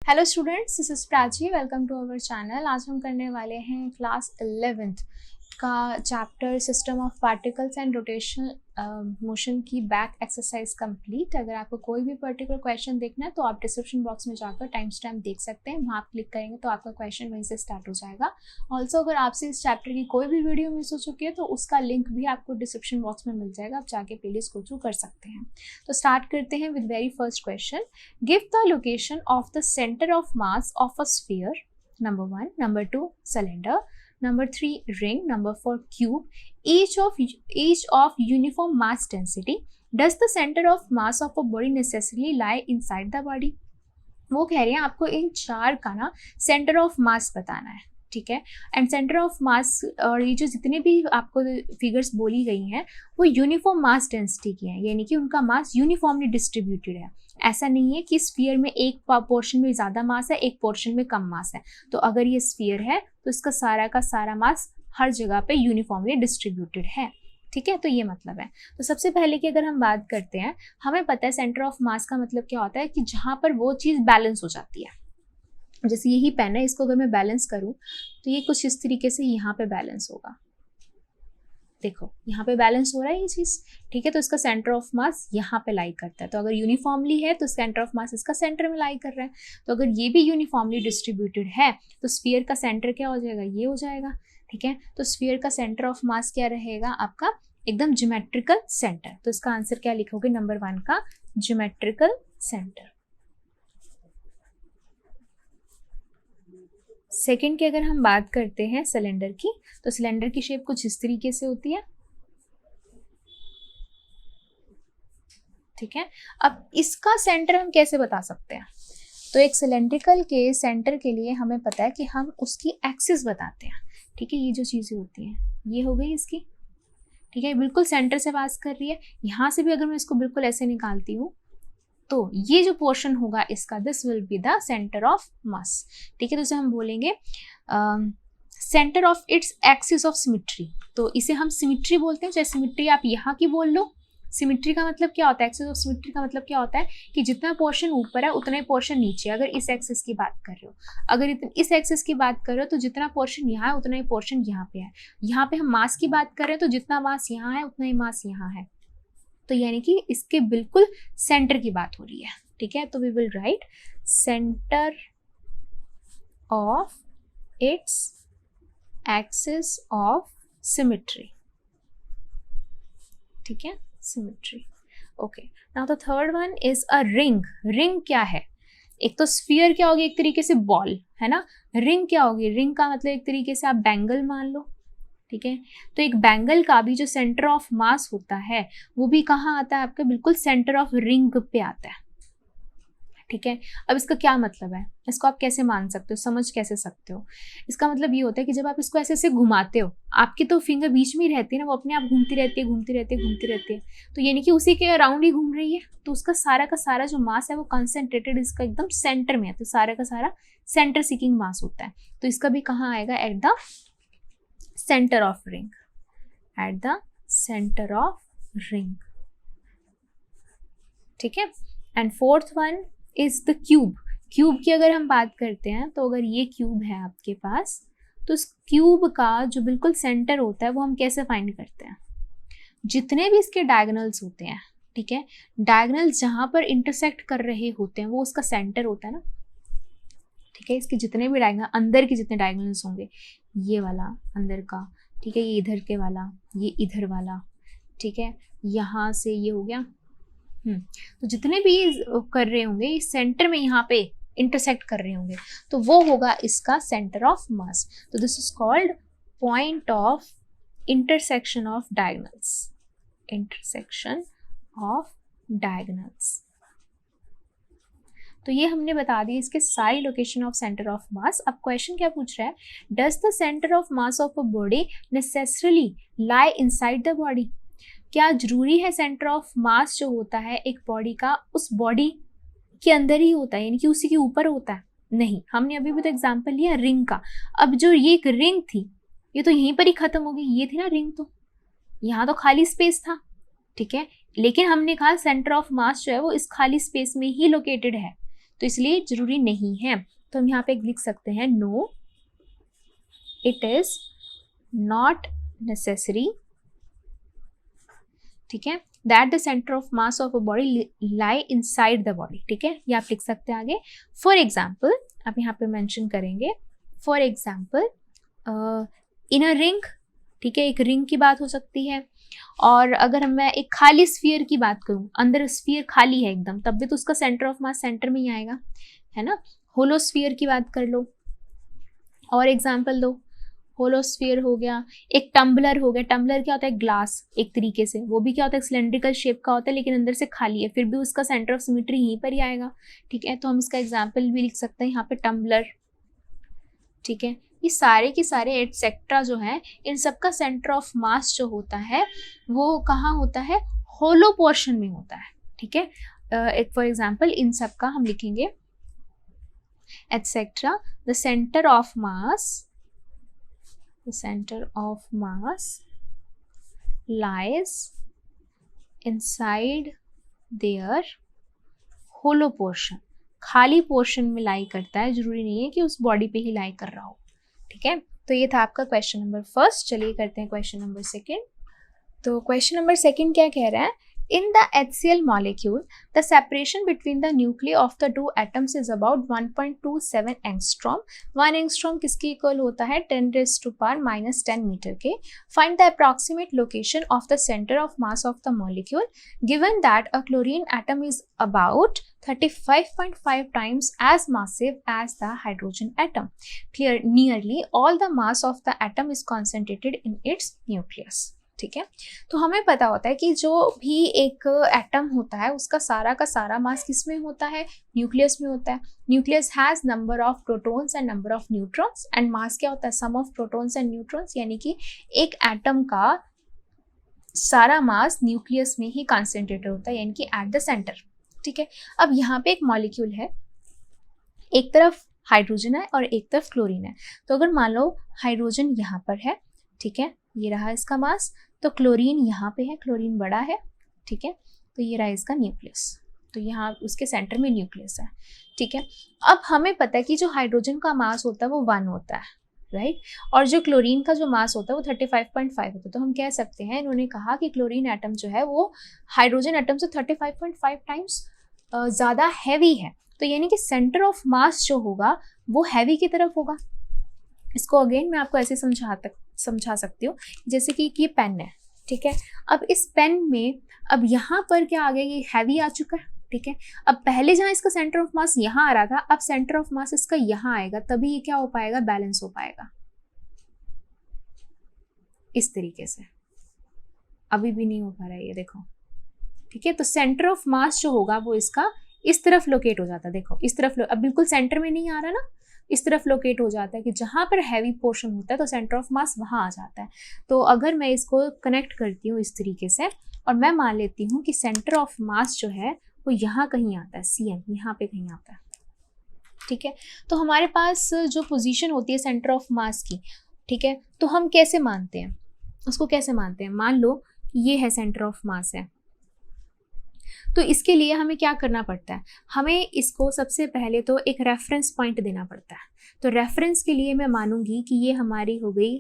Hello students, this is Prachi. Welcome to our channel. आज हम करने वाले हैं क्लास 11th का chapter system of particles and rotational motion की बैक एक्सरसाइज कंप्लीट। अगर आपको कोई भी पर्टिकुलर क्वेश्चन देखना है तो आप डिस्क्रिप्शन बॉक्स में जाकर टाइम स्टैम्प देख सकते हैं। वहाँ आप क्लिक करेंगे तो आपका क्वेश्चन वहीं से स्टार्ट हो जाएगा। ऑल्सो अगर आपसे इस चैप्टर की कोई भी वीडियो मिस हो चुकी है तो उसका लिंक भी आपको डिस्क्रिप्शन बॉक्स में मिल जाएगा, आप जाके प्लेलिस्ट गो थ्रू कर सकते हैं। तो स्टार्ट करते हैं with very first question. Give the location of the centre of mass of a sphere. Number 1, number 2, cylinder, number 3, ring, number 4, cube, each of uniform mass density. Does the center of mass of a body necessarily lie inside the body? वो कह रही है आपको इन चार का ना centre of मास बताना है, ठीक है। एंड सेंटर ऑफ मास और ये जो जितने भी आपको फिगर्स बोली गई हैं वो यूनिफॉर्म मास डेंसिटी की हैं, यानी कि उनका मास यूनिफॉर्मली डिस्ट्रीब्यूटेड है। ऐसा नहीं है कि स्फीयर में एक पोर्शन में ज़्यादा मास है, एक पोर्शन में कम मास है। तो अगर ये स्फीयर है तो इसका सारा का सारा मास हर जगह पे यूनिफॉर्मली डिस्ट्रीब्यूटेड है, ठीक है। तो ये मतलब है। तो सबसे पहले की अगर हम बात करते हैं, हमें पता है सेंटर ऑफ मास का मतलब क्या होता है कि जहाँ पर वो चीज़ बैलेंस हो जाती है। जैसे यही पेन है, इसको अगर मैं बैलेंस करूँ तो ये कुछ इस तरीके से यहाँ पे बैलेंस होगा। देखो यहाँ पे बैलेंस हो रहा है ये चीज़, ठीक है। तो इसका सेंटर ऑफ मास यहाँ पे लाई करता है। तो अगर यूनिफॉर्मली है तो सेंटर ऑफ मास इसका सेंटर में लाई कर रहा है। तो अगर ये भी यूनिफॉर्मली डिस्ट्रीब्यूटेड है तो स्फीयर का सेंटर क्या हो जाएगा, ये हो जाएगा, ठीक है। तो स्फीयर का सेंटर ऑफ मास क्या रहेगा आपका, एकदम ज्योमेट्रिकल सेंटर। तो इसका आंसर क्या लिखोगे, नंबर 1 का ज्योमेट्रिकल सेंटर। सेकेंड की अगर हम बात करते हैं सिलेंडर की, तो सिलेंडर की शेप कुछ इस तरीके से होती है, ठीक है। अब इसका सेंटर हम कैसे बता सकते हैं, तो एक सिलेंड्रिकल के सेंटर के लिए हमें पता है कि हम उसकी एक्सिस बताते हैं, ठीक है। ये जो चीज़ें होती हैं ये हो गई इसकी, ठीक है, बिल्कुल सेंटर से पास कर रही है। यहाँ से भी अगर मैं इसको बिल्कुल ऐसे निकालती हूँ तो ये जो पोर्शन होगा इसका, this will be the centre of mass, ठीक है। तो इसे हम बोलेंगे centre of its axis of symmetry. तो इसे हम सिमिट्री बोलते हैं, चाहे सिमिट्री आप यहाँ की बोल लो। सिमिट्री का मतलब क्या होता है, एक्सिस ऑफ सिमिट्री का मतलब क्या होता है कि जितना पोर्शन ऊपर है उतना ही पोर्शन नीचे। अगर इस एक्सिस की बात कर रहे हो, अगर इस एक्सिस की बात कर रहे हो तो जितना पोर्शन यहाँ है उतना ही पोर्शन यहाँ पे है। यहाँ पे हम मास की बात कर रहे हैं तो जितना मास यहाँ है उतना ही मास यहाँ है। तो यानी कि इसके बिल्कुल सेंटर की बात हो रही है, ठीक है। तो we will write centre of its axis of symmetry, ठीक है, symmetry. Okay, now the third one is a ring. Ring क्या है, एक तो स्फीयर क्या होगी, एक तरीके से बॉल है ना। रिंग क्या होगी, रिंग का मतलब एक तरीके से आप बैंगल मान लो, ठीक है। तो एक बैंगल का भी जो सेंटर ऑफ मास होता है वो भी कहाँ आता है आपका, बिल्कुल सेंटर ऑफ रिंग पे आता है, ठीक है। अब इसका क्या मतलब है, इसको आप कैसे मान सकते हो, समझ कैसे सकते हो। इसका मतलब ये होता है कि जब आप इसको ऐसे ऐसे घुमाते हो, आपकी तो फिंगर बीच में ही रहती है ना, वो अपने आप घूमती रहती है, घूमती रहती है, घूमती रहती है। तो यानी कि उसी के अराउंड ही घूम रही है। तो उसका सारा का सारा जो मास है वो कंसंट्रेटेड इसका एकदम सेंटर में है। तो सारा का सारा सेंटर सीकिंग मास होता है। तो इसका भी कहाँ आएगा, at the centre of ring, at the centre of ring, ठीक है। And fourth one is the cube. Cube की अगर हम बात करते हैं तो अगर ये क्यूब है आपके पास तो इस क्यूब का जो बिल्कुल सेंटर होता है वो हम कैसे फाइंड करते हैं, जितने भी इसके डायगोनल्स होते हैं, ठीक है, डायगोनल्स जहां पर इंटरसेक्ट कर रहे होते हैं वो उसका सेंटर होता है ना, ठीक है। इसके जितने भी डायगोनल, अंदर के जितने डायगोनल्स होंगे, ये वाला अंदर का, ठीक है, ये इधर के वाला, ये इधर वाला, ठीक है, यहाँ से ये हो गया, तो जितने भी कर रहे होंगे इस सेंटर में यहाँ पे इंटरसेक्ट कर रहे होंगे तो वो होगा इसका सेंटर ऑफ मास। तो this is called point of intersection of diagonals, intersection of diagonals. तो ये हमने बता दी इसके सारी location of centre of mass. अब क्वेश्चन क्या पूछ रहा है, does the centre of mass of a body necessarily lie inside the body. क्या जरूरी है सेंटर ऑफ मास जो होता है एक बॉडी का उस बॉडी के अंदर ही होता है, यानी कि उसी के ऊपर होता है? नहीं, हमने अभी भी तो एग्जांपल लिया रिंग का। अब जो ये एक रिंग थी ये तो यहीं पर ही खत्म हो गई, ये थी ना रिंग, तो यहाँ तो खाली स्पेस था, ठीक है। लेकिन हमने कहा सेंटर ऑफ मास जो है वो इस खाली स्पेस में ही लोकेटेड है, तो इसलिए जरूरी नहीं है। तो हम यहाँ पे लिख सकते हैं no it is not necessary, ठीक है, that the centre of mass of a body lie inside the body, ठीक है, ये आप लिख सकते हैं आगे। फॉर एग्जाम्पल आप यहाँ पे मेंशन करेंगे, for example in a ring, ठीक है, एक रिंग की बात हो सकती है। और अगर मैं एक खाली स्फीयर की बात करूं, अंदर स्फीयर खाली है एकदम, तब भी तो उसका सेंटर ऑफ मास सेंटर में ही आएगा, है ना। होलो स्फीयर की बात कर लो, और एग्जाम्पल दो, होलोस्फीयर हो गया, एक टम्बलर हो गया। टम्बलर क्या होता है, ग्लास एक तरीके से, वो भी क्या होता है, सिलेंड्रिकल शेप का होता है लेकिन अंदर से खाली है, फिर भी उसका सेंटर ऑफ सिमेट्री यहीं पर ही आएगा, ठीक है। तो हम इसका एग्जाम्पल भी लिख सकते हैं यहाँ पे टम्बलर, ठीक है। ये सारे के सारे एटसेट्रा जो है, इन सबका सेंटर ऑफ मास जो होता है वो कहाँ होता है, होलो पोर्शन में होता है, ठीक है। एक फॉर एग्जाम्पल इन सब का हम लिखेंगे etcetera, the centre of mass, the center of mass lies inside their hollow portion, खाली पोर्शन में लाई करता है, जरूरी नहीं है कि उस बॉडी पे ही लाई कर रहा हो, ठीक है। तो ये था आपका क्वेश्चन नंबर फर्स्ट। चलिए करते हैं क्वेश्चन नंबर सेकंड। तो क्वेश्चन नंबर सेकंड क्या कह रहा है, in the HCl molecule the separation between the nuclei of the two atoms is about 1.27 angstrom। 1 angstrom किसके इक्वल होता है, 10⁻⁻10 मीटर के। find the approximate location of the center of mass of the molecule given that a chlorine atom is about 35.5 times as massive as the hydrogen atom। Nearly all the mass of the atom is concentrated in its nucleus, ठीक है। तो हमें पता होता है कि जो भी एक एटम होता है उसका सारा का सारा मास किस में होता है, न्यूक्लियस में होता है। Nucleus has number of protons and number of neutrons, and mass क्या होता है, सम ऑफ प्रोटॉन्स एंड न्यूट्रॉन्स, यानी कि एक एटम का सारा मास न्यूक्लियस में ही कॉन्सेंट्रेटेड होता है, यानी कि एट द सेंटर, ठीक है। अब यहाँ पे एक मॉलिक्यूल है, एक तरफ हाइड्रोजन है और एक तरफ क्लोरीन है। तो अगर मान लो हाइड्रोजन यहाँ पर है, ठीक है, ये रहा इसका मास, तो क्लोरीन यहाँ पे है, क्लोरीन बड़ा है, ठीक है, तो ये रहा इसका न्यूक्लियस, तो यहाँ उसके सेंटर में न्यूक्लियस है, ठीक है। अब हमें पता है कि जो हाइड्रोजन का मास होता है वो 1 होता है, राइट, और जो क्लोरीन का जो मास होता है वो 35.5 होता है। तो हम कह सकते हैं, इन्होंने कहा कि क्लोरीन एटम जो है वो हाइड्रोजन एटम से 35.5 टाइम्स ज़्यादा हैवी है, तो यानी कि सेंटर ऑफ मास जो होगा वो हैवी की तरफ होगा। इसको अगेन मैं आपको ऐसे समझा सकती हूँ, जैसे कि ये पेन है, ठीक है। अब इस पेन में अब यहाँ पर क्या आ गया, ये हैवी आ चुका है, ठीक है। अब पहले जहाँ इसका सेंटर ऑफ मास यहाँ आ रहा था, अब सेंटर ऑफ मास इसका यहाँ आएगा, तभी ये क्या हो पाएगा, बैलेंस हो पाएगा इस तरीके से। अभी भी नहीं हो पा रहा है ये, देखो, ठीक है। तो सेंटर ऑफ मास जो होगा वो इसका इस तरफ लोकेट हो जाता है, देखो इस तरफ, अब बिल्कुल सेंटर में नहीं आ रहा ना, इस तरफ लोकेट हो जाता है कि जहाँ पर हैवी पोर्शन होता है तो सेंटर ऑफ मास वहाँ आ जाता है। तो अगर मैं इसको कनेक्ट करती हूँ इस तरीके से, और मैं मान लेती हूँ कि सेंटर ऑफ मास जो है वो यहाँ कहीं आता है, CN यहाँ पे कहीं आता है, ठीक है। तो हमारे पास जो पोजीशन होती है सेंटर ऑफ मास की, ठीक है, तो हम कैसे मानते हैं, उसको कैसे मानते हैं, मान लो ये है सेंटर ऑफ मास है, तो इसके लिए हमें क्या करना पड़ता है, हमें इसको सबसे पहले तो एक रेफरेंस पॉइंट देना पड़ता है। तो रेफरेंस के लिए मैं मानूंगी कि ये हमारी हो गई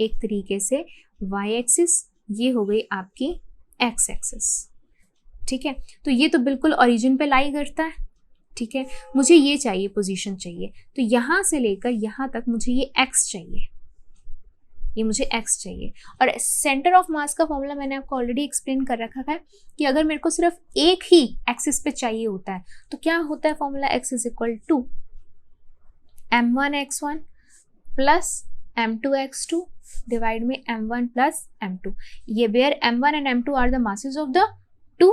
एक तरीके से y एक्सिस, ये हो गई आपकी x एक्सिस, ठीक है। तो ये तो बिल्कुल ओरिजिन पे लाई करता है, ठीक है। मुझे ये चाहिए, पोजीशन चाहिए, तो यहाँ से लेकर यहाँ तक मुझे ये x चाहिए, ये मुझे x चाहिए। और सेंटर ऑफ मास का फॉर्मूला मैंने आपको ऑलरेडी एक्सप्लेन कर रखा है कि अगर मेरे को सिर्फ एक ही एक्सिस पे चाहिए होता है तो क्या होता है formula, x is equal to m1x1 plus m2x2 divide में m1 प्लस m2, ये where m1 and m2 are the masses of the two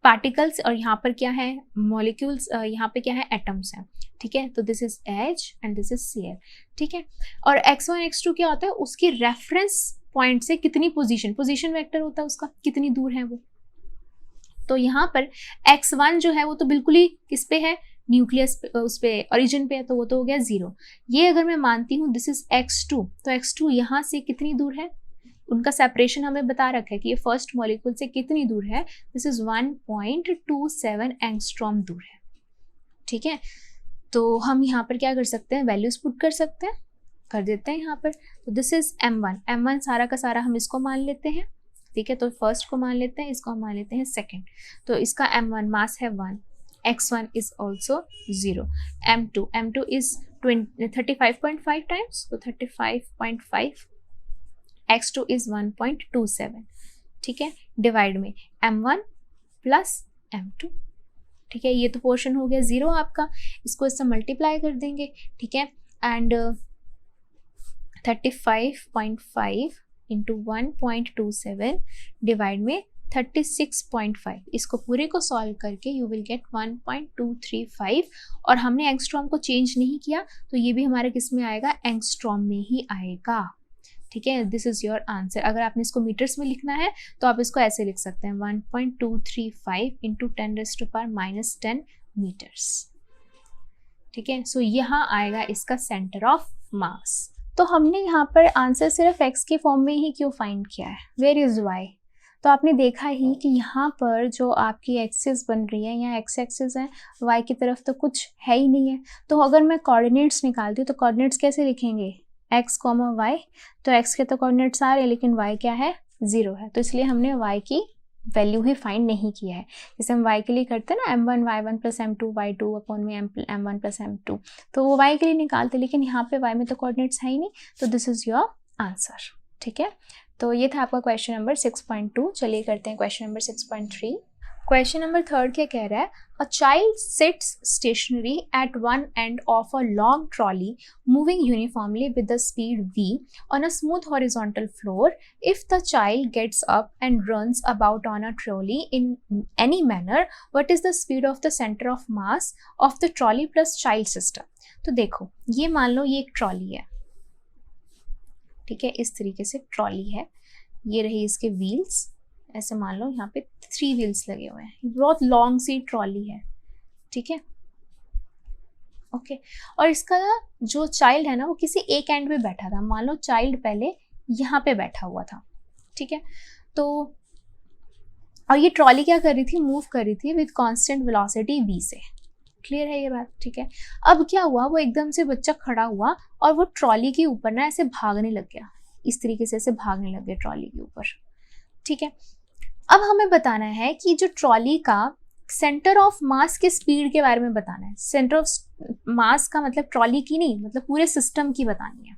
particles, और यहाँ पर क्या है, मॉलिक्यूल्स, यहाँ पे क्या है, एटम्स हैं, ठीक है। तो this is H and this is Cl, ठीक है। और x1 x2 क्या होता है, उसकी रेफरेंस पॉइंट से कितनी पोजीशन वेक्टर होता है उसका, कितनी दूर है वो। तो यहाँ पर x1 जो है वो तो बिल्कुल ही किस पे है, न्यूक्लियस उस पे, ओरिजिन पे है, तो वो तो हो गया 0। ये अगर मैं मानती हूँ दिस इज x2, तो x2 यहाँ से कितनी दूर है, उनका सेपरेशन हमें बता रखा है कि ये फर्स्ट मॉलिक्यूल से कितनी दूर है, दिस इज 1.27 एंगस्ट्रॉम दूर है, ठीक है, तो हम यहाँ पर क्या कर सकते हैं, वैल्यूज पुट कर सकते हैं, कर देते हैं यहाँ पर। तो दिस इज m1 सारा का सारा हम इसको मान लेते हैं, ठीक है, तो फर्स्ट को मान लेते हैं, इसको हम मान लेते हैं सेकंड। तो इसका m1 मास है 1, x1 is also 0, m2 is 35.5 times, तो 35.5, x2 इज 1.27, ठीक है, डिवाइड में m1 प्लस m2, ठीक है, ये तो पोर्शन हो गया 0 आपका, इसको इससे मल्टीप्लाई कर देंगे, ठीक है, एंड 35.5 इंटू 1.27 डिवाइड में 36.5, इसको पूरे को सॉल्व करके यू विल गेट 1.235, और हमने एंगस्ट्रॉम को चेंज नहीं किया, तो ये भी हमारे किस में आएगा, एंगस्ट्रॉम में ही आएगा, ठीक है। This is your answer. अगर आपने इसको मीटर्स में लिखना है तो आप इसको ऐसे लिख सकते हैं 1.235 इंटू 10⁻⁻10 मीटर्स, ठीक है। सो यहाँ आएगा इसका सेंटर ऑफ मास। तो हमने यहाँ पर आंसर सिर्फ x के फॉर्म में ही क्यों फाइंड किया है, वेयर इज y? तो आपने देखा ही कि यहाँ पर जो आपकी एक्सिस बन रही है, यहाँ x एक्सिस है, y की तरफ तो कुछ है ही नहीं है। तो अगर मैं कोऑर्डिनेट्स निकालती हूँ तो कोऑर्डिनेट्स कैसे लिखेंगे, x, y, तो x के तो कोऑर्डिनेट्स आ रहे हैं लेकिन y क्या है, 0 है, तो इसलिए हमने y की वैल्यू ही फाइंड नहीं किया है। जैसे हम y के लिए करते हैं ना, m1 y1 plus m2 y2 upon में m1 प्लस m2, तो वो y के लिए निकालते, लेकिन यहाँ पे y में तो कोऑर्डिनेट्स है ही नहीं, तो दिस इज योर आंसर, ठीक है। तो ये था आपका क्वेश्चन नंबर 6.2। चलिए करते हैं क्वेश्चन नंबर 6.3। क्वेश्चन नंबर 3 क्या कह रहा है, a child sits stationary at one end of a long trolley moving uniformly with the speed v on a smooth horizontal floor. If the child gets up and runs about on a trolley in any manner, what is the speed of the center of mass of the trolley plus child system? तो देखो, ये मान लो ये एक trolley है, ठीक है, इस तरीके से ट्रॉली है, ये रही इसके व्हील्स, ऐसे मान लो यहाँ पे 3 व्हील्स लगे हुए हैं, बहुत लॉन्ग सी ट्रॉली है, ठीक है, ओके। और इसका जो चाइल्ड है ना वो किसी एक एंड पे बैठा था, मान लो चाइल्ड पहले यहाँ पे बैठा हुआ था, ठीक है, तो और ये ट्रॉली क्या कर रही थी, मूव कर रही थी विद कांस्टेंट वेलोसिटी v से, क्लियर है ये बात, ठीक है। अब क्या हुआ, वो एकदम से बच्चा खड़ा हुआ और वो ट्रॉली के ऊपर ना ऐसे भागने लग गया, इस तरीके से ऐसे भागने लग गया ट्रॉली के ऊपर, ठीक है। अब हमें बताना है कि जो ट्रॉली का सेंटर ऑफ मास के स्पीड के बारे में बताना है। सेंटर ऑफ मास का मतलब ट्रॉली की नहीं, मतलब पूरे सिस्टम की बतानी है।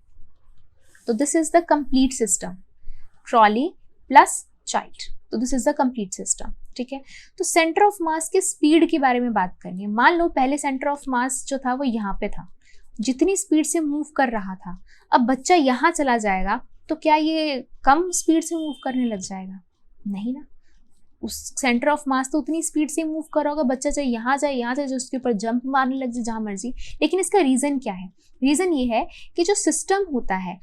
तो this is the complete system, trolley plus child, तो this is the complete system, ठीक है। तो सेंटर ऑफ मास के स्पीड के बारे में बात करनी है। मान लो पहले सेंटर ऑफ मास जो था वो यहाँ पे था, जितनी स्पीड से मूव कर रहा था, अब बच्चा यहाँ चला जाएगा तो क्या ये कम स्पीड से मूव करने लग जाएगा, नहीं ना, उस सेंटर ऑफ मास तो उतनी स्पीड से मूव कर रहा होगा, बच्चा चाहे यहाँ जाए जो उसके ऊपर जंप मारने लग जाए जहाँ मर्जी। लेकिन इसका रीज़न क्या है, रीज़न ये है कि जो सिस्टम होता है,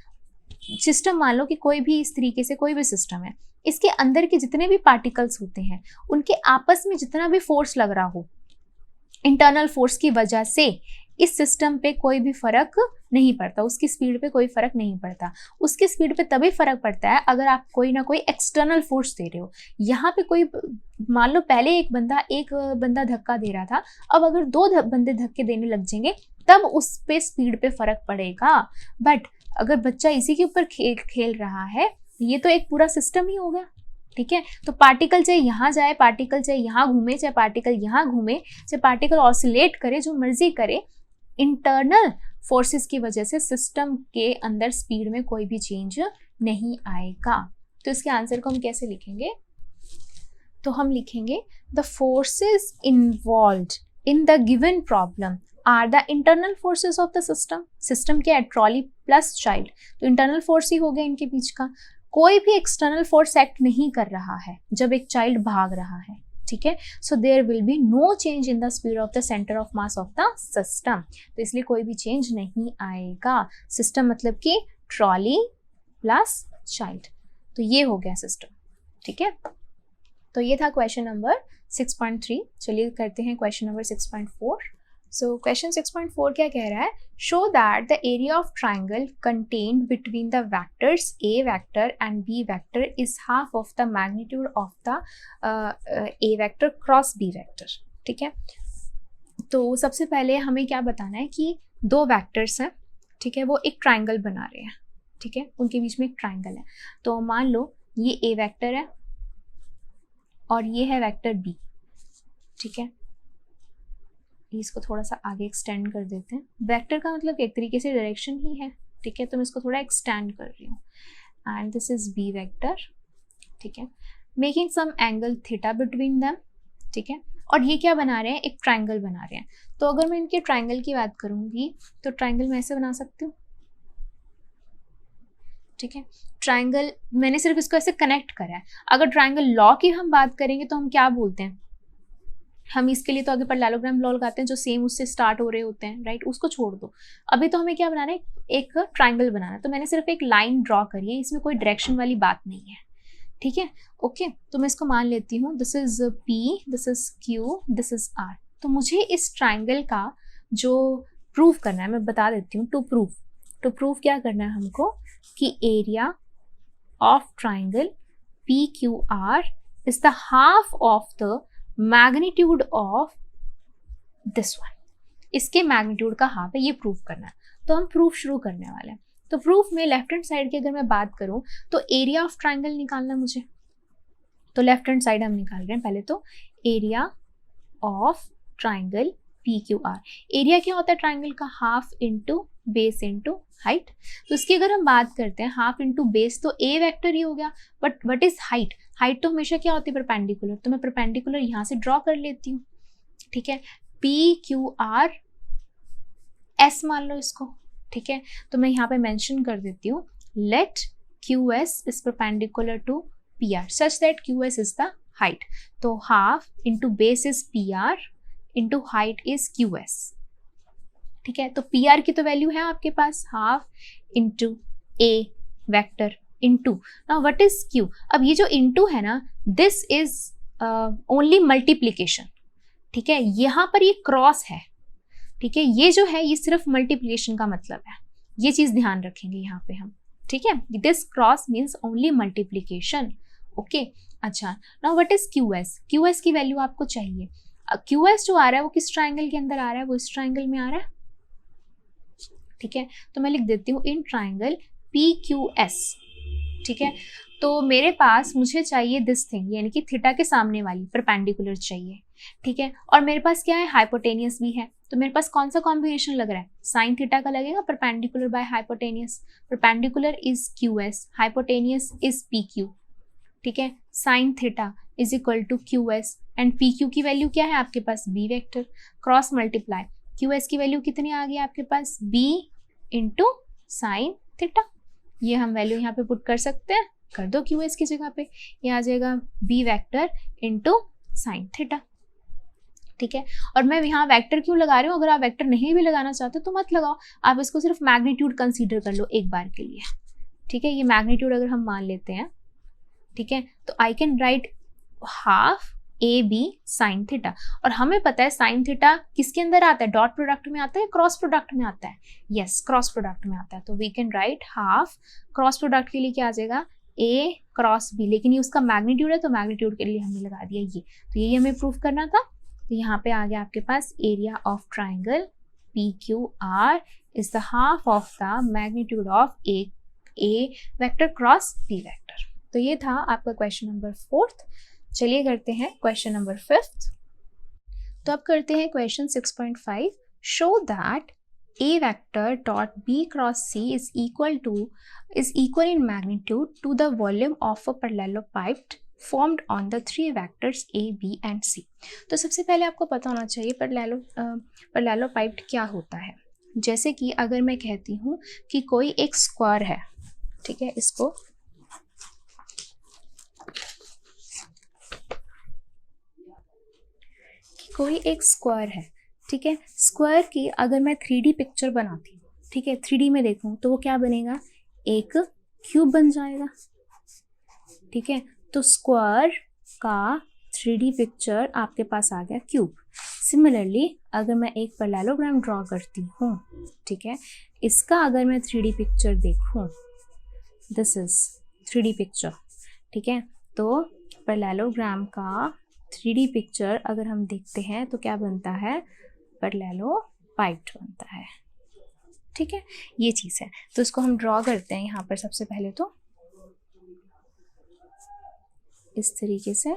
सिस्टम मान लो कि कोई भी इस तरीके से कोई भी सिस्टम है, इसके अंदर के जितने भी पार्टिकल्स होते हैं उनके आपस में जितना भी फोर्स लग रहा हो, इंटरनल फोर्स की वजह से इस सिस्टम पे कोई भी फर्क नहीं पड़ता, उसकी स्पीड पे कोई फर्क नहीं पड़ता। उसकी स्पीड पे तभी फर्क पड़ता है अगर आप कोई ना कोई एक्सटर्नल फोर्स दे रहे हो। यहाँ पे कोई, मान लो पहले एक बंदा धक्का दे रहा था, अब अगर 2 बंदे धक्के देने लग जाएंगे तब उस पे स्पीड पे फर्क पड़ेगा। बट अगर बच्चा इसी के ऊपर खेल रहा है, ये तो एक पूरा सिस्टम ही हो गया, ठीक है। तो पार्टिकल चाहे यहाँ जाए, पार्टिकल चाहे यहाँ घूमे, चाहे पार्टिकल यहाँ घूमे, चाहे पार्टिकल ऑसिलेट करे, जो मर्जी करे, इंटरनल फोर्सेस की वजह से सिस्टम के अंदर स्पीड में कोई भी चेंज नहीं आएगा। तो इसके आंसर को हम कैसे लिखेंगे, तो हम लिखेंगे the forces involved in the given problem are the internal forces of the system. System क्या है, ट्रॉली प्लस चाइल्ड, तो इंटरनल फोर्स ही हो गया इनके बीच का। कोई भी एक्सटर्नल फोर्स एक्ट नहीं कर रहा है जब एक चाइल्ड भाग रहा है, ठीक है। So there will be no change in the speed of the centre of mass of the system, तो इसलिए कोई भी चेंज नहीं आएगा। सिस्टम मतलब कि ट्रॉली प्लस चाइल्ड, तो ये हो गया सिस्टम, ठीक है। तो ये था क्वेश्चन नंबर 6.3। चलिए करते हैं क्वेश्चन नंबर 6.4। सो क्वेश्चन 6.4 क्या कह रहा है, show that the area of triangle contained between the vectors a vector and b vector is half of the magnitude of the a vector cross b vector, ठीक है। तो सबसे पहले हमें क्या बताना है कि दो वेक्टर्स हैं, ठीक है, वो एक ट्राइंगल बना रहे हैं, ठीक है, उनके बीच में एक ट्राइंगल है। तो मान लो ये ए वेक्टर है और ये है वेक्टर बी, ठीक है, इसको थोड़ा सा आगे एक्सटेंड कर देते हैं। वेक्टर का मतलब एक तरीके से डायरेक्शन ही है, ठीक है, तो मैं इसको थोड़ा एक्सटेंड कर रही हूँ। And this is B vector, ठीक है, making some angle theta between them, ठीक है, और ये क्या बना रहे हैं, एक ट्राइंगल बना रहे हैं। तो अगर मैं इनके ट्राइंगल की बात करूंगी तो ट्राइंगल मैं ऐसे बना सकती हूँ, ठीक है, ट्राइंगल मैंने सिर्फ इसको ऐसे कनेक्ट करा है। अगर ट्राइंगल लॉ की हम बात करेंगे तो हम क्या बोलते हैं, हम इसके लिए तो आगे पैरेललोग्राम लॉ लगाते हैं जो सेम उससे स्टार्ट हो रहे होते हैं, राइट, उसको छोड़ दो। अभी तो हमें क्या बनाना है, एक ट्राइंगल बनाना है। तो मैंने सिर्फ एक लाइन ड्रॉ करी है, इसमें कोई डायरेक्शन वाली बात नहीं है, ठीक है, ओके। तो मैं इसको मान लेती हूँ, this is P, this is Q, this is R. तो मुझे इस ट्राइंगल का जो प्रूव करना है मैं बता देती हूँ। टू प्रूव क्या करना है हमको कि area of triangle P Q R is the half of the magnitude of this one, इसके मैग्नीट्यूड का हाफ है, ये प्रूव करना है। तो हम प्रूफ शुरू करने वाले हैं। तो प्रूफ में लेफ्ट हैंड साइड की अगर मैं बात करूं तो एरिया ऑफ ट्राइंगल निकालना मुझे, तो लेफ्ट हैंड साइड हम निकाल रहे हैं। पहले तो area of triangle P Q are, area क्या होता है ट्राइंगल का, half into base into height. तो इसकी अगर हम बात करते हैं हाफ इंटू बेस, तो ए वेक्टर ही हो गया, but what is height, height तो हमेशा क्या होती है, परपेंडिकुलर। तो मैं परपेंडिकुलर यहाँ से ड्रॉ कर लेती हूँ, ठीक है, पी क्यू आर एस मान लो इसको, ठीक है। तो मैं यहाँ पे मेंशन कर देती हूँ, let Q S is perpendicular to P R such that Q S is the height. तो half into base is P R into height is Q S, ठीक है। तो पी आर की तो वैल्यू है आपके पास, half into A vector into, now what is Q. अब ये जो इंटू है ना, दिस इज ओनली मल्टीप्लीकेशन, ठीक है, यहाँ पर ये क्रॉस है, ठीक है, ये जो है ये सिर्फ मल्टीप्लिकेशन का मतलब है, ये चीज ध्यान रखेंगे यहाँ पे हम, ठीक है। This cross means only multiplication, okay. अच्छा, now what is Q S, Q S की वैल्यू आपको चाहिए। क्यू एस जो आ रहा है वो किस ट्राइंगल के अंदर आ रहा है, वो इस ट्राइंगल में आ रहा है, ठीक है। तो मैं लिख देती हूँ in triangle P Q S, ठीक है। तो मेरे पास मुझे चाहिए दिस थिंग, यानी कि थीटा के सामने वाली परपेंडिकुलर चाहिए, ठीक है। और मेरे पास क्या है, हाइपोटेनियस भी है। तो मेरे पास कौन सा कॉम्बिनेशन लग रहा है, साइन थीटा का लगेगा, perpendicular by hypotenuse. Perpendicular is Q S, hypotenuse is P Q, ठीक है। Sine theta is equal to Q S and P Q की वैल्यू क्या है आपके पास, B vector, cross multiply, Q S की वैल्यू कितनी आ गई आपके पास, बी इंटू साइन थीटा। ये हम वैल्यू यहाँ पे पुट कर सकते हैं, कर दो क्यू एस की जगह पे, ये आ जाएगा B vector into sine theta, ठीक है। और मैं यहाँ वेक्टर क्यों लगा रही हूँ, अगर आप वेक्टर नहीं भी लगाना चाहते तो मत लगाओ, आप इसको सिर्फ मैग्नीट्यूड कंसीडर कर लो एक बार के लिए, ठीक है। ये मैग्नीट्यूड अगर हम मान लेते हैं, ठीक है, तो I can write half A B sine theta. और हमें पता है साइन थीटा किसके अंदर आता है, डॉट प्रोडक्ट में आता है, क्रॉस प्रोडक्ट में आता है, यस क्रॉस प्रोडक्ट में आता है। तो we can write half, cross product के लिए क्या आ जाएगा, ए क्रॉस बी, लेकिन ये उसका मैग्नीट्यूड है तो मैग्नीट्यूड के लिए हमने लगा दिया ये। तो यही हमें प्रूफ करना था। तो यहाँ पे आ गया आपके पास area of triangle P Q R is the half of the magnitude of A vector cross B vector. तो ये था आपका क्वेश्चन नंबर 4। चलिए करते हैं क्वेश्चन नंबर 5। तो अब करते हैं question 6.5। Show that A vector dot B cross C is equal in magnitude to the volume of a parallelepiped formed on the three vectors A, B and C। तो सबसे पहले आपको पता होना चाहिए parallelepiped क्या होता है। जैसे कि अगर मैं कहती हूँ कि कोई एक स्क्वायर है, ठीक है, इसको कोई एक स्क्वायर है, ठीक है, स्क्वायर की अगर मैं 3D पिक्चर बनाती हूँ, ठीक है, 3D में देखूँ तो वो क्या बनेगा, एक क्यूब बन जाएगा, ठीक है। तो स्क्वायर का 3D पिक्चर आपके पास आ गया क्यूब। सिमिलरली अगर मैं एक पैरेललोग्राम ड्रॉ करती हूँ, ठीक है, इसका अगर मैं 3D पिक्चर देखूँ, दिस इज 3D पिक्चर, ठीक है। तो पैरेललोग्राम का 3D पिक्चर अगर हम देखते हैं तो क्या बनता है, पैरेललोपाइड बनता है। ठीक है, ये चीज़ है। तो इसको हम ड्रॉ करते हैं यहाँ पर सबसे पहले तो इस तरीके से।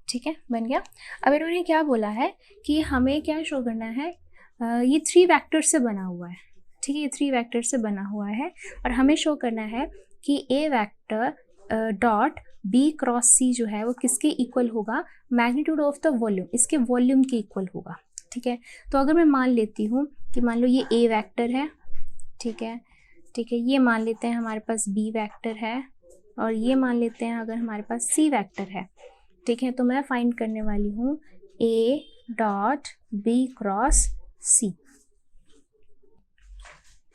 ठीक है, बन गया। अब इन्होंने क्या बोला है कि हमें क्या शो करना है, ये 3 वेक्टर से बना हुआ है। ठीक है, ये 3 वेक्टर से बना हुआ है और हमें शो करना है कि ए वेक्टर डॉट बी क्रॉस सी जो है वो किसके इक्वल होगा, मैग्नीट्यूड ऑफ द वॉल्यूम, इसके वॉल्यूम के इक्वल होगा। ठीक है, तो अगर मैं मान लेती हूँ कि मान लो ये ए वेक्टर है, ठीक है, ठीक है, ये मान लेते हैं हमारे पास बी वेक्टर है और ये मान लेते हैं अगर हमारे पास सी वेक्टर है। ठीक है, तो मैं फाइंड करने वाली हूँ ए डॉट बी क्रॉस सी।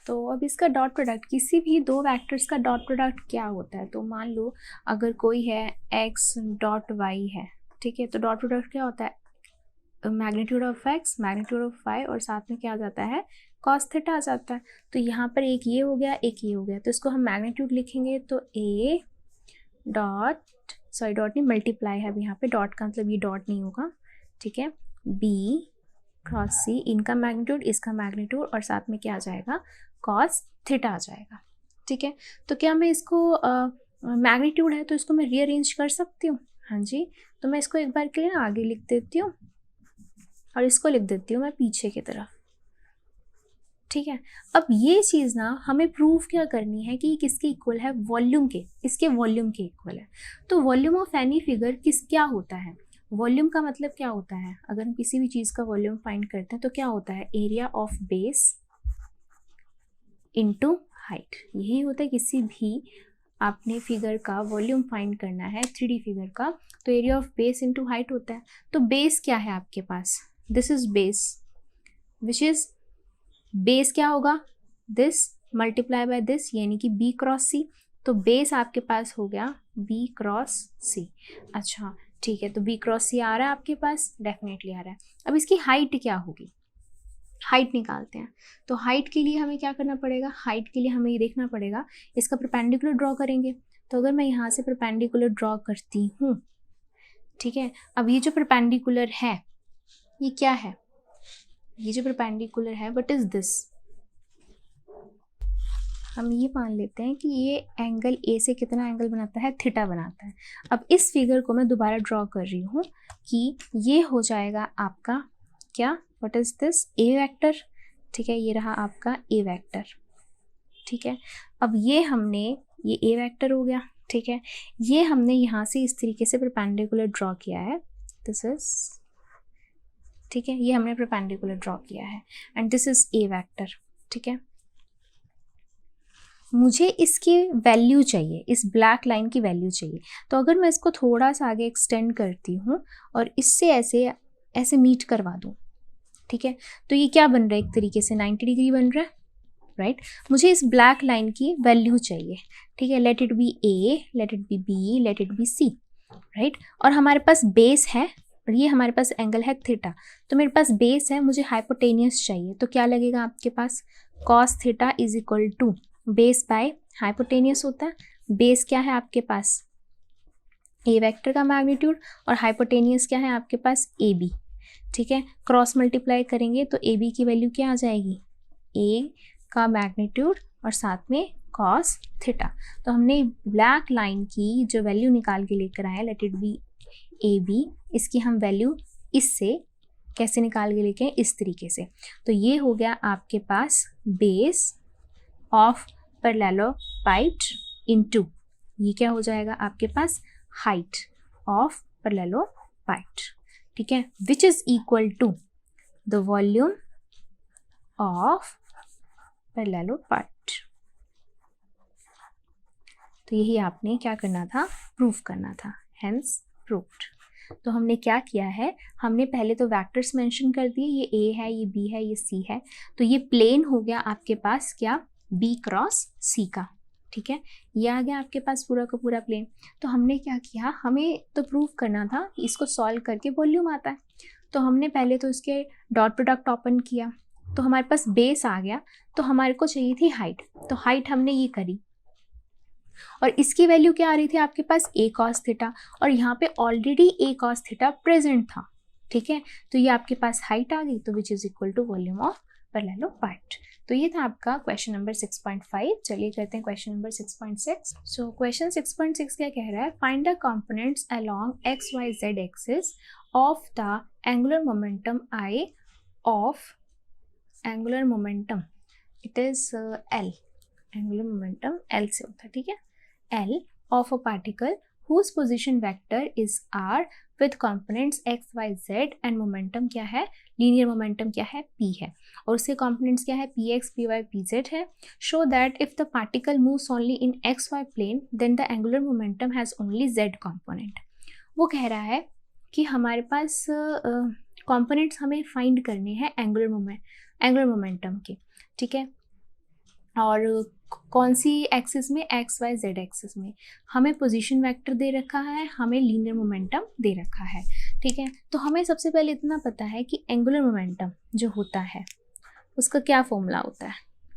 तो अब इसका डॉट प्रोडक्ट, किसी भी 2 वेक्टर्स का डॉट प्रोडक्ट क्या होता है, तो मान लो अगर कोई है x डॉट y है, ठीक है, तो डॉट प्रोडक्ट क्या होता है, magnitude of x magnitude of y और साथ में क्या आ जाता है, cos थीटा आ जाता है। तो यहाँ पर एक ये हो गया, एक ये हो गया, तो इसको हम मैग्नीट्यूड लिखेंगे तो a डॉट, सॉरी डॉट नहीं, मल्टीप्लाई है अब यहाँ पे, डॉट का मतलब ये डॉट नहीं होगा। ठीक है, b क्रॉस सी, इनका मैग्नीट्यूड इसका मैग्नीट्यूड और साथ में क्या आ जाएगा, cos थीटा आ जाएगा। ठीक है, तो क्या मैं इसको मैग्नीट्यूड है तो इसको मैं रीअरेंज कर सकती हूँ? हाँ जी, तो मैं इसको एक बार के लिए ना आगे लिख देती हूँ और इसको लिख देती हूँ मैं पीछे की तरफ। ठीक है, अब ये चीज़ ना हमें प्रूव क्या करनी है कि ये किसके इक्वल है, वॉल्यूम के, इसके वॉल्यूम के इक्वल है। तो वॉल्यूम ऑफ एनी फिगर क्या होता है, वॉल्यूम का मतलब क्या होता है, अगर हम किसी भी चीज़ का वॉल्यूम फाइंड करते हैं तो क्या होता है, area of base into height. यही होता है किसी भी आपने फिगर का वॉल्यूम फाइंड करना है 3D फिगर का, तो area of base into height होता है। तो बेस क्या है आपके पास, this is base, which is base क्या होगा, दिस मल्टीप्लाई बाय दिस, यानी कि बी क्रॉस सी। तो बेस आपके पास हो गया बी क्रॉस सी। अच्छा ठीक है, तो बी क्रॉस सी आ रहा है आपके पास, डेफिनेटली आ रहा है। अब इसकी हाइट क्या होगी, हाइट निकालते हैं। तो हाइट के लिए हमें क्या करना पड़ेगा, हाइट के लिए हमें ये देखना पड़ेगा, इसका परपेंडिकुलर ड्रॉ करेंगे। तो अगर मैं यहाँ से परपेंडिकुलर ड्रॉ करती हूँ, ठीक है, अब ये जो परपेंडिकुलर है ये क्या है, ये जो परपेंडिकुलर है व्हाट इज दिस, हम ये मान लेते हैं कि ये एंगल ए से कितना एंगल बनाता है, थीटा बनाता है। अब इस फिगर को मैं दोबारा ड्रॉ कर रही हूँ कि ये हो जाएगा आपका क्या, what is this, A vector. ठीक है, ये रहा आपका ए वेक्टर। ठीक है, अब ये हमने, ये ए वेक्टर हो गया। ठीक है, ये हमने यहाँ से इस तरीके से परपेंडिकुलर ड्रॉ किया है, दिस इज, ठीक है, ये हमने परपेंडिकुलर ड्रॉ किया है and this is a vector. ठीक है, मुझे इसकी वैल्यू चाहिए, इस ब्लैक लाइन की वैल्यू चाहिए। तो अगर मैं इसको थोड़ा सा आगे एक्सटेंड करती हूँ और इससे ऐसे ऐसे मीट करवा दूँ, ठीक है, तो ये क्या बन रहा है, एक तरीके से 90 डिग्री बन रहा है, राइट। मुझे इस ब्लैक लाइन की वैल्यू चाहिए। ठीक है, let it be A, let it be B, let it be C, right. और हमारे पास बेस है और ये हमारे पास एंगल है थीटा, तो मेरे पास बेस है, मुझे हाइपोटेनियस चाहिए। तो क्या लगेगा आपके पास, cos theta is equal to base by hypotenuse होता है। बेस क्या है आपके पास, ए वेक्टर का मैग्नीट्यूड, और हाइपोटेनियस क्या है आपके पास, ए बी। ठीक है, क्रॉस मल्टीप्लाई करेंगे तो ए बी की वैल्यू क्या आ जाएगी, ए का मैग्नीट्यूड और साथ में कॉस थीटा। तो हमने ब्लैक लाइन की जो वैल्यू निकाल के लेकर आए, let it be A B, इसकी हम वैल्यू इससे कैसे निकाल के लेके आए, इस तरीके से। तो ये हो गया आपके पास बेस ऑफ पैरेललोपाइड इनटू, ये क्या हो जाएगा आपके पास, हाइट ऑफ पैरेललोपाइड। ठीक है, which is equal to the volume of parallelepiped. तो यही आपने क्या करना था, प्रूफ करना था, हेंस प्रूव्ड। तो हमने क्या किया है, हमने पहले तो वेक्टर्स मेंशन कर दिए, ये ए है, ये बी है, ये सी है। तो ये प्लेन हो गया आपके पास क्या, बी क्रॉस सी का। ठीक है, ये आ गया आपके पास पूरा का पूरा प्लेन। तो हमने क्या किया, हमें तो प्रूव करना था कि इसको सॉल्व करके वॉल्यूम आता है। तो हमने पहले तो इसके डॉट प्रोडक्ट ओपन किया, तो हमारे पास बेस आ गया, तो हमारे को चाहिए थी हाइट, तो हाइट हमने ये करी और इसकी वैल्यू क्या आ रही थी आपके पास a cos थीटा, और यहाँ पे already a cos theta present था, ठीक है। तो ये आपके पास हाइट आ गई, तो which is equal to volume of parallelepiped. तो ये था आपका क्वेश्चन नंबर 6.5। चलिए करते हैं क्वेश्चन नंबर 6.6। सो क्वेश्चन 6.6 क्या कह रहा है, find the components along X Y Z axis of the angular momentum I of angular momentum, it is L, angular momentum L से होता है, ठीक है, L of a particle whose position vector is r with components x, y, z and momentum क्या है, linear momentum क्या है, p है, और उसके components क्या है, px, py, pz है। show that if the particle moves only in xy plane then the angular momentum has only z component। वो कह रहा है कि हमारे पास components हमें find करने हैं एंगुलर मोमेंटम के, ठीक है, और कौन सी एक्सिस में, एक्स वाई जेड एक्सिस में। हमें पोजीशन वेक्टर दे रखा है, हमें लीनियर मोमेंटम दे रखा है, ठीक है। तो हमें सबसे पहले इतना पता है कि एंगुलर मोमेंटम जो होता है उसका क्या फॉर्मूला होता है,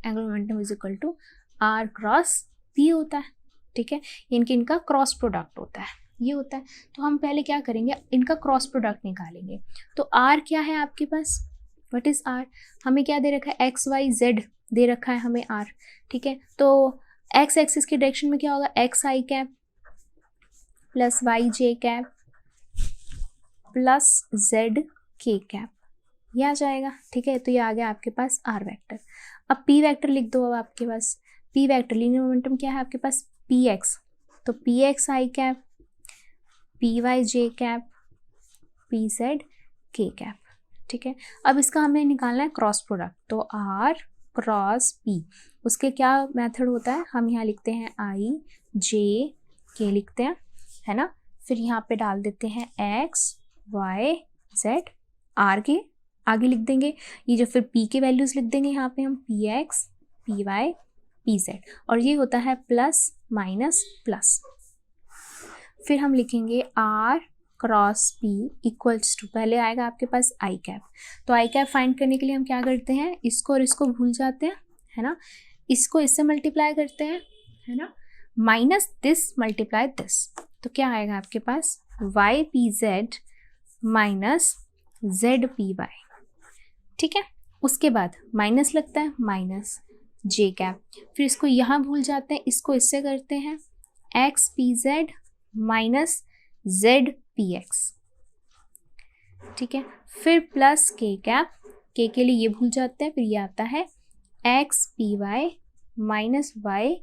angular momentum is equal to R cross P होता है, ठीक है, इनका क्रॉस प्रोडक्ट होता है, ये होता है। तो हम पहले क्या करेंगे, इनका क्रॉस प्रोडक्ट निकालेंगे। तो आर क्या है आपके पास, व्हाट इज आर, हमें क्या दे रखा है, एक्स वाई जेड दे रखा है हमें आर, ठीक है। तो एक्स एक्सिस के डायरेक्शन में क्या होगा, एक्स आई कैप प्लस वाई जे कैप प्लस जेड के कैप, ये आ जाएगा, ठीक है। तो ये आ गया आपके पास आर वेक्टर। अब पी वेक्टर लिख दो, अब आपके पास पी वेक्टर लीनियर मोमेंटम क्या है आपके पास, पी एक्स, तो पी एक्स आई कैप, पी वाई जे कैप, पी जेड के कैप, ठीक है। अब इसका हमें निकालना है क्रॉस प्रोडक्ट, तो आर क्रॉस पी, उसके क्या मेथड होता है, हम यहाँ लिखते हैं आई जे के लिखते हैं, है ना, फिर यहाँ पे डाल देते हैं एक्स वाई जेड, आर के आगे लिख देंगे, ये जो फिर पी के वैल्यूज लिख देंगे यहाँ पे हम, P X P Y P Z, और ये होता है प्लस माइनस प्लस। फिर हम लिखेंगे R cross P equals to, पहले आएगा आपके पास आई कैप, तो आई कैप फाइंड करने के लिए हम क्या करते हैं, इसको और इसको भूल जाते हैं, है ना, इसको इससे मल्टीप्लाई करते हैं, है ना, माइनस दिस मल्टीप्लाई दिस, तो क्या आएगा आपके पास, Y P Z minus Z P Y, ठीक है। उसके बाद माइनस लगता है, माइनस जे कैप, फिर इसको यहाँ भूल जाते हैं, इसको इससे करते हैं x P Z minus Z P X, ठीक है, फिर प्लस के कैप, के लिए ये भूल जाते हैं, फिर ये आता है X P Y minus Y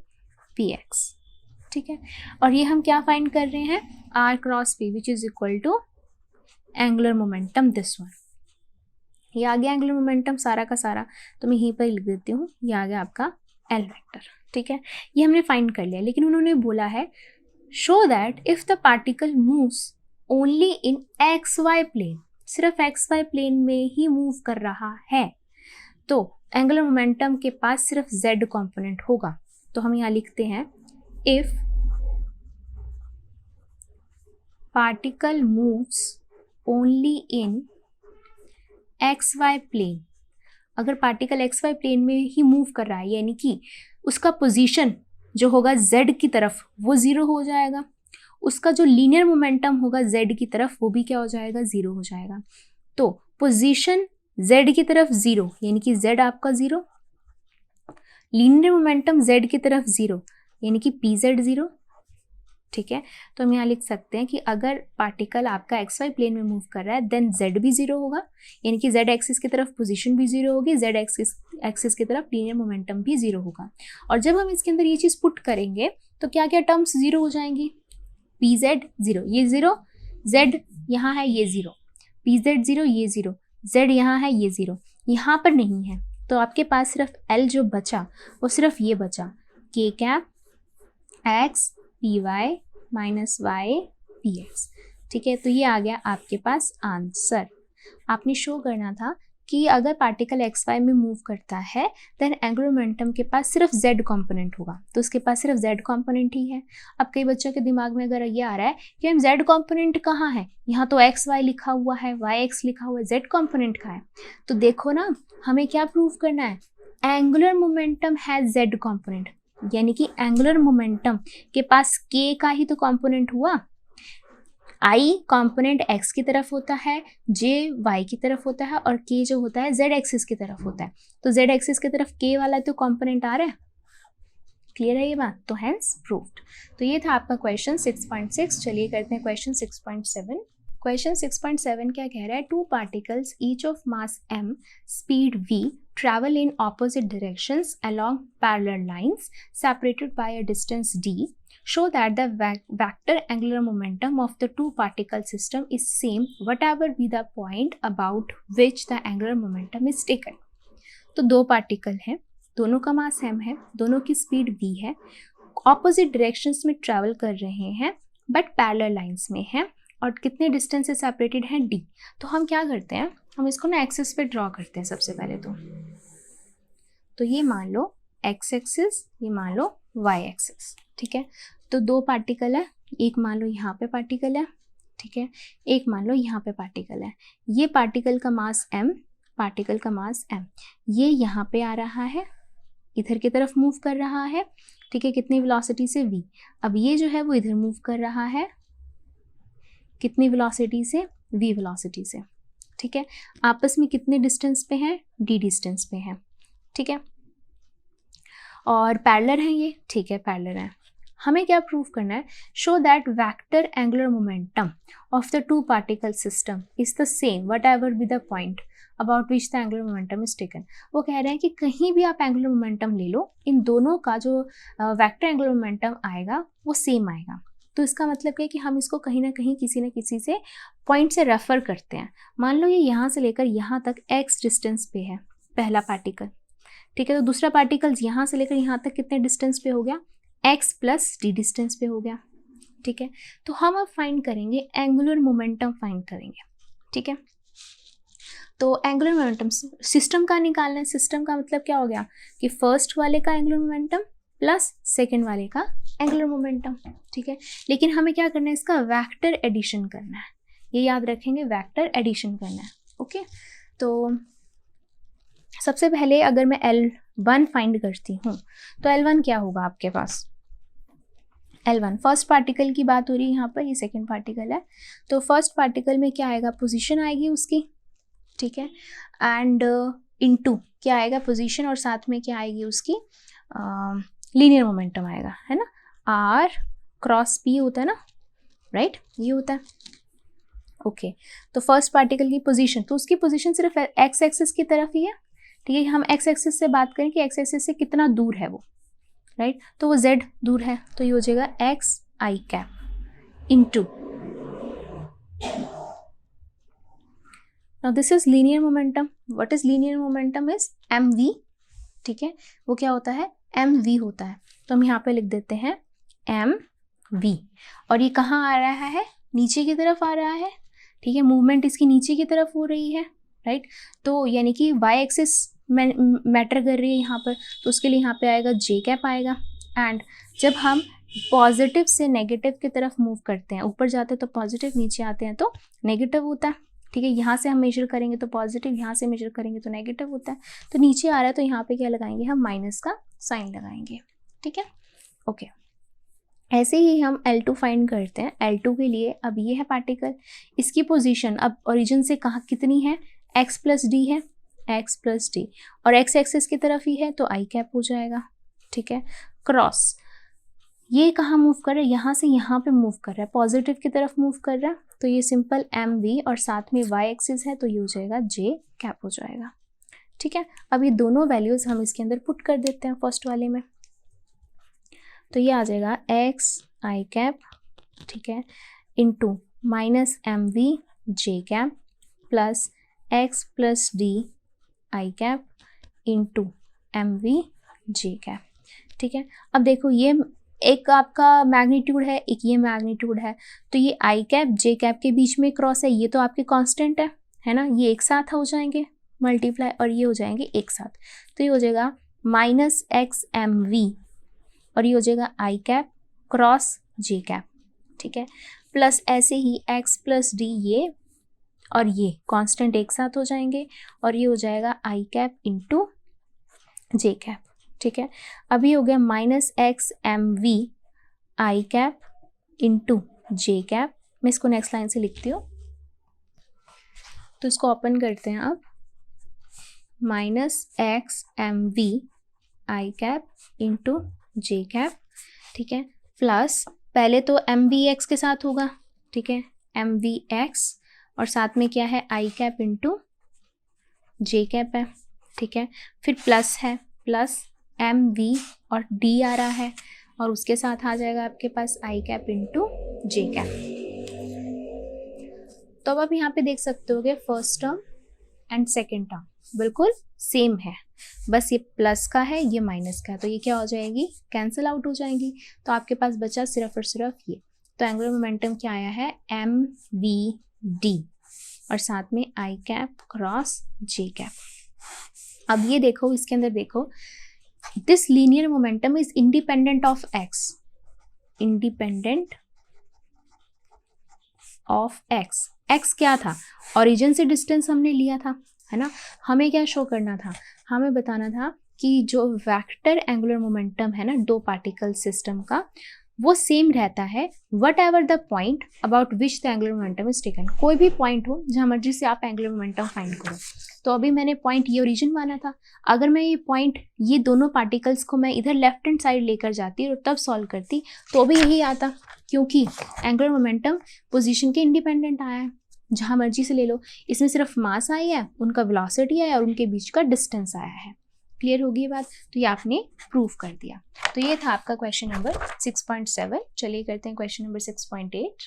P X, ठीक है। और ये हम क्या फाइंड कर रहे हैं, R cross P which is equal to angular momentum this one, ये आ गया एंगुलर मोमेंटम सारा का सारा, तो मैं यहीं पर लिख देती हूँ, ये आ गया आपका एल वेक्टर, ठीक है, ये हमने फाइंड कर लिया। लेकिन उन्होंने बोला है show that if the particle moves only in X Y plane, सिर्फ एक्स वाई प्लेन में ही मूव कर रहा है, तो एंगुलर मोमेंटम के पास सिर्फ जेड कंपोनेंट होगा। तो हम यहाँ लिखते हैं if particle moves only in X Y plane, अगर पार्टिकल एक्स वाई प्लेन में ही मूव कर रहा है, यानी कि उसका पोजीशन जो होगा जेड की तरफ वो ज़ीरो हो जाएगा, उसका जो लीनियर मोमेंटम होगा जेड की तरफ वो भी क्या हो जाएगा, ज़ीरो हो जाएगा। तो पोजीशन जेड की तरफ ज़ीरो, यानी कि जेड आपका ज़ीरो, लीनियर मोमेंटम जेड की तरफ ज़ीरो, यानी कि पी जेड ज़ीरो, ठीक है। तो हम यहाँ लिख सकते हैं कि अगर पार्टिकल आपका एक्स वाई प्लेन में मूव कर रहा है देन जेड भी ज़ीरो होगा, यानी कि जेड एक्सिस की तरफ पोजीशन भी ज़ीरो होगी, जेड एक्सिस की तरफ लीनियर मोमेंटम भी ज़ीरो होगा। और जब हम इसके अंदर ये चीज़ पुट करेंगे तो क्या क्या टर्म्स ज़ीरो हो जाएंगी, पी जेड ज़ीरो, ये ज़ीरो, जेड यहाँ है ये ज़ीरो, पी जेड ज़ीरो, ये ज़ीरो, जेड यहाँ है ये ज़ीरो, यहाँ पर नहीं है, तो आपके पास सिर्फ एल जो बचा वो सिर्फ ये बचा, K cap X P Y minus Y P X, ठीक है। तो ये आ गया आपके पास आंसर। आपने शो करना था कि अगर पार्टिकल एक्स वाई में मूव करता है देन एंगुलर मोमेंटम के पास सिर्फ z कंपोनेंट होगा, तो उसके पास सिर्फ z कंपोनेंट ही है। अब कई बच्चों के दिमाग में अगर ये आ रहा है कि हम z कंपोनेंट कहाँ है, यहाँ तो एक्स वाई लिखा हुआ है, वाई एक्स लिखा हुआ है, z कंपोनेंट कहाँ है, तो देखो ना हमें क्या प्रूव करना है, angular momentum has z component, यानी कि एंगुलर मोमेंटम के पास k का ही तो कंपोनेंट हुआ, i कंपोनेंट x की तरफ होता है, j y की तरफ होता है और k जो होता है z एक्सिस की तरफ होता है, तो z एक्सिस की तरफ k वाला तो कंपोनेंट आ रहा है। क्लियर है ये बात, तो हेंस प्रूव्ड। तो ये था आपका क्वेश्चन 6.6। चलिए करते हैं क्वेश्चन 6.7। क्वेश्चन 6.7 क्या कह रहा है, two particles each of mass m speed v travel in opposite directions along parallel lines separated by a distance d show that the vector angular momentum of the two particle system is same whatever be the point about which the angular momentum is taken। तो दो particle हैं, दोनों का मास m है, दोनों की speed v है, opposite directions में ट्रैवल कर रहे हैं बट पैरेलल लाइंस में हैं और कितने डिस्टेंस से सेपरेटेड हैं d। तो हम क्या करते हैं, हम इसको ना एक्सिस पे ड्रॉ करते हैं सबसे पहले तो ये मान लो x एक्सिस, ये मान लो y एक्सिस, ठीक है। तो दो पार्टिकल है, एक मान लो यहाँ पे पार्टिकल है, ठीक है, एक मान लो यहाँ पे पार्टिकल है। ये पार्टिकल का मास m, पार्टिकल का मास m, ये यहाँ पे आ रहा है, इधर की तरफ मूव कर रहा है, ठीक है, कितनी वेलोसिटी से v। अब ये जो है वो इधर मूव कर रहा है, कितनी वेलोसिटी से, v वेलोसिटी से, ठीक है। आपस में कितने डिस्टेंस पे हैं, d डिस्टेंस पे हैं, ठीक है, और पैरेलल है ये, ठीक है, पैरेलल है। हमें क्या प्रूव करना है, show that vector angular momentum of the to particle system is the same what ever be the point about which the angular momentum is taken. वो कह रहे हैं कि कहीं भी आप एंगुलर मोमेंटम ले लो, इन दोनों का जो वेक्टर एंगुलर मोमेंटम आएगा वो सेम आएगा। तो इसका मतलब क्या है कि हम इसको कहीं ना कहीं किसी न किसी से पॉइंट से रेफर करते हैं। मान लो ये यहाँ से लेकर यहाँ तक x डिस्टेंस पे है पहला पार्टिकल, ठीक है, तो दूसरा पार्टिकल यहाँ से लेकर यहाँ तक कितने डिस्टेंस पे हो गया, x प्लस d डिस्टेंस पे हो गया, ठीक है। तो हम अब फाइंड करेंगे एंगुलर मोमेंटम फाइंड करेंगे, ठीक है। तो एंगुलर मोमेंटम सिस्टम का निकालना है। सिस्टम का मतलब क्या हो गया कि फर्स्ट वाले का एंगुलर मोमेंटम प्लस सेकेंड वाले का एंगुलर मोमेंटम, ठीक है। लेकिन हमें क्या करना है, इसका वेक्टर एडिशन करना है, ये याद रखेंगे, वेक्टर एडिशन करना है, ओके। तो सबसे पहले अगर मैं L1 फाइंड करती हूँ तो L1 क्या होगा आपके पास, L1 फर्स्ट पार्टिकल की बात हो रही है यहाँ पर, ये सेकेंड पार्टिकल है, तो फर्स्ट पार्टिकल में क्या आएगा, पोजीशन आएगी उसकी, ठीक है, एंड इनटू क्या आएगा, पोजीशन, और साथ में क्या आएगी उसकी लीनियर मोमेंटम आएगा, है ना, R क्रॉस P होता है ना, राइट, ये होता है, ओके। तो फर्स्ट पार्टिकल की पोजीशन, तो उसकी पोजीशन सिर्फ x एक्सिस की तरफ ही है, ठीक है। हम x एक्सिस से बात करें कि x एक्सिस से कितना दूर है वो, राइट, तो वो z दूर है, तो ये हो जाएगा x i cap into, now this is linear momentum. What is linear momentum is mv, ठीक है, वो क्या होता है, mv होता है। तो हम यहाँ पे लिख देते हैं mv, और ये कहाँ आ रहा है, नीचे की तरफ आ रहा है, ठीक है, मूवमेंट इसकी नीचे की तरफ हो रही है, राइट। तो यानी कि y एक्सिस मैटर कर रही है यहाँ पर, तो उसके लिए यहाँ पे आएगा j कैप आएगा। एंड जब हम पॉजिटिव से नेगेटिव की तरफ मूव करते हैं, ऊपर जाते हैं तो पॉजिटिव, नीचे आते हैं तो नेगेटिव होता है, ठीक है। यहाँ से हम मेजर करेंगे तो पॉजिटिव, यहाँ से मेजर करेंगे तो नेगेटिव होता है। तो नीचे आ रहा है तो यहाँ पे क्या लगाएंगे, हम माइनस का साइन लगाएंगे, ठीक है, ओके। ऐसे ही हम L2 फाइंड करते हैं। L2 के लिए अब ये है पार्टिकल, इसकी पोजीशन अब ओरिजिन से कहाँ कितनी है, x प्लस डी है, x प्लस डी, और x एक्सिस की तरफ ही है तो i कैप हो जाएगा, ठीक है। क्रॉस ये कहाँ मूव कर रहा है, यहाँ से यहाँ पे मूव कर रहा है, पॉजिटिव की तरफ मूव कर रहा है, तो ये सिंपल mv, और साथ में y एक्सिस है तो ये हो जाएगा j कैप हो जाएगा, ठीक है। अब ये दोनों वैल्यूज हम इसके अंदर पुट कर देते हैं फर्स्ट वाले में, तो ये आ जाएगा x i कैप, ठीक है, into minus mv j cap plus x plus D i cap into mv j cap, ठीक है। अब देखो ये एक आपका मैग्नीट्यूड है, एक ये मैग्नीट्यूड है, तो ये i कैप j कैप के बीच में क्रॉस है, ये तो आपके कांस्टेंट है ना, ये एक साथ हो जाएंगे, मल्टीप्लाई और ये हो जाएंगे एक साथ, तो ये हो जाएगा माइनस एक्स एम वी और ये हो जाएगा I cap cross J cap, ठीक है, प्लस ऐसे ही x प्लस डी ये और ये कांस्टेंट एक साथ हो जाएंगे और ये हो जाएगा I cap into J cap, ठीक है। अभी हो गया minus X M V I cap into J cap. मैं इसको नेक्स्ट लाइन से लिखती हूँ, तो इसको ओपन करते हैं अब, minus X M V I cap into J cap, ठीक है, प्लस पहले तो एम वी एक्स के साथ होगा, ठीक है, एम वी एक्स और साथ में क्या है आई कैप इंटू जे कैप है, ठीक है, फिर प्लस है, प्लस एम वी और डी आ रहा है और उसके साथ आ जाएगा आपके पास आई कैप इंटू जे कैप। तो अब आप यहाँ पे देख सकते हो कि first term and second term बिल्कुल सेम है, बस ये प्लस का है ये माइनस का है, तो ये क्या हो जाएगी, कैंसिल आउट हो जाएंगी, तो आपके पास बचा सिर्फ और सिर्फ ये। तो एंगुलर मोमेंटम क्या आया है, एम वी डी और साथ में आई कैप क्रॉस जे कैप। अब ये देखो, इसके अंदर देखो, this linear momentum is independent of x, independent of x. X क्या था, ओरिजिन से डिस्टेंस हमने लिया था, है ना, हमें क्या शो करना था, हमें बताना था कि जो वेक्टर एंगुलर मोमेंटम है ना दो पार्टिकल सिस्टम का, वो सेम रहता है what ever the point about which the angular momentum is taken. कोई भी पॉइंट हो जहाँ मर्जी से आप एंगुलर मोमेंटम फाइंड करो। तो अभी मैंने पॉइंट ये ओरिजिन माना था, अगर मैं ये पॉइंट ये दोनों पार्टिकल्स को मैं इधर लेफ्ट हैंड साइड लेकर जाती और तब सॉल्व करती तो भी यही आता, क्योंकि एंगुलर मोमेंटम पोजीशन के इंडिपेंडेंट आया है, जहाँ मर्जी से ले लो, इसमें सिर्फ मास आई है, उनका वेलोसिटी आया और उनके बीच का डिस्टेंस आया है। क्लियर होगी बात, तो ये आपने प्रूव कर दिया। तो ये था आपका क्वेश्चन नंबर 6.7। चलिए करते हैं क्वेश्चन नंबर 6.8।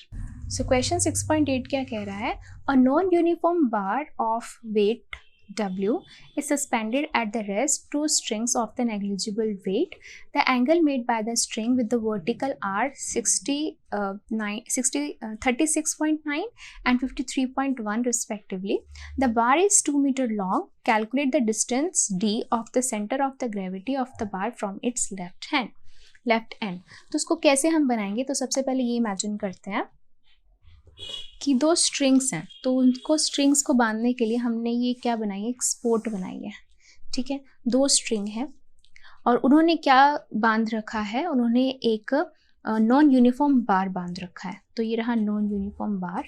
सो क्वेश्चन 6.8 क्या कह रहा है, a non uniform bar of weight W is suspended at the rest two strings of the negligible weight. The angle made by the string with the vertical are 36.9 and 53.1 respectively. The bar is 2 meter long. Calculate the distance d of the center of the gravity of the bar from its left end. तो उसको कैसे हम बनाएंगे, तो सबसे पहले ये imagine करते हैं कि दो स्ट्रिंग्स हैं, तो उनको स्ट्रिंग्स को बांधने के लिए हमने ये क्या बनाई है, एक स्पोर्ट बनाई है, ठीक है, दो स्ट्रिंग है और उन्होंने क्या बांध रखा है, उन्होंने एक नॉन यूनिफॉर्म बार बांध रखा है। तो ये रहा नॉन यूनिफॉर्म बार,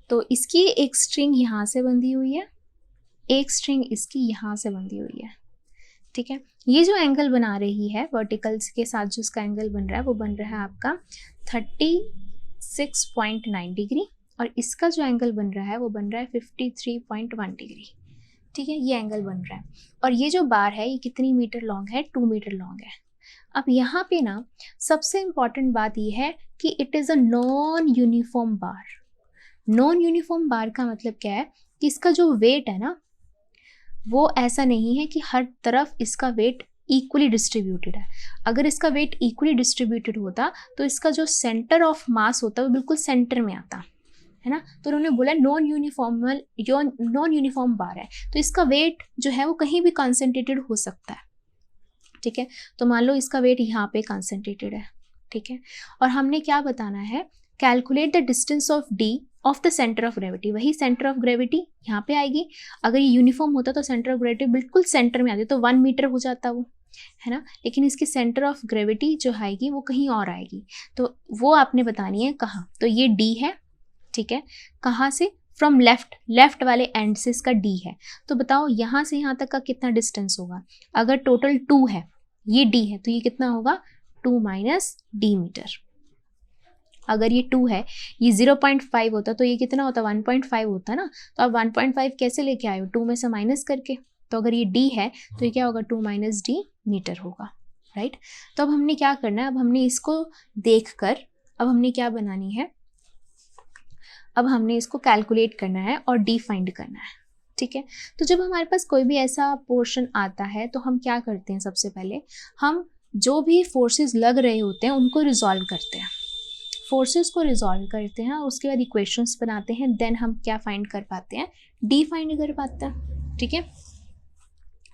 तो इसकी एक स्ट्रिंग यहाँ से बंधी हुई है, एक स्ट्रिंग इसकी यहाँ से बंधी हुई है, ठीक है। ये जो एंगल बना रही है वर्टिकल्स के साथ, जो इसका एंगल बन रहा है वो बन रहा है आपका 36.9 डिग्री और इसका जो एंगल बन रहा है वो बन रहा है 53.1 डिग्री, ठीक है, ये एंगल बन रहा है। और ये जो बार है ये कितनी मीटर लॉन्ग है, 2 मीटर लॉन्ग है। अब यहाँ पे ना सबसे इम्पॉर्टेंट बात ये है कि it is a non uniform bar. Non uniform bar का मतलब क्या है कि इसका जो वेट है ना वो ऐसा नहीं है कि हर तरफ इसका वेट इक्वली डिस्ट्रीब्यूटेड है। अगर इसका वेट इक्वली डिस्ट्रीब्यूटेड होता तो इसका जो सेंटर ऑफ मास होता है वो बिल्कुल सेंटर में आता, है ना। तो उन्होंने बोला नॉन यूनिफॉर्म बार है, तो इसका वेट जो है वो कहीं भी कॉन्सेंट्रेटेड हो सकता है, ठीक है। तो मान लो इसका वेट यहाँ पे कॉन्सेंट्रेटेड है, ठीक है, और हमने क्या बताना है, calculate the distance of D of the centre of gravity. वही सेंटर ऑफ ग्रेविटी यहाँ पे आएगी, अगर ये यूनिफॉर्म होता तो सेंटर ऑफ ग्रेविटी बिल्कुल सेंटर में आती तो 1 मीटर हो जाता वो, है ना, लेकिन इसकी सेंटर ऑफ ग्रेविटी जो आएगी वो कहीं और आएगी, तो वो आपने बतानी है कहाँ। तो ये डी है, ठीक है, कहाँ से, फ्रॉम लेफ्ट वाले एंड से इसका डी है। तो बताओ यहाँ से यहाँ तक का कितना डिस्टेंस होगा, अगर टोटल 2 है, ये डी है, तो ये कितना होगा 2 माइनस डी मीटर। अगर ये 2 है, ये 0.5 होता तो ये कितना होता 1.5 होता ना। तो अब 1.5 कैसे लेके आए हो, 2 में से माइनस करके। तो अगर ये d है तो ये क्या होगा 2 माइनस डी मीटर होगा, राइट। तो अब हमने क्या करना है, अब हमने इसको देखकर अब हमने क्या बनानी है, अब हमने इसको कैलकुलेट करना है और d फाइंड करना है, ठीक है। तो जब हमारे पास कोई भी ऐसा पोर्शन आता है तो हम क्या करते हैं, सबसे पहले हम जो भी फोर्सेस लग रहे होते हैं उनको रिजॉल्व करते हैं, फोर्सेस को रिजॉल्व करते हैं और उसके बाद इक्वेशंस बनाते हैं, देन हम क्या फाइंड कर पाते हैं, डी फाइंड कर पाते हैं। ठीक है,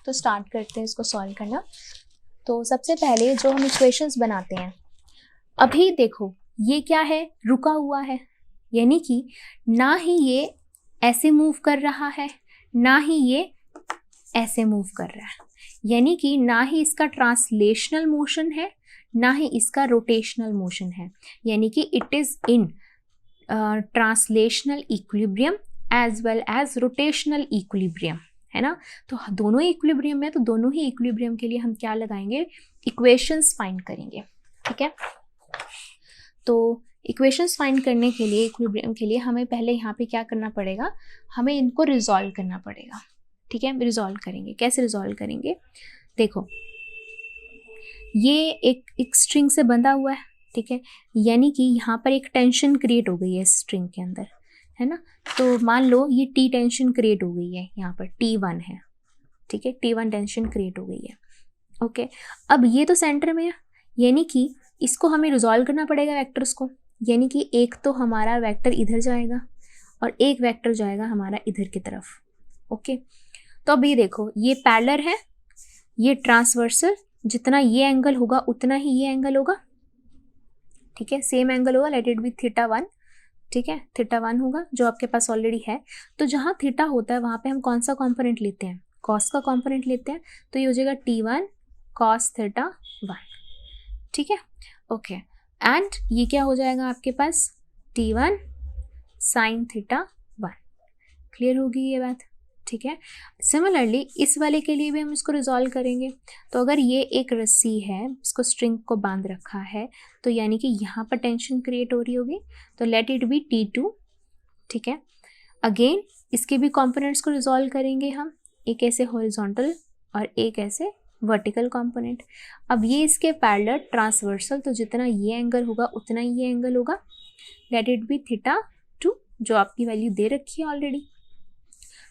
तो स्टार्ट करते हैं इसको सॉल्व करना। तो सबसे पहले जो हम इक्वेशंस बनाते हैं, अभी देखो ये क्या है, रुका हुआ है, यानी कि ना ही ये ऐसे मूव कर रहा है ना ही ये ऐसे मूव कर रहा है, यानी कि ना ही इसका ट्रांसलेशनल मोशन है ना ही इसका रोटेशनल मोशन है, यानी कि it is in translational equilibrium as well as rotational equilibrium, है ना। तो दोनों ही इक्विलिब्रियम में, तो दोनों ही इक्विलिब्रियम के लिए हम क्या लगाएंगे, इक्वेशंस फाइंड करेंगे। ठीक है, तो इक्वेशंस फाइंड करने के लिए, इक्विलिब्रियम के लिए हमें पहले यहाँ पे क्या करना पड़ेगा, हमें इनको रिजॉल्व करना पड़ेगा। ठीक है, रिजॉल्व करेंगे, कैसे रिजॉल्व करेंगे, देखो ये एक स्ट्रिंग से बंधा हुआ है, ठीक है, यानी कि यहाँ पर एक टेंशन क्रिएट हो गई है स्ट्रिंग के अंदर, है ना। तो मान लो ये टी टेंशन क्रिएट हो गई है, यहाँ पर T1 है, ठीक है, T1 टेंशन क्रिएट हो गई है। ओके, अब ये तो सेंटर में है, यानी कि इसको हमें रिजॉल्व करना पड़ेगा वेक्टर्स को, यानी कि एक तो हमारा वेक्टर इधर जाएगा और एक वेक्टर जाएगा हमारा इधर की तरफ। ओके, तो अब ये देखो ये पैरेलल है, ये ट्रांसवर्सल, जितना ये एंगल होगा उतना ही ये एंगल होगा। ठीक है, सेम एंगल होगा, लेट इट बी θ1। ठीक है, θ1 होगा जो आपके पास ऑलरेडी है। तो जहाँ थीटा होता है वहाँ पे हम कौन सा कॉम्पोनेंट लेते हैं, कॉस का कॉम्पोनेंट लेते हैं, तो ये हो जाएगा T1 cos θ1। ठीक है, ओके, एंड ये क्या हो जाएगा आपके पास, T1 sin θ1। क्लियर होगी ये बात। ठीक है, सिमिलरली इस वाले के लिए भी हम इसको रिजॉल्व करेंगे। तो अगर ये एक रस्सी है, इसको स्ट्रिंग को बांध रखा है, तो यानी कि यहाँ पर टेंशन क्रिएट हो रही होगी, तो लेट इट बी T2। ठीक है, अगेन इसके भी कंपोनेंट्स को रिजॉल्व करेंगे हम, एक ऐसे हॉरिजॉन्टल और एक ऐसे वर्टिकल कंपोनेंट। अब ये इसके पैरेलल ट्रांसवर्सल, तो जितना ये एंगल होगा उतना ही ये एंगल होगा, लेट इट बी θ2, जो आपकी वैल्यू दे रखी है ऑलरेडी।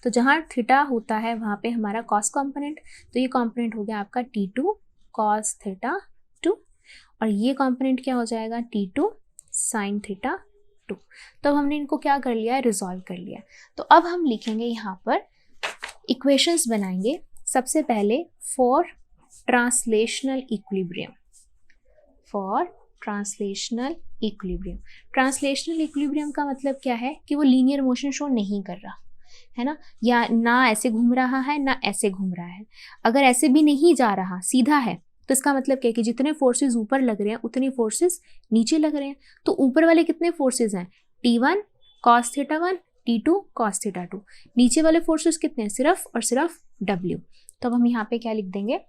तो जहाँ थीटा होता है वहाँ पे हमारा कॉस कंपोनेंट, तो ये कंपोनेंट हो गया आपका T2 cos θ2, और ये कंपोनेंट क्या हो जाएगा, T2 sin θ2। तो हमने इनको क्या कर लिया है, रिजॉल्व कर लिया। तो अब हम लिखेंगे यहाँ पर इक्वेशंस बनाएंगे। सबसे पहले for translational equilibrium, for translational equilibrium. Translational equilibrium का मतलब क्या है कि वो लीनियर मोशन शो नहीं कर रहा है ना, या ना ऐसे घूम रहा है ना ऐसे घूम रहा है। अगर ऐसे भी नहीं जा रहा, सीधा है, तो इसका मतलब क्या है कि जितने फोर्सेस ऊपर लग रहे हैं उतने फोर्सेस नीचे लग रहे हैं। तो ऊपर वाले कितने फोर्सेस हैं, T1 cos θ1, T2 cos θ2। नीचे वाले फोर्सेस कितने हैं, सिर्फ और सिर्फ W। तो अब हम यहाँ पे क्या लिख देंगे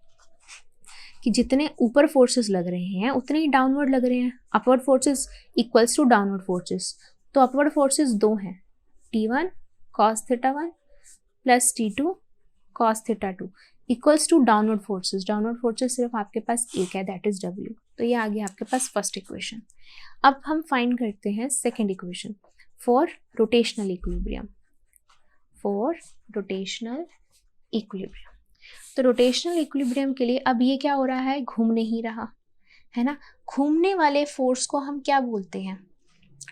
कि जितने ऊपर फोर्सेस लग रहे हैं उतने ही डाउनवर्ड लग रहे हैं। Upward forces equals to downward forces, तो अपवर्ड फोर्सेस दो हैं, T1 cos θ1 plus T2 cos θ2 equals to downward forces. Downward forces सिर्फ आपके पास एक है, दैट इज W। तो ये आ गया आपके पास फर्स्ट इक्वेशन। अब हम फाइंड करते हैं second equation for rotational equilibrium, for rotational equilibrium. तो रोटेशनल इक्विलिब्रियम के लिए अब ये क्या हो रहा है, घूम नहीं रहा है ना। घूमने वाले फोर्स को हम क्या बोलते हैं,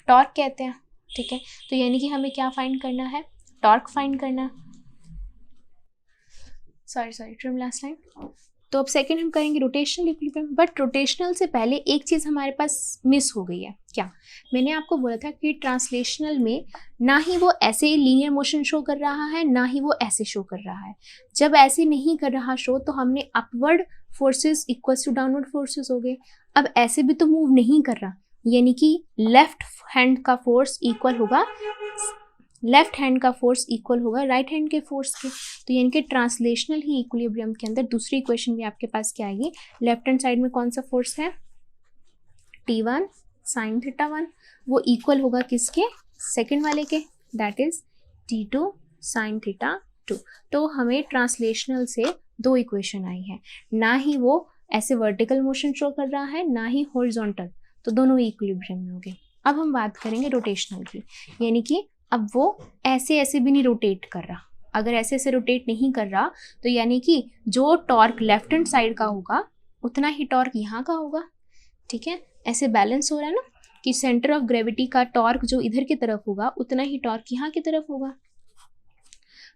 टॉर्क कहते हैं। ठीक है, तो यानी कि हमें क्या फाइंड करना है, टॉर्क फाइंड करना। Sorry trim last line. तो अब सेकंड हम करेंगे रोटेशनल इक्विलिब्रियम, बट रोटेशनल से पहले एक चीज़ हमारे पास मिस हो गई है। क्या, मैंने आपको बोला था कि ट्रांसलेशनल में ना ही वो ऐसे लीनियर मोशन शो कर रहा है ना ही वो ऐसे शो कर रहा है। जब ऐसे नहीं कर रहा शो तो हमने upward forces equals to downward forces हो गए। अब ऐसे भी तो मूव नहीं कर रहा, यानी कि लेफ्ट हैंड का फोर्स इक्वल होगा, लेफ्ट हैंड का फोर्स इक्वल होगा राइट हैंड के फोर्स के। तो यानी कि ट्रांसलेशनल ही इक्विलिब्रियम के अंदर दूसरी इक्वेशन भी आपके पास क्या आएगी, लेफ्ट हैंड साइड में कौन सा फोर्स है, T1 sin θ1, वो इक्वल होगा किसके, सेकंड वाले के, दैट इज T2 sin θ2। तो हमें ट्रांसलेशनल से दो इक्वेशन आई है, ना ही वो ऐसे वर्टिकल मोशन शो कर रहा है ना ही हॉरिजॉन्टल, तो दोनों इक्विलिब्रियम में हो गए। अब हम बात करेंगे रोटेशनल की, यानी कि अब वो ऐसे ऐसे भी नहीं रोटेट कर रहा, अगर ऐसे ऐसे रोटेट नहीं कर रहा तो यानी कि जो टॉर्क लेफ्ट हैंड साइड का होगा उतना ही टॉर्क यहाँ का होगा, ठीक है। ऐसे बैलेंस हो रहा है ना कि सेंटर ऑफ ग्रेविटी का टॉर्क जो इधर की तरफ होगा उतना ही टॉर्क यहाँ की तरफ होगा।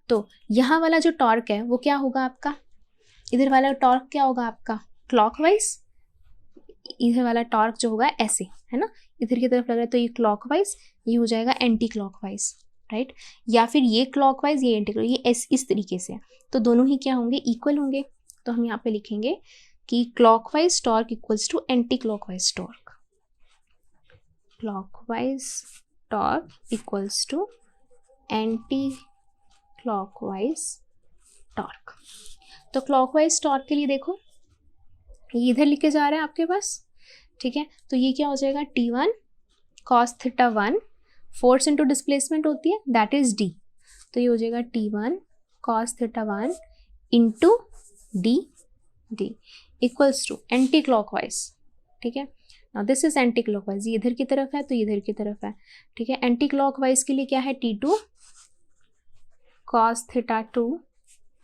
तो यहाँ वाला जो टॉर्क है वो क्या होगा आपका, इधर वाला टॉर्क क्या होगा आपका क्लॉकवाइज, इधर वाला टॉर्क जो होगा ऐसे, है ना, इधर की तरफ लग रहा है तो ये क्लॉकवाइज, ये हो जाएगा एंटी क्लॉकवाइज, राइट। या फिर ये क्लॉकवाइज ये एंटी क्लॉकवाइज, ये इस तरीके से, तो दोनों ही क्या होंगे, इक्वल होंगे। तो हम यहाँ पे लिखेंगे कि clockwise torque equals to anticlockwise torque, clockwise torque equals to anticlockwise torque. तो क्लॉकवाइज टॉर्क के लिए देखो ये इधर लिखे जा रहा है आपके पास, ठीक है। तो ये क्या हो जाएगा T1 cos theta 1, force into displacement होती है दैट इज D, तो ये हो जाएगा T1 cos theta 1 into D equals to anticlockwise, ठीक है। Now this is anticlockwise, ये इधर की तरफ है तो इधर की तरफ है, ठीक है। एंटी क्लॉकवाइज के लिए क्या है T2 cos थीटा 2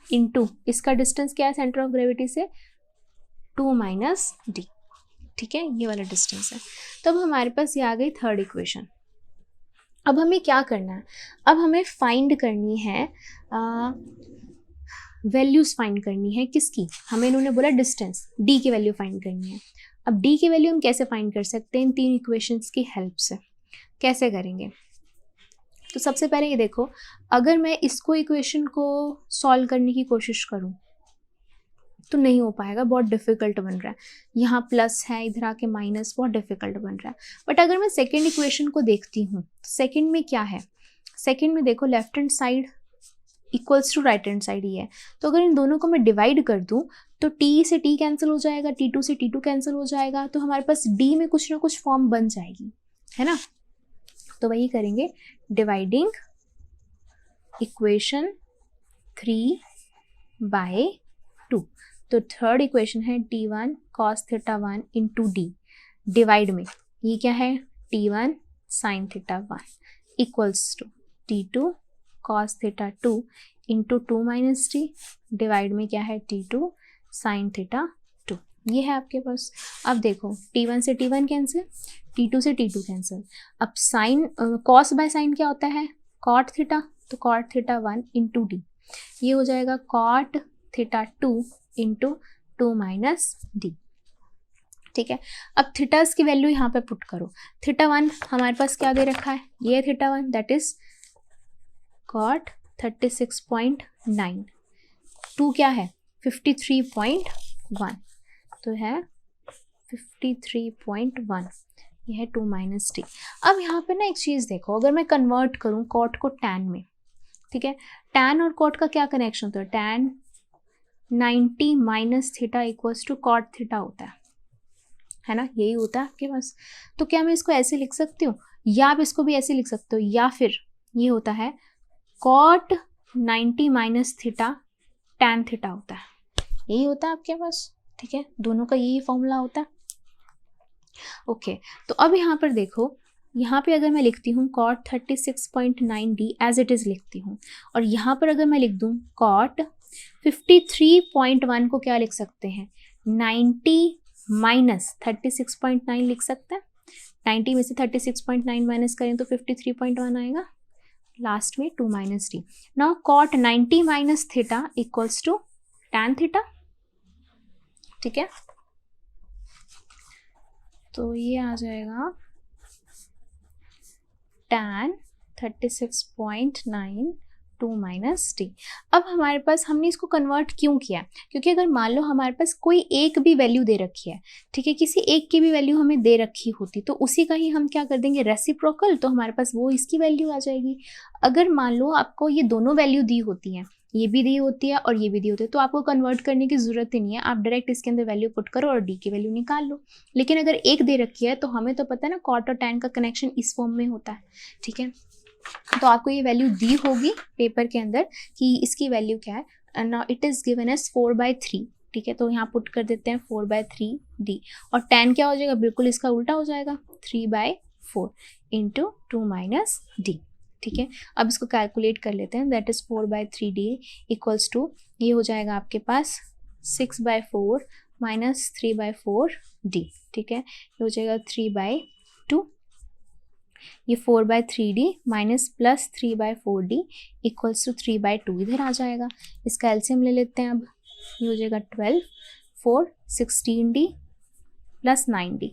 इंटू इसका डिस्टेंस क्या है सेंटर ऑफ ग्रेविटी से 2 माइनस D, ठीक है, ये वाला डिस्टेंस है। तो अब हमारे पास ये आ गई थर्ड इक्वेशन। अब हमें क्या करना है, अब हमें फाइंड करनी है वैल्यूज फाइंड करनी है किसकी, हमें इन्होंने बोला डिस्टेंस D की वैल्यू फाइंड करनी है। अब D की वैल्यू हम कैसे फाइंड कर सकते हैं इन तीन इक्वेशंस की हेल्प से, कैसे करेंगे। तो सबसे पहले ये देखो, अगर मैं इसको इक्वेशन को सॉल्व करने की कोशिश करूं तो नहीं हो पाएगा, बहुत डिफिकल्ट बन रहा है, यहाँ प्लस है इधर आके माइनस, बहुत डिफिकल्ट बन रहा है। बट अगर मैं सेकंड इक्वेशन को देखती हूँ, सेकंड में क्या है, सेकंड में देखो left hand side equals to right hand side ही है, तो अगर इन दोनों को मैं डिवाइड कर दूँ तो T से T कैंसिल हो जाएगा, T2 से T2 कैंसिल हो जाएगा, तो हमारे पास D में कुछ ना कुछ फॉर्म बन जाएगी, है ना। तो वही करेंगे, डिवाइडिंग इक्वेशन 3/2। तो थर्ड इक्वेशन है T1 cos theta 1 into D, divide में ये क्या है T1 sin theta 1 equals to T2 cos theta 2 into 2 minus D, divide में क्या है T2 sin थीटा 2, ये है आपके पास। अब देखो T1 से T1 कैंसिल, T2 से T2 कैंसिल, अब साइन कॉस बाय साइन क्या होता है कॉट थीटा, तो कॉट थीटा 1 इंटू D, ये हो जाएगा cot theta 2 into 2 minus D, ठीक है। अब थीटास की वैल्यू यहाँ पे पुट करो, थीटा 1 हमारे पास क्या दे रखा है, ये थीटा 1 दैट इज कॉट 36.9, 2 क्या है 53.1, तो है 53.1, ये है 2 माइनस D। अब यहाँ पे ना एक चीज़ देखो, अगर मैं कन्वर्ट करूँ कॉट को टैन में, ठीक है, टैन और कॉट का क्या कनेक्शन होता है, tan 90 minus theta equals to cot theta होता है ना, यही होता है आपके पास। तो क्या मैं इसको ऐसे लिख सकती हूँ, या आप इसको भी ऐसे लिख सकते हो, या फिर ये होता है cot 90 minus theta tan theta होता है, यही होता है आपके पास, ठीक है, दोनों का यही फॉर्मूला होता है। ओके, तो अब यहाँ पर देखो, यहाँ पे अगर मैं लिखती हूँ cot 36.9D as it is लिखती हूँ, और यहाँ पर अगर मैं लिख दूँ कॉट 53.1 को क्या लिख सकते हैं 90 माइनस 36.9 लिख सकते हैं, 90 में से 36.9 माइनस करें तो 53.1 आएगा, लास्ट में 2 minus D। Now cot 90 minus theta equals to tan theta, ठीक है, तो ये आ जाएगा टैन 36.9 2 माइनस D। अब हमारे पास हमने इसको कन्वर्ट क्यों किया, क्योंकि अगर मान लो हमारे पास कोई एक भी वैल्यू दे रखी है, ठीक है, किसी एक की भी वैल्यू हमें दे रखी होती तो उसी का ही हम क्या कर देंगे रेसिप्रोकल, तो हमारे पास वो इसकी वैल्यू आ जाएगी। अगर मान लो आपको ये दोनों वैल्यू दी होती हैं, ये भी दी होती है और ये भी दी होती है, तो आपको कन्वर्ट करने की ज़रूरत ही नहीं है, आप डायरेक्ट इसके अंदर वैल्यू पुट करो और D की वैल्यू निकाल लो। लेकिन अगर एक दे रखी है तो हमें तो पता है ना कॉट और टैन का कनेक्शन इस फॉर्म में होता है, ठीक है। तो आपको ये वैल्यू दी होगी पेपर के अंदर कि इसकी वैल्यू क्या है, now it is given as 4/3, ठीक है, तो यहाँ पुट कर देते हैं 4/3D, और टैन क्या हो जाएगा, बिल्कुल इसका उल्टा हो जाएगा 3/4 इंटू 2 माइनस D, ठीक है। अब इसको कैलकुलेट कर लेते हैं, that is 4/3D equals to, ये हो जाएगा आपके पास 6/4 माइनस 3/4D, ठीक है। ये हो जाएगा 3/2, ये 4/3D minus plus 3/4D equals to 3/2 इधर आ जाएगा। इसका एलसीएम ले लेते हैं अब, ये हो जाएगा 12, 4 16D प्लस 9D,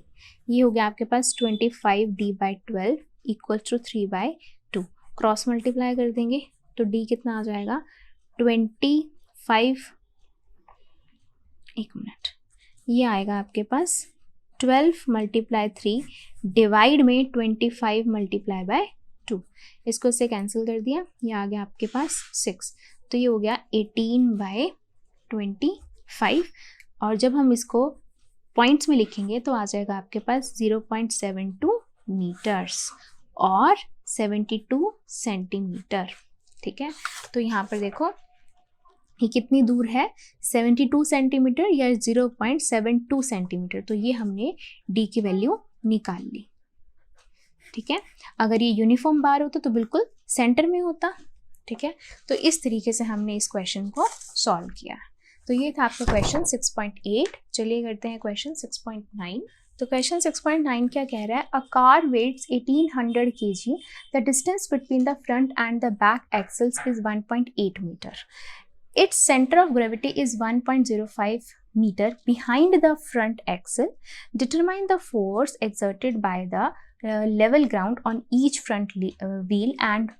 ये हो गया आपके पास 25D/12 equal to 3/2। Cross multiply कर देंगे तो D कितना आ जाएगा 25, एक मिनट, ये आएगा आपके पास 12 × 3 डिवाइड में 25 × 2, इसको से कैंसिल कर दिया, ये आ गया आपके पास 6, तो ये हो गया 18/25। और जब हम इसको पॉइंट्स में लिखेंगे तो आ जाएगा आपके पास 0.72 मीटर्स और 72 सेंटीमीटर, ठीक है। तो यहाँ पर देखो ये कितनी दूर है, 72 सेंटीमीटर या 0.72 सेंटीमीटर, तो ये हमने D की वैल्यू निकाल ली, ठीक है। अगर ये यूनिफॉर्म बार होता तो बिल्कुल सेंटर में होता, ठीक है। तो इस तरीके से हमने इस क्वेश्चन को सॉल्व किया। तो ये था आपका क्वेश्चन 6.8। चलिए करते हैं क्वेश्चन 6.9। तो क्वेश्चन 6.9 क्या कह रहा है, a car weighs 1800 kg, the distance between the front and the back axles is 1.8 metre, its center of gravity is 1.05 meter behind the front axle, determine the force exerted by the level ground on each front wheel and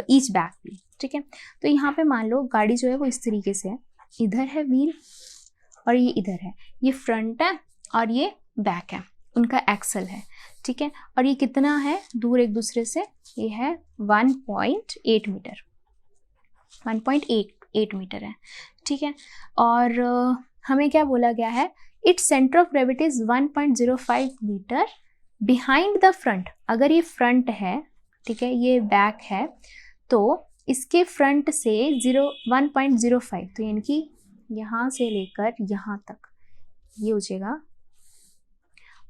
each back wheel, ठीक है। तो यहाँ पे मान लो गाड़ी जो है वो इस तरीके से है, इधर है व्हील और ये इधर है, ये फ्रंट है और ये बैक है, उनका एक्सल है, ठीक है। और ये कितना है दूर एक दूसरे से, ये है 1.8 मीटर, 1.8 मीटर है, ठीक है। और हमें क्या बोला गया है, its centre of gravity is 1.05 metre behind the front, अगर ये फ्रंट है, ठीक है, ये बैक है, तो इसके फ्रंट से 1.05, तो यानी कि यहाँ से लेकर यहाँ तक ये हो जाएगा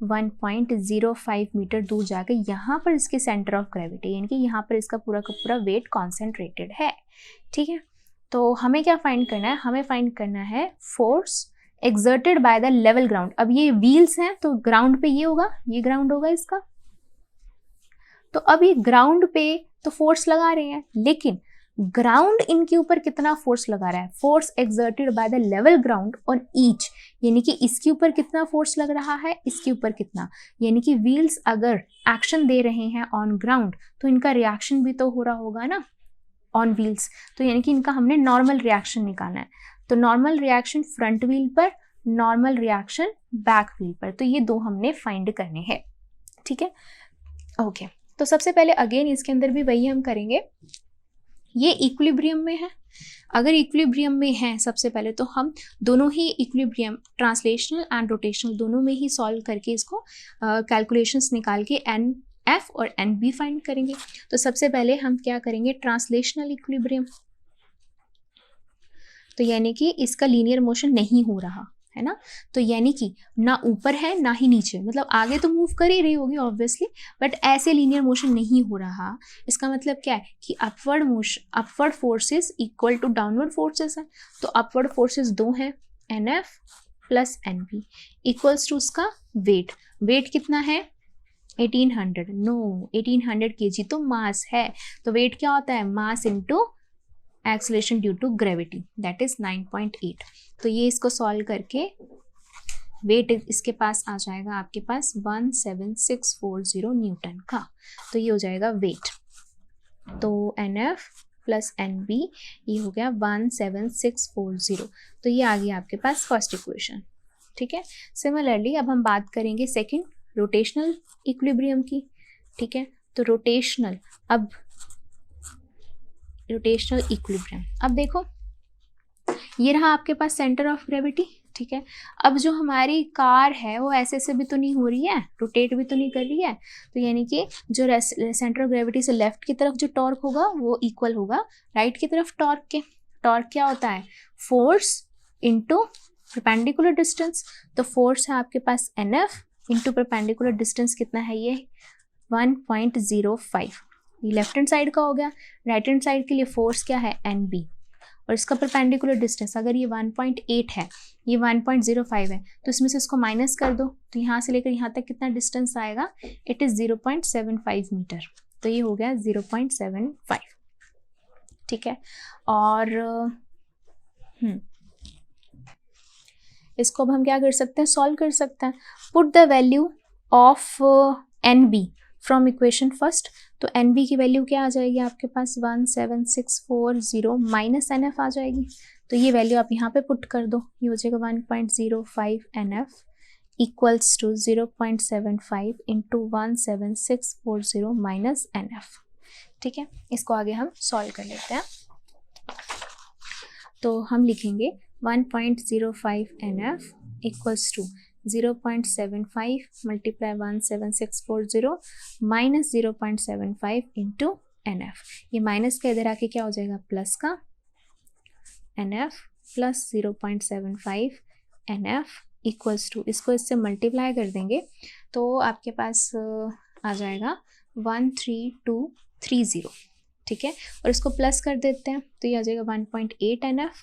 1.05 मीटर दूर जाकर यहाँ पर इसके सेंटर ऑफ ग्रेविटी, यानी कि यहाँ पर इसका पूरा का पूरा वेट कॉन्सेंट्रेटेड है, ठीक है। तो हमें क्या फाइंड करना है, हमें फाइंड करना है force exerted by the level ground. अब ये व्हील्स हैं तो ग्राउंड पे ये होगा, ये ग्राउंड होगा इसका, तो अब ये ग्राउंड पे तो फोर्स लगा रहे हैं, लेकिन ग्राउंड इनके ऊपर कितना फोर्स लगा रहा है, force exerted by the level ground on each, यानी कि इसके ऊपर कितना फोर्स लग रहा है, इसके ऊपर कितना, यानी कि व्हील्स अगर एक्शन दे रहे हैं ऑन ग्राउंड तो इनका रिएक्शन भी तो हो रहा होगा ना ऑन व्हील्स, तो यानी कि इनका हमने नॉर्मल रिएक्शन निकालना है। तो नॉर्मल रिएक्शन फ्रंट व्हील पर, नॉर्मल रिएक्शन बैक व्हील पर, तो ये दो हमने फाइंड करने हैं, ठीक है। ओके, तो सबसे पहले अगेन इसके अंदर भी वही हम करेंगे, ये इक्विलिब्रियम में है, अगर इक्विलिब्रियम में है सबसे पहले तो हम दोनों ही इक्विलिब्रियम ट्रांसलेशनल एंड रोटेशनल दोनों में ही सॉल्व करके इसको कैलकुलेशंस निकाल के NF और NB फाइंड करेंगे। तो सबसे पहले हम क्या करेंगे, ट्रांसलेशनल इक्विलिब्रियम, तो यानी कि इसका लीनियर मोशन नहीं हो रहा है ना, तो यानी कि ना ऊपर है ना ही नीचे, मतलब आगे तो मूव कर ही रही होगी ऑब्वियसली, बट ऐसे लीनियर मोशन नहीं हो रहा। इसका मतलब क्या है कि upward forces equal to downward forces है, तो अपवर्ड फोर्सेस दो हैं, NF plus NB equals to उसका वेट, वेट कितना है 1800, नो 1800 kg तो मास है, तो वेट क्या होता है, mass into acceleration due to gravity, that is 9.8। तो ये इसको सॉल्व करके वेट इसके पास आ जाएगा आपके पास 17640 न्यूटन का, तो ये हो जाएगा वेट। तो NF प्लस NB ये हो गया 17640, तो ये आ गया आपके पास फर्स्ट इक्वेशन, ठीक है। सिमिलरली अब हम बात करेंगे सेकंड रोटेशनल इक्विलिब्रियम की, ठीक है। तो रोटेशनल इक्विलिब्रियम, अब देखो ये रहा आपके पास सेंटर ऑफ ग्रेविटी, ठीक है। अब जो हमारी कार है वो ऐसे भी तो नहीं हो रही है, रोटेट भी तो नहीं कर रही है, तो यानी कि जो सेंटर ऑफ ग्रेविटी से लेफ्ट की तरफ जो टॉर्क होगा वो इक्वल होगा राइट की तरफ टॉर्क के। टॉर्क क्या होता है, फोर्स इनटू परपेंडिकुलर डिस्टेंस, तो फोर्स है आपके पास NF इनटू परपेंडिकुलर डिस्टेंस कितना है, ये 1.05, ये लेफ्ट हैंड साइड का हो गया। राइट हैंड साइड के लिए फोर्स क्या है, NB, और इसका परपेंडिकुलर डिस्टेंस अगर ये 1.8 है, ये 1.05 है, तो इसमें से इसको माइनस कर दो, तो यहाँ से लेकर यहाँ तक कितना डिस्टेंस आएगा, इट इज़ 0.75 मीटर। तो ये हो गया 0.75, ठीक है। और इसको अब हम क्या कर सकते हैं, सॉल्व कर सकते हैं। Put the value of NB from equation first. तो NB की वैल्यू क्या आ जाएगी आपके पास, 17640 माइनस NF आ जाएगी। तो ये वैल्यू आप यहाँ पे पुट कर दो, ये हो जाएगा 1.05 NF equals to 0.75 into 17640 minus NF, ठीक है। इसको आगे हम सॉल्व कर लेते हैं। तो हम लिखेंगे 1.05 NF equals to 0.75 multiply 17640 minus 0.75 into NF। ये माइनस का इधर आके क्या हो जाएगा, प्लस का NF plus 0.75 NF equals to, इसको इससे मल्टीप्लाई कर देंगे तो आपके पास आ जाएगा 13230, ठीक है। और इसको प्लस कर देते हैं तो ये आ जाएगा 1.8 NF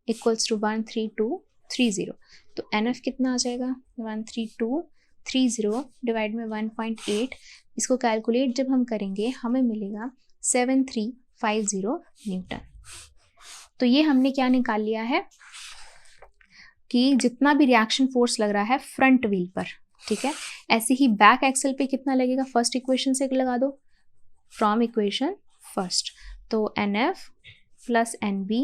इक्वल्स टू 13230। तो NF कितना आ जाएगा, 13230 डिवाइड में 1.8, इसको कैलकुलेट जब हम करेंगे हमें मिलेगा 7350 न्यूटन। तो ये हमने क्या निकाल लिया है कि जितना भी रिएक्शन फोर्स लग रहा है फ्रंट व्हील पर, ठीक है, ऐसे ही बैक एक्सल पे कितना लगेगा, फर्स्ट इक्वेशन से लगा दो, फ्रॉम इक्वेशन फर्स्ट। तो NF प्लस NB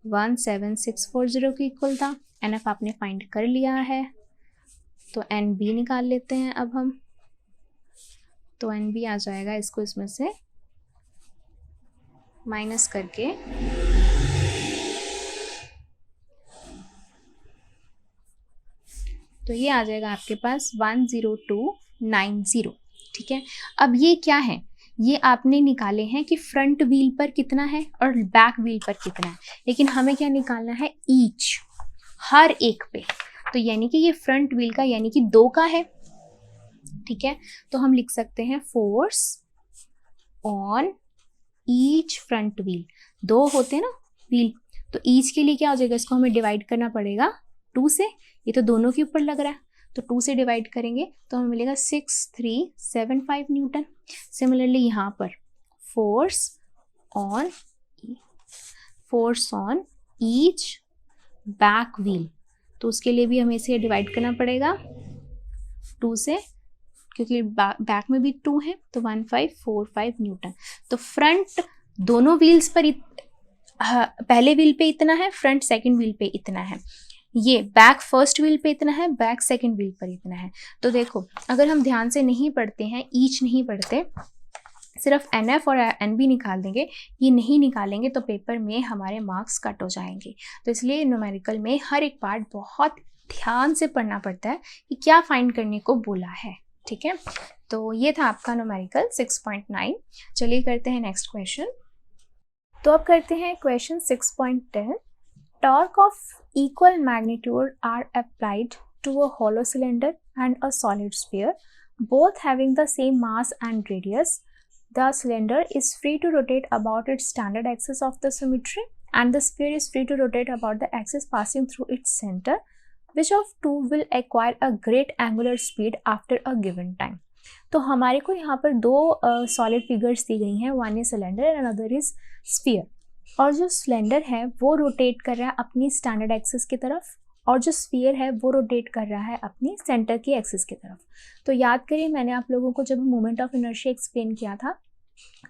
17640 के इक्वल था। NF आपने फाइंड कर लिया है, तो NB निकाल लेते हैं अब हम। तो NB आ जाएगा, इसको इसमें से माइनस करके तो ये आ जाएगा आपके पास 10290, ठीक है। अब ये क्या है, ये आपने निकाले हैं कि फ्रंट व्हील पर कितना है और बैक व्हील पर कितना है, लेकिन हमें क्या निकालना है, ईच, हर एक पे। तो यानी कि ये फ्रंट व्हील का यानी कि 2 का है, ठीक है। तो हम लिख सकते हैं force on each front wheel, 2 होते हैं ना व्हील, तो ईच के लिए क्या हो जाएगा, इसको हमें डिवाइड करना पड़ेगा 2 से, ये तो दोनों के ऊपर लग रहा है, तो 2 से डिवाइड करेंगे तो हमें मिलेगा 6375 न्यूटन। सिमिलरली यहाँ पर force on each back wheel, तो उसके लिए भी हमें इसे डिवाइड करना पड़ेगा 2 से, क्योंकि बैक में भी 2 है, तो 1545 न्यूटन। तो फ्रंट दोनों व्हील्स पर पहले व्हील पे इतना है, फ्रंट सेकंड व्हील पे इतना है, ये बैक फर्स्ट व्हील पे इतना है, बैक सेकंड व्हील पर इतना है। तो देखो अगर हम ध्यान से नहीं पढ़ते हैं, ईच नहीं पढ़ते, सिर्फ NF और NB निकाल देंगे, ये नहीं निकालेंगे तो पेपर में हमारे मार्क्स कट हो जाएंगे। तो इसलिए न्यूमेरिकल में हर एक पार्ट बहुत ध्यान से पढ़ना पड़ता है कि क्या फाइंड करने को बोला है, ठीक है। तो ये था आपका न्यूमेरिकल 6.9। चलिए करते हैं नेक्स्ट क्वेश्चन। तो अब करते हैं question 6.10। Torque of equal magnitude are applied to a hollow cylinder and a solid sphere, both having the same mass and radius. The cylinder is free to rotate about its standard axis of the symmetry, and the sphere is free to rotate about the axis passing through its center. Which of two will acquire a great angular speed after a given time? तो हमारे को यहाँ पर 2 solid figures दी गई हैं, one is cylinder and another is sphere. और जो cylinder है वो रोटेट कर रहा है अपनी स्टैंडर्ड एक्सिस की तरफ, और जो स्फीयर है वो रोटेट कर रहा है अपनी सेंटर की एक्सिस की तरफ। तो याद करिए मैंने आप लोगों को जब मोमेंट ऑफ इनर्शिया एक्सप्लेन किया था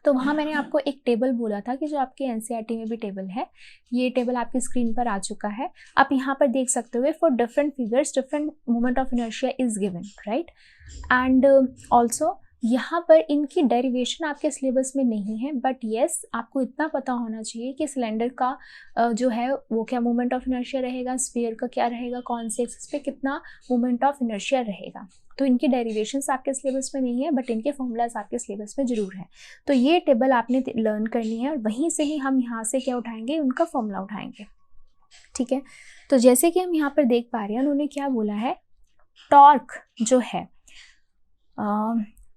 तो वहाँ मैंने आपको एक टेबल बोला था कि जो आपके एनसीईआरटी में भी टेबल है, ये टेबल आपकी स्क्रीन पर आ चुका है, आप यहाँ पर देख सकते हो। For different figures different moment of inertia is given, right. And also यहाँ पर इनकी डेरिवेशन आपके सिलेबस में नहीं है, बट येस आपको इतना पता होना चाहिए कि सिलेंडर का जो है वो क्या मोमेंट ऑफ इनर्शिया रहेगा, स्फीयर का क्या रहेगा, कौन से एक्सिस पे कितना मोमेंट ऑफ इनर्शिया रहेगा। तो इनकी डेरिवेशंस आपके सिलेबस में नहीं है, बट इनके फॉर्मूलाज आपके सिलेबस में ज़रूर है। तो ये टेबल आपने लर्न करनी है और वहीं से ही हम यहाँ से क्या उठाएंगे, उनका फॉर्मूला उठाएंगे, ठीक है। तो जैसे कि हम यहाँ पर देख पा रहे हैं उन्होंने क्या बोला है, टॉर्क जो है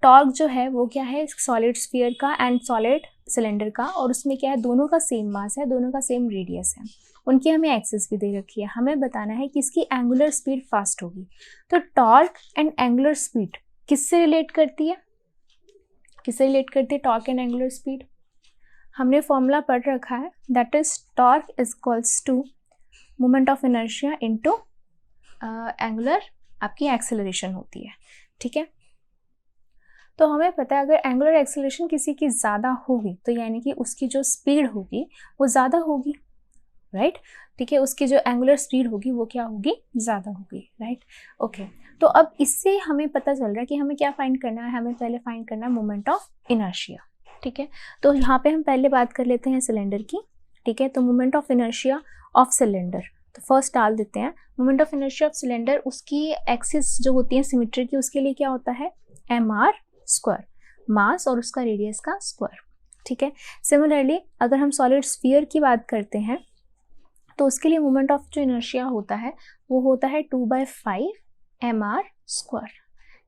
टॉर्क जो है वो क्या है, सॉलिड स्फीयर का एंड सॉलिड सिलेंडर का, और उसमें क्या है, दोनों का सेम मास है, दोनों का सेम रेडियस है, उनकी हमें एक्सिस भी दे रखी है। हमें बताना है कि इसकी एंगुलर स्पीड फास्ट होगी। तो टॉर्क एंड एंगुलर स्पीड किससे रिलेट करती है, किससे रिलेट करती है टॉर्क एंड एंगुलर स्पीड? हमने फॉर्मूला पढ़ रखा है, that is torque is equals to moment of inertia into angular आपकी एक्सेलरेशन होती है, ठीक है। तो हमें पता है अगर एंगुलर एक्सेलरेशन किसी की ज़्यादा होगी तो यानी कि उसकी जो स्पीड होगी वो ज़्यादा होगी, राइट, ठीक है, उसकी जो एंगुलर स्पीड होगी वो क्या होगी, ज़्यादा होगी, राइट, ओके। तो अब इससे हमें पता चल रहा है कि हमें क्या फाइंड करना है, हमें पहले फाइंड करना है मोमेंट ऑफ इनर्शिया, ठीक है। तो यहाँ पे हम पहले बात कर लेते हैं सिलेंडर की, ठीक है। तो moment of inertia of cylinder, तो फर्स्ट डाल देते हैं moment of inertia of cylinder, उसकी एक्सिस जो होती है सिमेट्री की, उसके लिए क्या होता है, mr स्क्वायर, मास और उसका रेडियस का स्क्वायर, ठीक है। सिमिलरली अगर हम सॉलिड स्फीयर की बात करते हैं तो उसके लिए मोमेंट ऑफ जो इनर्शिया होता है वो होता है 2/5 mr स्क्वायर,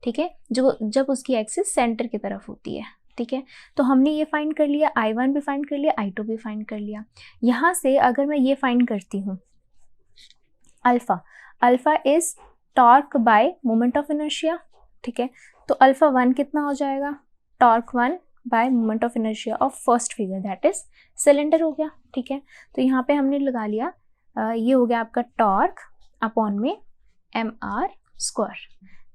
ठीक है, जो जब उसकी एक्सिस सेंटर की तरफ होती है, ठीक है। तो हमने ये फाइंड कर लिया, I1 भी फाइंड कर लिया, I2 भी फाइंड कर लिया। यहाँ से अगर मैं ये फाइंड करती हूँ alpha, alpha is torque bye moment of inertia, ठीक है। तो अल्फा 1 कितना हो जाएगा, torque 1 bye moment of inertia of first figure, that is cylinder हो गया, ठीक है। तो यहाँ पे हमने लगा लिया ये हो गया आपका टॉर्क अपॉन में mr स्क्वायर,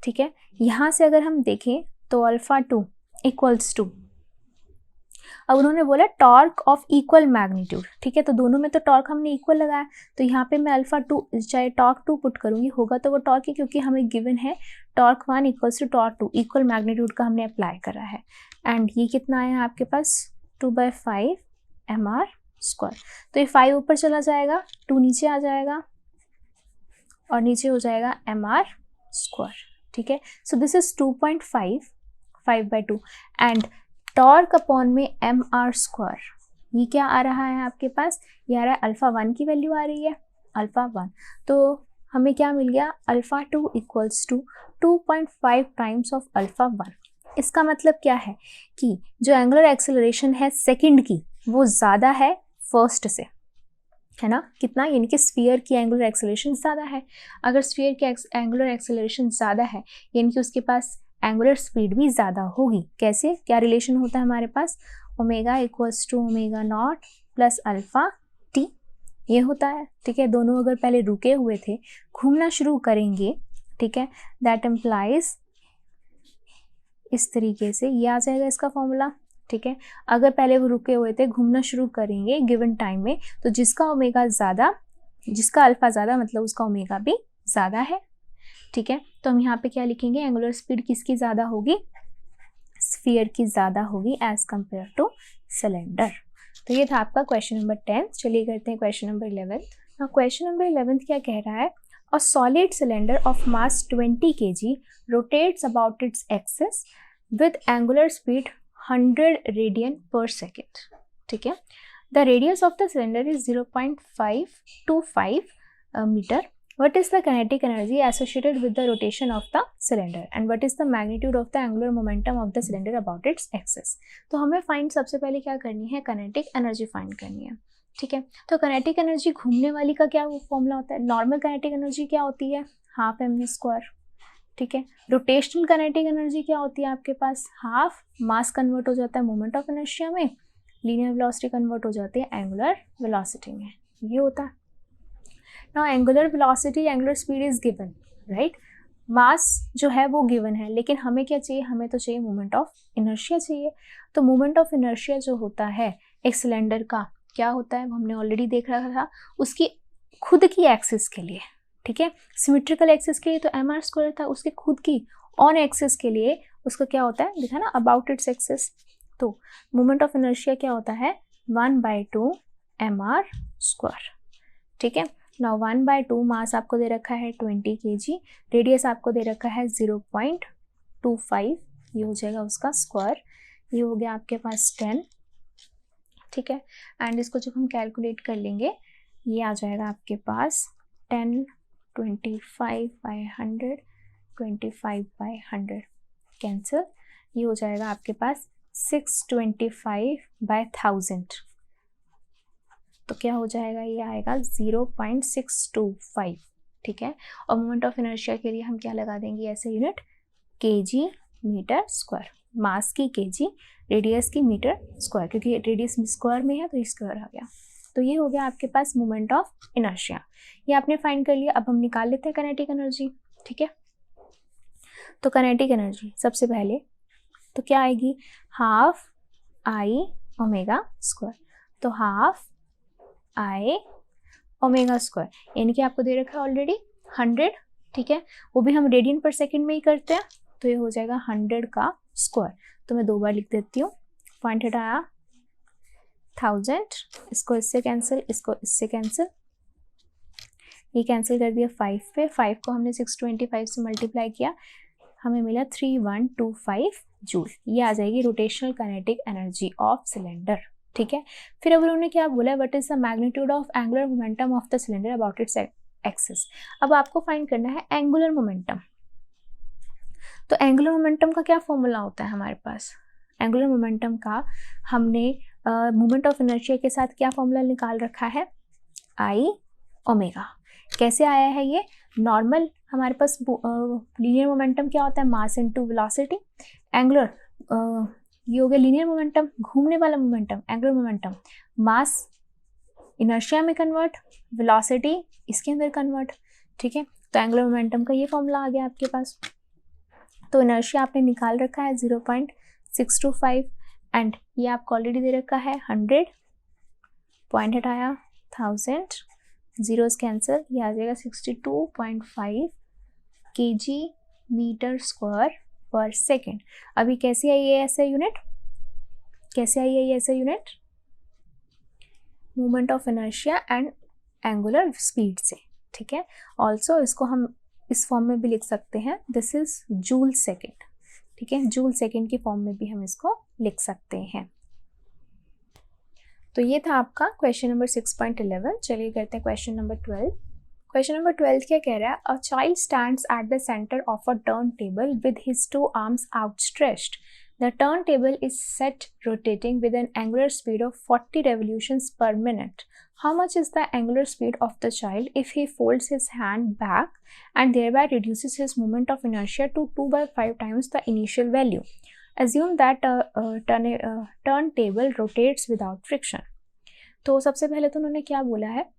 ठीक है। यहाँ से अगर हम देखें तो अल्फा 2 इक्वल्स टू, अब उन्होंने बोला टॉर्क ऑफ इक्वल मैग्नीट्यूड, ठीक है, तो दोनों में तो टॉर्क हमने इक्वल लगाया, तो यहाँ पे मैं अल्फा 2 चाहे टॉर्क 2 पुट करूँगी होगा तो वो टॉर्क ही, क्योंकि हमें गिवन है torque 1 equals to torque 2, equal magnitude का हमने अप्लाई करा है। एंड ये कितना आया है आपके पास 2/5 mr स्क्वायर, तो ये 5 ऊपर चला जाएगा, 2 नीचे आ जाएगा और नीचे हो जाएगा mr स्क्वायर, ठीक है। So this is 2.5, 5/2 and torque upon में mr स्क्वायर, ये क्या आ रहा है आपके पास, ये आ रहा है अल्फा 1 की वैल्यू आ रही है, अल्फा 1, तो हमें क्या मिल गया, alpha 2 equals to 2.5 times of alpha 1। इसका मतलब क्या है कि जो एंगुलर एक्सेलरेशन है सेकंड की वो ज़्यादा है फर्स्ट से, है ना, कितना, यानी कि स्फीयर की एंगुलर एक्सेलरेशन ज़्यादा है। अगर स्फीयर की एंगुलर एक्सेलरेशन ज़्यादा है यानी कि उसके पास एंगुलर स्पीड भी ज़्यादा होगी। कैसे, क्या रिलेशन होता है हमारे पास, omega equals to omega naught plus alpha T, ये होता है, ठीक है। दोनों अगर पहले रुके हुए थे घूमना शुरू करेंगे, ठीक है, दैट इम्प्लाइज इस तरीके से ये आ जाएगा इसका फॉर्मूला, ठीक है। अगर पहले वो रुके हुए थे घूमना शुरू करेंगे गिवन टाइम में, तो जिसका ओमेगा ज़्यादा, जिसका अल्फा ज़्यादा मतलब उसका ओमेगा भी ज़्यादा है, ठीक है। तो हम यहाँ पे क्या लिखेंगे, एंगुलर स्पीड किसकी ज़्यादा होगी, स्फीयर की ज़्यादा होगी एज कंपेयर टू सिलेंडर। तो ये था आपका क्वेश्चन नंबर 10। चलिए करते हैं क्वेश्चन नंबर 11। ना क्वेश्चन नंबर 11 क्या कह रहा है, a solid cylinder of mass 20 kg rotates about its axis with angular speed 100 radian per second, ठीक है। The radius of the cylinder is 0.525 metre. What is the kinetic energy associated with the rotation of the cylinder and what is the magnitude of the angular momentum of the cylinder about its axis? तो हमें find सबसे पहले क्या करनी है, kinetic energy find करनी है, ठीक है। तो kinetic energy घूमने वाली का क्या फॉर्मूला होता है, नॉर्मल kinetic energy क्या होती है, हाफ mv², ठीक है। रोटेशनल kinetic energy क्या होती है आपके पास, हाफ मास कन्वर्ट हो जाता है मोमेंट ऑफ इनर्शिया में, लीनियर वेलोसिटी कन्वर्ट हो जाती है एंगुलर वेलोसिटी में, ये होता है। Now angular velocity, angular speed is given, right? मास जो है वो गिवन है, लेकिन हमें क्या चाहिए, हमें तो चाहिए मोमेंट ऑफ इनर्शिया चाहिए। तो मोमेंट ऑफ इनर्शिया जो होता है एक सिलेंडर का क्या होता है, हमने ऑलरेडी देख रखा था, उसकी खुद की एक्सिस के लिए, ठीक है, सिमेट्रिकल एक्सिस के लिए तो mr² था, उसके खुद की ऑन एक्सिस के लिए उसका क्या होता है, देखा ना, अबाउट इट्स एक्सिस। तो मोमेंट ऑफ इनर्शिया क्या होता है, 1/2 mr², ठीक है। नाउ 1/2 मास आपको दे रखा है 20 kg, रेडियस आपको दे रखा है 0.25, ये हो जाएगा उसका स्क्वायर, ये हो गया आपके पास 10, ठीक है। एंड इसको जब हम कैलकुलेट कर लेंगे ये आ जाएगा आपके पास 10, 25/100, 25/100 कैंसिल, ये हो जाएगा आपके पास 625/1000, तो क्या हो जाएगा, ये आएगा 0.625, ठीक है। और मोमेंट ऑफ इनर्शिया के लिए हम क्या लगा देंगे ऐसे यूनिट, kg मीटर स्क्वायर, मास की kg, रेडियस की मीटर स्क्वायर, क्योंकि रेडियस स्क्वायर में है तो स्क्वायर आ गया। तो ये हो गया आपके पास मोमेंट ऑफ इनर्शिया, ये आपने फाइंड कर लिया। अब हम निकाल लेते हैं काइनेटिक एनर्जी, ठीक है। तो काइनेटिक एनर्जी सबसे पहले तो क्या आएगी, हाफ आई ओमेगा स्क्वायर, तो हाफ आई ओमेगा स्क्वायर, यानी कि आपको दे रखा है ऑलरेडी 100, ठीक है, वो भी हम रेडियन पर सेकेंड में ही करते हैं, तो ये हो जाएगा 100 का स्क्वायर। तो मैं 2 बार लिख देती हूँ, पॉइंट हटाया 1000, इसको इससे कैंसिल, इसको इससे कैंसिल, ये कैंसिल कर दिया 5 पे, 5 को हमने 625 से मल्टीप्लाई किया, हमें मिला 3125 जूल। ये आ जाएगी rotational kinetic energy of cylinder, ठीक है। फिर अब उन्होंने क्या बोला, what is the magnitude of angular momentum of the cylinder about its axis. अब आपको फाइंड करना है एंगुलर मोमेंटम। तो एंगुलर मोमेंटम का क्या फॉर्मूला होता है हमारे पास, एंगुलर मोमेंटम का हमने मोमेंट ऑफ इनर्शिया के साथ क्या फॉर्मूला निकाल रखा है, आई ओमेगा। कैसे आया है ये, नॉर्मल हमारे पास लीनियर मोमेंटम क्या होता है, मास इनटू वेलोसिटी, एंगुलर ये हो गया लीनियर मोमेंटम, घूमने वाला मोमेंटम, एंगुलर मोमेंटम, मास इनर्शिया में कन्वर्ट, वेलोसिटी इसके अंदर कन्वर्ट, ठीक है। तो एंगुलर मोमेंटम का ये फॉर्मूला आ गया आपके पास। तो इनर्शिया आपने निकाल रखा है 0.625 एंड ये आपको ऑलरेडी दे रखा है 100, पॉइंट हटाया 1000, जीरोस कैंसिल, ये आ जाएगा 62.5 kg मीटर स्क्वायर पर सेकेंड। अभी कैसे आई है ऐसा यूनिट, कैसे आई है ये ऐसा unit, moment of inertia and angular speed से, ठीक है। ऑल्सो इसको हम इस फॉर्म में भी लिख सकते हैं, दिस इज जूल सेकेंड, ठीक है, जूल सेकेंड की फॉर्म में भी हम इसको लिख सकते हैं। तो ये था आपका क्वेश्चन नंबर 6.11। चलिए करते हैं क्वेश्चन नंबर 12। क्वेश्चन नंबर 12 क्या कह रहा है, a child stands at the centre of a turn table with his 2 arms outstretched. The turntable is set rotating with an angular speed of 40 revolutions per minute. How much is the angular speed of the child if he folds his hand back and thereby reduces his moment of inertia to 2/5 times the initial value? Assume that turntable rotates without friction. तो सबसे पहले तो उन्होंने क्या बोला है,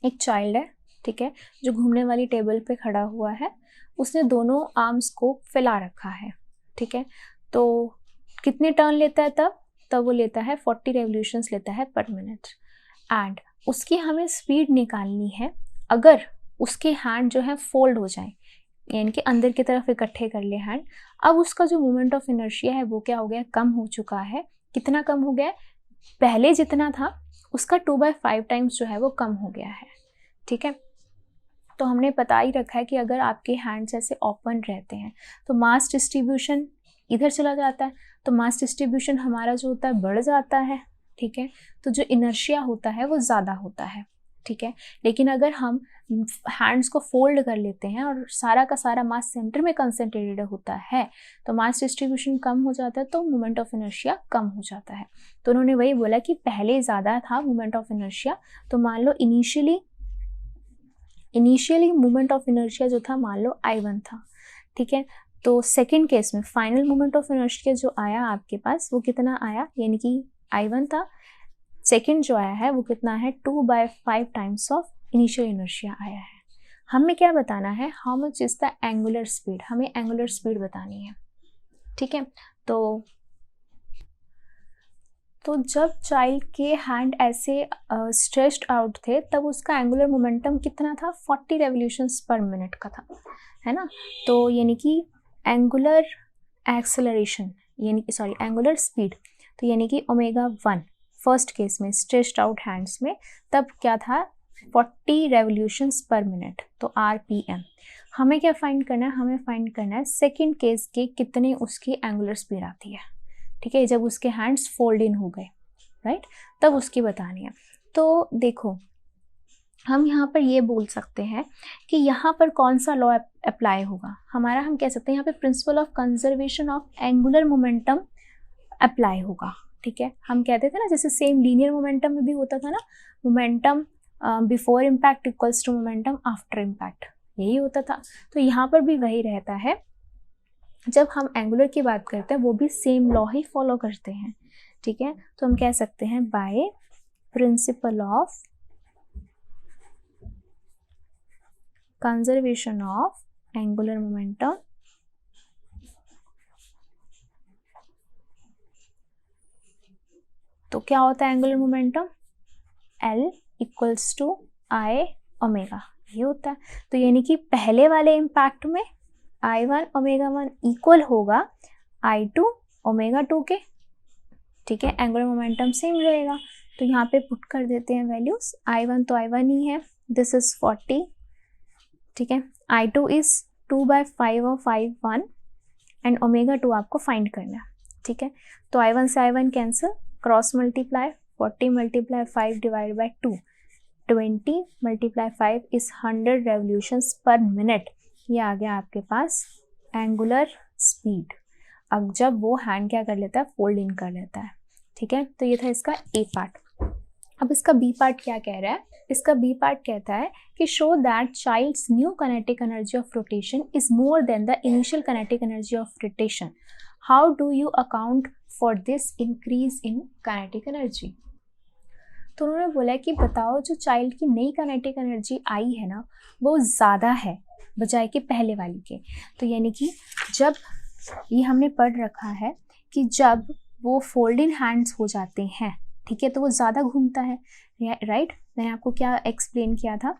एक child है, ठीक है, जो घूमने वाली टेबल पे खड़ा हुआ है, उसने दोनों आर्म्स को फैला रखा है, ठीक है। तो कितने टर्न लेता है तब वो लेता है 40 रेवोल्यूशंस लेता है पर मिनट, एंड उसकी हमें स्पीड निकालनी है अगर उसके हैंड जो है फोल्ड हो जाए, यानी कि अंदर की तरफ इकट्ठे कर ले हैंड। अब उसका जो मोमेंट ऑफ इनर्शिया है वो क्या हो गया, कम हो चुका है। कितना कम हो गया, पहले जितना था उसका 2/5 टाइम्स जो है वो कम हो गया है, ठीक है। तो हमने बता ही रखा है कि अगर आपके हैंड्स ऐसे ओपन रहते हैं तो मास डिस्ट्रीब्यूशन इधर चला जाता है, तो मास डिस्ट्रीब्यूशन हमारा जो होता है बढ़ जाता है, ठीक है। तो जो इनर्शिया होता है वो ज़्यादा होता है, ठीक है। लेकिन अगर हम हैंड्स को फोल्ड कर लेते हैं और सारा का सारा मास सेंटर में कंसंट्रेटेड होता है तो मास डिस्ट्रीब्यूशन कम हो जाता है, तो मोमेंट ऑफ इनर्शिया कम हो जाता है। तो उन्होंने वही बोला कि पहले ज़्यादा था मोमेंट ऑफ इनर्शिया, तो मान लो इनिशियली मोमेंट ऑफ इनर्शिया जो था मान लो I1 था, ठीक है। तो सेकेंड केस में फाइनल मोमेंट ऑफ इनर्शिया जो आया आपके पास वो कितना आया, यानी कि I1 था, सेकेंड जो आया है वो कितना है 2/5 टाइम्स ऑफ इनिशियल इनर्शिया आया है। हमें क्या बताना है, how much is the angular speed, हमें एंगुलर स्पीड बतानी है, ठीक है। तो जब चाइल्ड के हैंड ऐसे स्ट्रेच्ड आउट थे तब उसका एंगुलर मोमेंटम कितना था, 40 रेवोल्यूशंस पर मिनट का था, है ना। तो यानी कि एंगुलर एक्सेलरेशन एंगुलर स्पीड, तो यानी कि ω1 फर्स्ट केस में स्ट्रेच्ड आउट हैंड्स में तब क्या था 40 रेवोल्यूशंस पर मिनट, तो RPM। हमें क्या फाइंड करना है, हमें फाइंड करना है सेकेंड केस के कितने उसकी एंगुलर स्पीड आती है, ठीक है, जब उसके हैंड्स फोल्ड इन हो गए, राइट, तब उसकी बतानी है। तो देखो हम यहाँ पर ये बोल सकते हैं कि यहाँ पर कौन सा लॉ अप्लाई होगा हमारा, हम कह सकते हैं यहाँ पे principal of conservation of angular momentum apply होगा। ठीक है, हम कहते थे ना जैसे सेम लीनियर मोमेंटम में भी होता था ना, momentum before impact equals to momentum after impact, यही होता था। तो यहाँ पर भी वही रहता है, जब हम एंगुलर की बात करते हैं वो भी सेम लॉ ही फॉलो करते हैं। ठीक है, तो हम कह सकते हैं by principle of conservation of angular momentum तो क्या होता है angular momentum, L equals to I omega, ये होता है। तो यानी कि पहले वाले इम्पैक्ट में I1 ओमेगा 1 इक्वल होगा I2 ओमेगा 2 के। ठीक है, एंगुलर मोमेंटम सेम रहेगा। तो यहाँ पे पुट कर देते हैं वैल्यूज, I1 तो I1 ही है, दिस इज 40। ठीक है, I2 is 2/5 of I1 and omega 2 आपको फाइंड करना है। ठीक है, तो I1 से I1 cancel, cross multiply, 40 multiply 5 divide by 2, 20 multiply 5 is 100 revolutions पर मिनट। ये आ गया आपके पास एंगुलर स्पीड। अब जब वो हैंड क्या कर लेता है, फोल्ड इन कर लेता है। ठीक है, तो ये था इसका ए पार्ट। अब इसका बी पार्ट क्या कह रहा है, इसका बी पार्ट कहता है कि show that child's new kinetic energy of rotation is more than the initial kinetic energy of rotation. How do you account for this increase in kinetic energy. तो उन्होंने बोला कि बताओ जो चाइल्ड की नई काइनेटिक एनर्जी आई है ना, वो ज़्यादा है बजाय के पहले वाली के। तो यानी कि जब ये हमने पढ़ रखा है कि जब वो फोल्ड इन हैंड्स हो जाते हैं, ठीक है, तो वो ज़्यादा घूमता है, राइट। मैंने आपको क्या एक्सप्लेन किया था,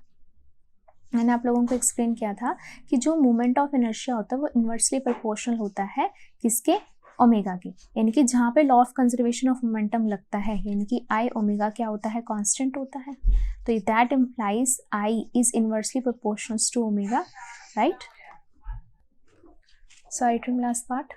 मैंने आप लोगों को एक्सप्लेन किया था कि जो मोमेंट ऑफ इनर्शिया होता है वो इन्वर्सली प्रोपोर्शनल होता है किसके, ओमेगा की। यानी कि जहाँ पे law of conservation of momentum लगता है, यानी कि आई ओमेगा क्या होता है, कांस्टेंट होता है। तो that implies I is inversely proportional to omega, right. Sorry to last part.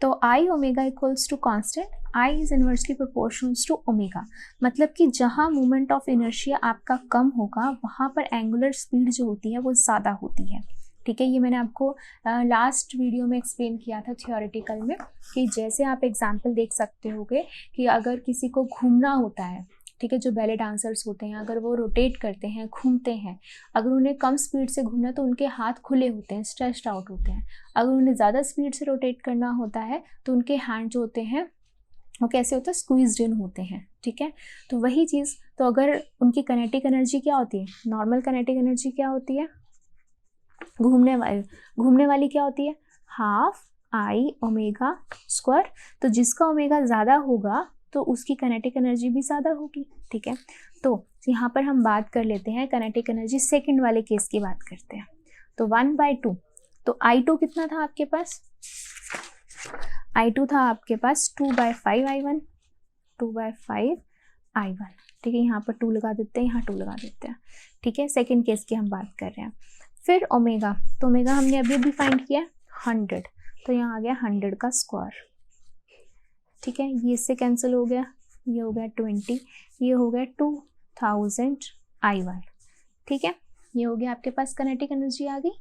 तो I omega equals to constant, I is inversely proportional to omega. मतलब कि जहाँ मोमेंट ऑफ इनर्शिया आपका कम होगा वहाँ पर एंगुलर स्पीड जो होती है वो ज़्यादा होती है। ठीक है, ये मैंने आपको लास्ट वीडियो में एक्सप्लेन किया था थियोरेटिकल में, कि जैसे आप एग्जांपल देख सकते होगे कि अगर किसी को घूमना होता है, ठीक है, जो बैले डांसर्स होते हैं अगर वो रोटेट करते हैं, घूमते हैं, अगर उन्हें कम स्पीड से घूमना है तो उनके हाथ खुले होते हैं, स्ट्रेच्ड आउट होते हैं। अगर उन्हें ज़्यादा स्पीड से रोटेट करना होता है तो उनके हैंड जो होते हैं वो कैसे होते हैं, स्क्वीज्ड इन होते हैं। ठीक है, तो वही चीज़, तो अगर उनकी काइनेटिक एनर्जी क्या होती है, नॉर्मल काइनेटिक एनर्जी क्या होती है, घूमने वाली क्या होती है, हाफ आई ओमेगा स्क्वायर। तो जिसका ओमेगा ज़्यादा होगा तो उसकी काइनेटिक एनर्जी भी ज़्यादा होगी। ठीक है, तो यहाँ पर हम बात कर लेते हैं काइनेटिक एनर्जी सेकंड वाले केस की बात करते हैं। तो 1/2, तो I2 कितना था आपके पास, I2 था आपके पास 2/5 I1, 2/5 I1। ठीक है, यहाँ पर 2 लगा देते हैं, यहाँ 2 लगा देते हैं। ठीक है, सेकेंड केस की हम बात कर रहे हैं। फिर ओमेगा, तो ओमेगा हमने अभी अभी फाइंड किया 100, तो यहाँ आ गया 100 का स्क्वायर। ठीक है, ये इससे कैंसिल हो गया, ये हो गया 20, ये हो गया 2000 I1। ठीक है, ये हो गया आपके पास काइनेटिक एनर्जी आ गई,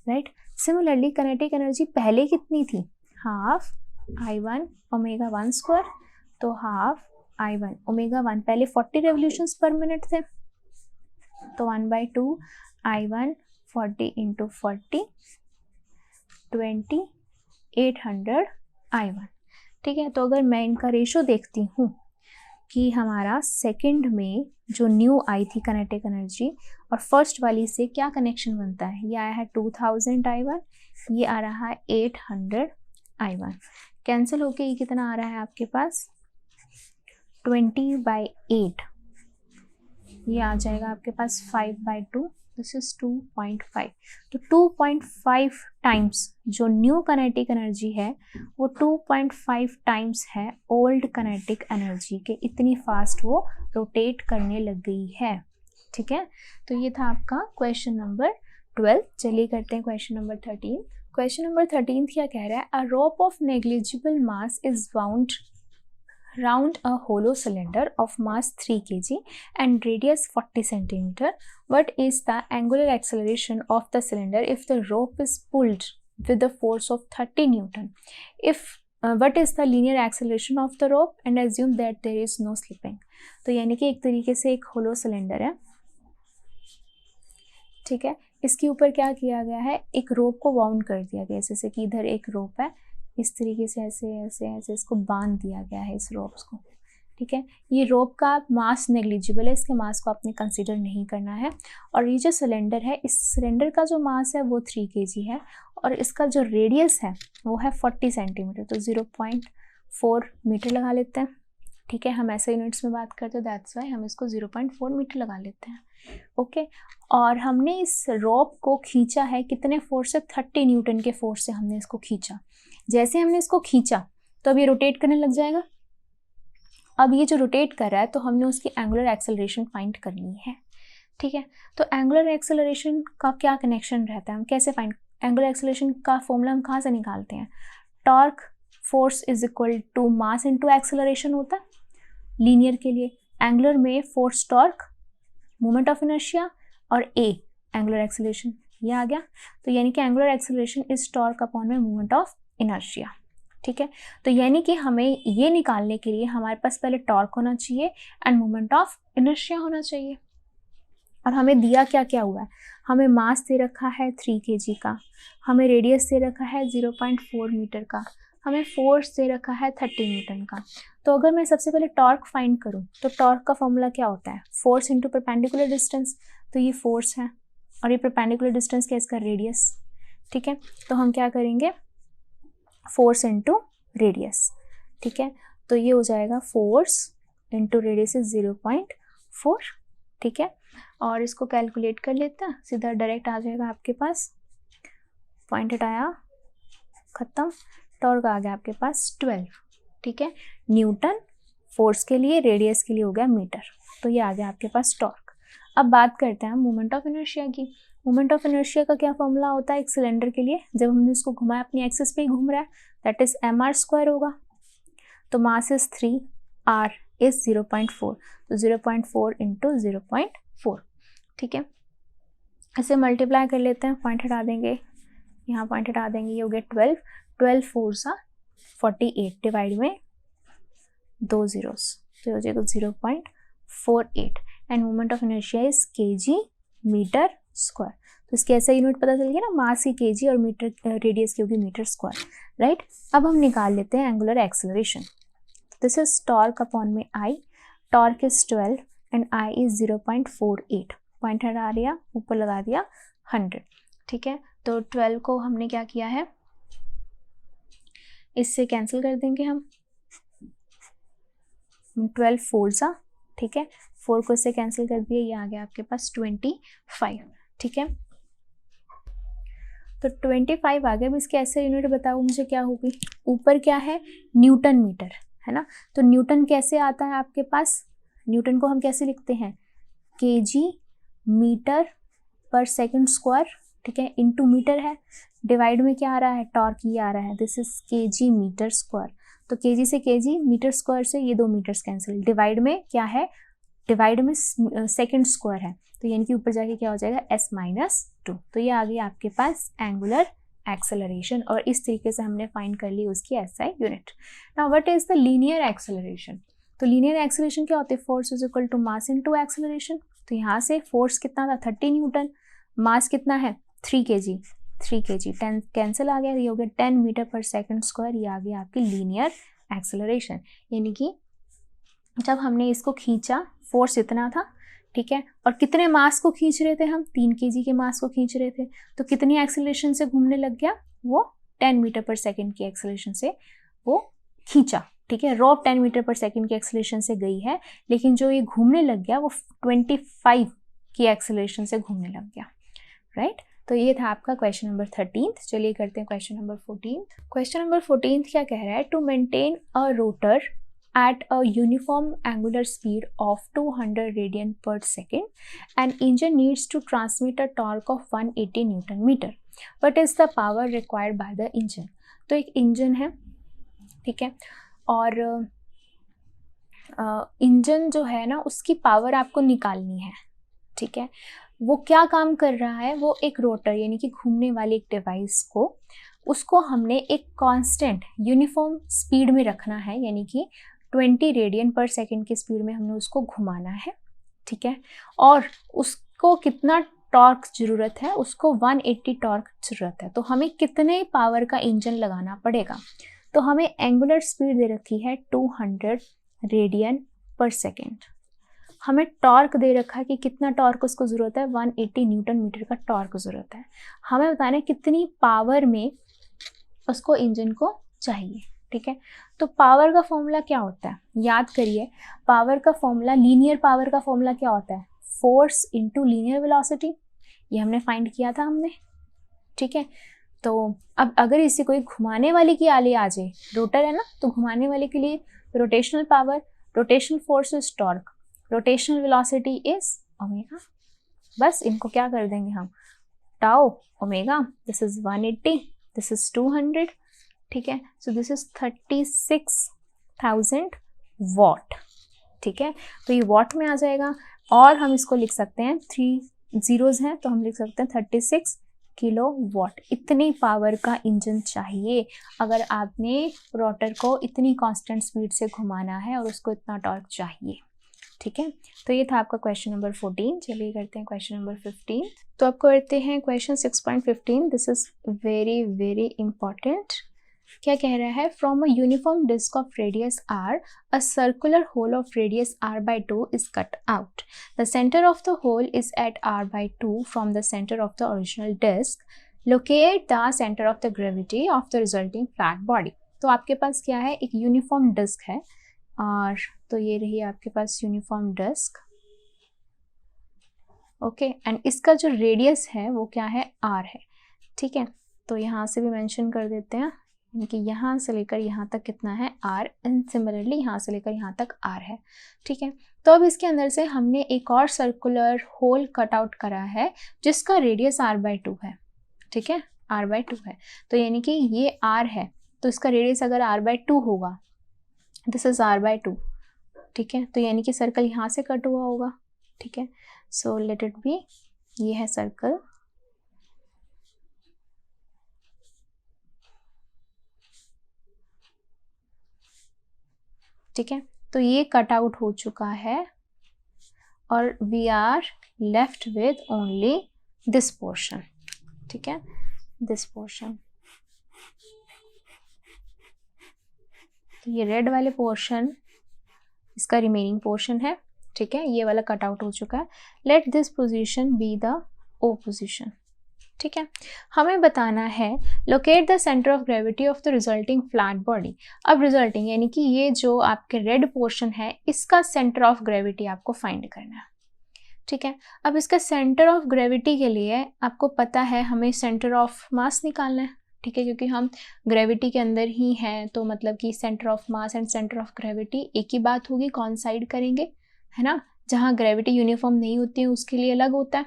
राइट। सिमिलरली काइनेटिक एनर्जी पहले कितनी थी, हाफ I1 ओमेगा 1 स्क्वायर, तो हाफ I1 ओमेगा 1, पहले 40 रेवोल्यूशंस पर मिनट थे, तो 1/2 I1 40 इंटू 40 20 800 I1। ठीक है, तो अगर मैं इनका रेशो देखती हूँ कि हमारा सेकंड में जो न्यू आई थी काइनेटिक एनर्जी और फर्स्ट वाली से क्या कनेक्शन बनता है, ये आया है 2000 I1, ये आ रहा है 800 I1। कैंसिल होके ये कितना आ रहा है आपके पास 20/8, ये आ जाएगा आपके पास 5/2, दिस इज 2.5। तो 2.5 टाइम्स जो न्यू काइनेटिक एनर्जी है वो 2.5 टाइम्स है ओल्ड काइनेटिक एनर्जी के, इतनी फास्ट वो रोटेट करने लग गई है। ठीक है, तो ये था आपका क्वेश्चन नंबर 12। चलिए करते हैं क्वेश्चन नंबर 13। क्वेश्चन नंबर 13 क्या कह रहा है, a rope of negligible mass is bound, round a hollow cylinder of mass 3 kg and radius 40 centimeter. What is the angular acceleration of the cylinder if the rope is pulled with the force of 30 Newton? What is the linear acceleration of the rope and assume that there is no slipping. तो यानी कि एक तरीके से एक hollow cylinder है, ठीक है, इसके ऊपर क्या किया गया है, एक रोप को बाउंड कर दिया गया, जैसे कि इधर एक रोप है, इस तरीके से ऐसे ऐसे ऐसे इसको बांध दिया गया है इस रोप्स को, ठीक है। ये रोप का मास नेग्लिजिबल है, इसके मास को आपने कंसीडर नहीं करना है। और ये जो सिलेंडर है, इस सिलेंडर का जो मास है वो 3 kg है और इसका जो रेडियस है वो है 40 सेंटीमीटर, तो 0.4 मीटर लगा लेते हैं, ठीक है। हम ऐसे यूनिट्स में बात करते हैं, दैट्स वाई हम इसको 0.4 मीटर लगा लेते हैं, ओके। और हमने इस रोप को खींचा है कितने फोर्स से, 30 न्यूटन के फोर्स से हमने इसको खींचा। जैसे हमने इसको खींचा तो अब ये रोटेट करने लग जाएगा। अब ये जो रोटेट कर रहा है तो हमने उसकी एंगुलर एक्सेलरेशन फाइंड करनी है, ठीक है। तो एंगुलर एक्सेलरेशन का क्या कनेक्शन रहता है, हम कैसे फाइंड, एंगुलर एक्सेलरेशन का फॉर्मूला हम कहाँ से निकालते हैं, torque force is equal to mass into acceleration होता है लीनियर के लिए। एंगुलर में force torque, moment of inertia और ए एंगुलर एक्सेलरेशन, ये आ गया। तो यानी कि angular acceleration is torque upon में मोमेंट ऑफ इनर्शिया, ठीक है। तो यानी कि हमें ये निकालने के लिए हमारे पास पहले टॉर्क होना चाहिए एंड मोमेंट ऑफ इनर्शिया होना चाहिए। और हमें दिया क्या क्या हुआ है, हमें मास दे रखा है 3 kg का, हमें रेडियस दे रखा है 0.4 मीटर का, हमें फोर्स दे रखा है 30 न्यूटन का। तो अगर मैं सबसे पहले टॉर्क फाइंड करूं तो टॉर्क का फॉर्मूला क्या होता है, फोर्स इंटू परपेंडिकुलर डिस्टेंस। तो ये फोर्स है और ये परपेंडिकुलर डिस्टेंस क्या, इसका रेडियस, ठीक है। तो हम क्या करेंगे, फोर्स इंटू रेडियस, ठीक है। तो ये हो जाएगा फोर्स इंटू रेडियस इज 0.4, ठीक है। और इसको कैलकुलेट कर लेते हैं, सीधा डायरेक्ट आ जाएगा आपके पास, पॉइंट हटाया, खत्म, टॉर्क आ गया आपके पास 12, ठीक है। न्यूटन फोर्स के लिए, रेडियस के लिए हो गया मीटर, तो ये आ गया आपके पास टॉर्क। अब बात करते हैं मोमेंट ऑफ इनर्शिया की। मोमेंट ऑफ इनर्शिया का क्या फॉर्मूला होता है एक सिलेंडर के लिए, जब हमने इसको घुमाया अपनी एक्सिस पे ही घूम रहा है, दैट इज mr² होगा। तो मास इज 3, r इज 0.4, तो 0.4 इंटू 0.4, ठीक है। इसे मल्टीप्लाई कर लेते हैं, पॉइंट हटा देंगे, यहाँ पॉइंट हटा देंगे, ये हो गया 12, 12 4 सा 48, डिवाइड में 2 zeros, तो हो जाएगा 0.48 and moment of inertia is kg metre square. तो इसके ऐसा यूनिट पता चल गया ना, मास की kg और मीटर, रेडियस की होगी मीटर स्क्वायर, राइट। अब हम निकाल लेते हैं angular acceleration. This is torque upon में I, torque is 12 and I is 0.48, point हटा दिया, ऊपर लगा दिया 100, ठीक है। तो 12 को हमने क्या किया है, इससे कैंसिल कर देंगे हम, 12 4 सा, ठीक है, 4 को इससे कैंसिल कर दिए, ये आ गया आपके पास 25, ठीक है। तो 25 आ गया। अब इसके ऐसे यूनिट बताओ मुझे क्या होगी, ऊपर क्या है, न्यूटन मीटर है ना, तो न्यूटन कैसे आता है आपके पास, न्यूटन को हम कैसे लिखते हैं, kg मीटर पर सेकंड स्क्वायर, ठीक है, इनटू मीटर है, डिवाइड में क्या आ रहा है, टॉर्क ये आ रहा है, this is kg metre square. तो kg से kg, मीटर स्क्वायर से ये 2 मीटर्स कैंसिल, डिवाइड में क्या है, डिवाइड में सेकंड स्क्वायर है, तो यानी कि ऊपर जाके क्या हो जाएगा s-2। तो ये आ गई आपके पास एंगुलर एक्सेलरेशन, और इस तरीके से हमने फाइंड कर ली उसकी SI unit. Now what is the linear acceleration. तो लीनियर एक्सेलरेशन क्या होती है, force is equal to mass into acceleration. तो यहाँ से फोर्स कितना था 30 न्यूटन, मास कितना है 3 kg, 10 कैंसिल आ गया, ये हो गया 10 मीटर पर सेकंड स्क्वायर, ये आ गया आपकी लीनियर एक्सेलरेशन। यानी कि जब हमने इसको खींचा फोर्स इतना था, ठीक है, और कितने मास को खींच रहे थे हम, 3 kg के मास को खींच रहे थे, तो कितनी एक्सेलरेशन से घूमने लग गया, वो 10 मीटर पर सेकंड की एक्सेलरेशन से वो खींचा, ठीक है। रोप 10 मीटर पर सेकंड की एक्सेलरेशन से गई है, लेकिन जो ये घूमने लग गया वो 25 की एक्सेलरेशन से घूमने लग गया, राइट। तो ये था आपका क्वेश्चन नंबर 13। चलिए करते हैं क्वेश्चन नंबर 14। क्वेश्चन नंबर 14 क्या कह रहा है, to maintain a rotor at a uniform angular speed of 200 radian per second, an engine needs to transmit a torque of 180 Newton meter. What is the power required by the engine? तो एक engine है, ठीक है, और engine जो है ना उसकी पावर आपको निकालनी है, ठीक है। वो क्या काम कर रहा है, वो एक रोटर यानी कि घूमने वाली एक डिवाइस को, उसको हमने एक कांस्टेंट यूनिफॉर्म स्पीड में रखना है, यानी कि 20 रेडियन पर सेकेंड की स्पीड में हमने उसको घुमाना है, ठीक है। और उसको कितना टॉर्क ज़रूरत है, उसको 180 टॉर्क ज़रूरत है। तो हमें कितने पावर का इंजन लगाना पड़ेगा, तो हमें एंगुलर स्पीड दे रखी है 200 रेडियन पर सेकेंड। हमें टॉर्क दे रखा है कि कितना टॉर्क उसको ज़रूरत है, 180 न्यूटन मीटर का टॉर्क ज़रूरत है। हमें बताना है कितनी पावर में उसको इंजन को चाहिए, ठीक है। तो पावर का फॉर्मूला क्या होता है, याद करिए, पावर का फॉर्मूला, लीनियर पावर का फॉर्मूला क्या होता है, फोर्स इनटू लीनियर वेलोसिटी। ये हमने फाइंड किया था हमने, ठीक है। तो अब अगर इसे कोई घुमाने वाले की आले आ जाए, रोटर है ना, तो घुमाने वाले के लिए rotational power, rotational force is torque, rotational velocity is omega. बस इनको क्या कर देंगे हम, tau omega, this is 180, this is 200, ठीक है। सो दिस इज 36,000 वॉट, ठीक है। तो ये वॉट में आ जाएगा, और हम इसको लिख सकते हैं, 3 जीरोज हैं तो हम लिख सकते हैं 36 किलो वॉट। इतनी पावर का इंजन चाहिए अगर आपने रोटर को इतनी कांस्टेंट स्पीड से घुमाना है और उसको इतना टॉर्क चाहिए, ठीक है। तो ये था आपका क्वेश्चन नंबर 14। चलिए करते हैं क्वेश्चन नंबर 15। तो आप करते हैं question 6.15। This is very very important. क्या कह रहा है, from a uniform disc of radius r, a circular hole of radius r/2 is cut out. The center of the hole is at r/2 from the center of the original disk. Locate the center of the gravity of the resulting flat body. तो आपके पास क्या है, एक uniform disc है, और तो ये रही आपके पास यूनिफॉर्म डिस्क, ओके। एंड इसका जो रेडियस है वो क्या है, r है, ठीक है। तो यहाँ से भी मेंशन कर देते हैं, यानी कि यहाँ से लेकर यहाँ तक कितना है, r, एंड सिमिलरली यहाँ से लेकर यहाँ तक r है, ठीक है। तो अब इसके अंदर से हमने एक और सर्कुलर होल कट आउट करा है जिसका रेडियस r/2 है, ठीक है, r/2 है। तो यानी कि ये r है, तो इसका रेडियस अगर r/2 होगा, दिस इज r/2, ठीक है। तो यानी कि सर्कल यहाँ से कट हुआ होगा, ठीक है। सो लेट इट बी, ये है सर्कल, ठीक है। तो ये कट आउट हो चुका है और we are left with only this portion, ठीक है, दिस पोर्शन। तो ये रेड वाले पोर्शन इसका रिमेनिंग पोर्शन है, ठीक है। ये वाला कट आउट हो चुका है। Let this position be the O position, ठीक है। हमें बताना है locate the centre of gravity of the resulting flat body. अब रिजल्टिंग यानी कि ये जो आपके रेड पोर्शन है, इसका सेंटर ऑफ ग्रेविटी आपको फाइंड करना है, ठीक है। अब इसका सेंटर ऑफ ग्रेविटी के लिए आपको पता है हमें सेंटर ऑफ मास निकालना है, ठीक है, क्योंकि हम ग्रेविटी के अंदर ही हैं, तो मतलब कि centre of mass and centre of gravity एक ही बात होगी, कॉन्साइड करेंगे, है ना। जहाँ ग्रेविटी यूनिफॉर्म नहीं होती है उसके लिए अलग होता है,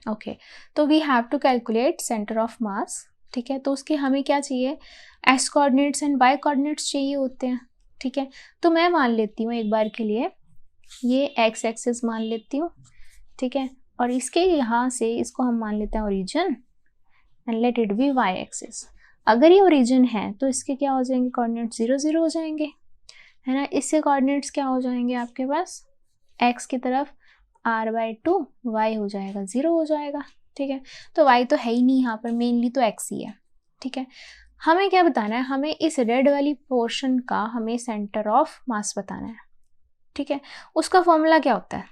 ओके। तो we have to calculate centre of mass, ठीक है। तो उसके हमें क्या चाहिए, X coordinates and Y coordinates चाहिए होते हैं, ठीक है। तो मैं मान लेती हूँ एक बार के लिए ये एक्स एक्सिस मान लेती हूँ, ठीक है, और इसके यहाँ से इसको हम मान लेते हैं origin, and let it be Y axis. अगर ये ओरिजिन है तो इसके क्या हो जाएंगे, कोऑर्डिनेट्स 0 0 हो जाएंगे, है ना। इससे कोऑर्डिनेट्स क्या हो जाएंगे आपके पास, एक्स की तरफ r/2, y हो जाएगा 0 हो जाएगा, ठीक है। तो y तो है ही नहीं यहाँ पर, मेनली तो x ही है, ठीक है। हमें क्या बताना है, हमें इस रेड वाली पोर्शन का हमें सेंटर ऑफ मास बताना है, ठीक है। उसका फॉर्मूला क्या होता है,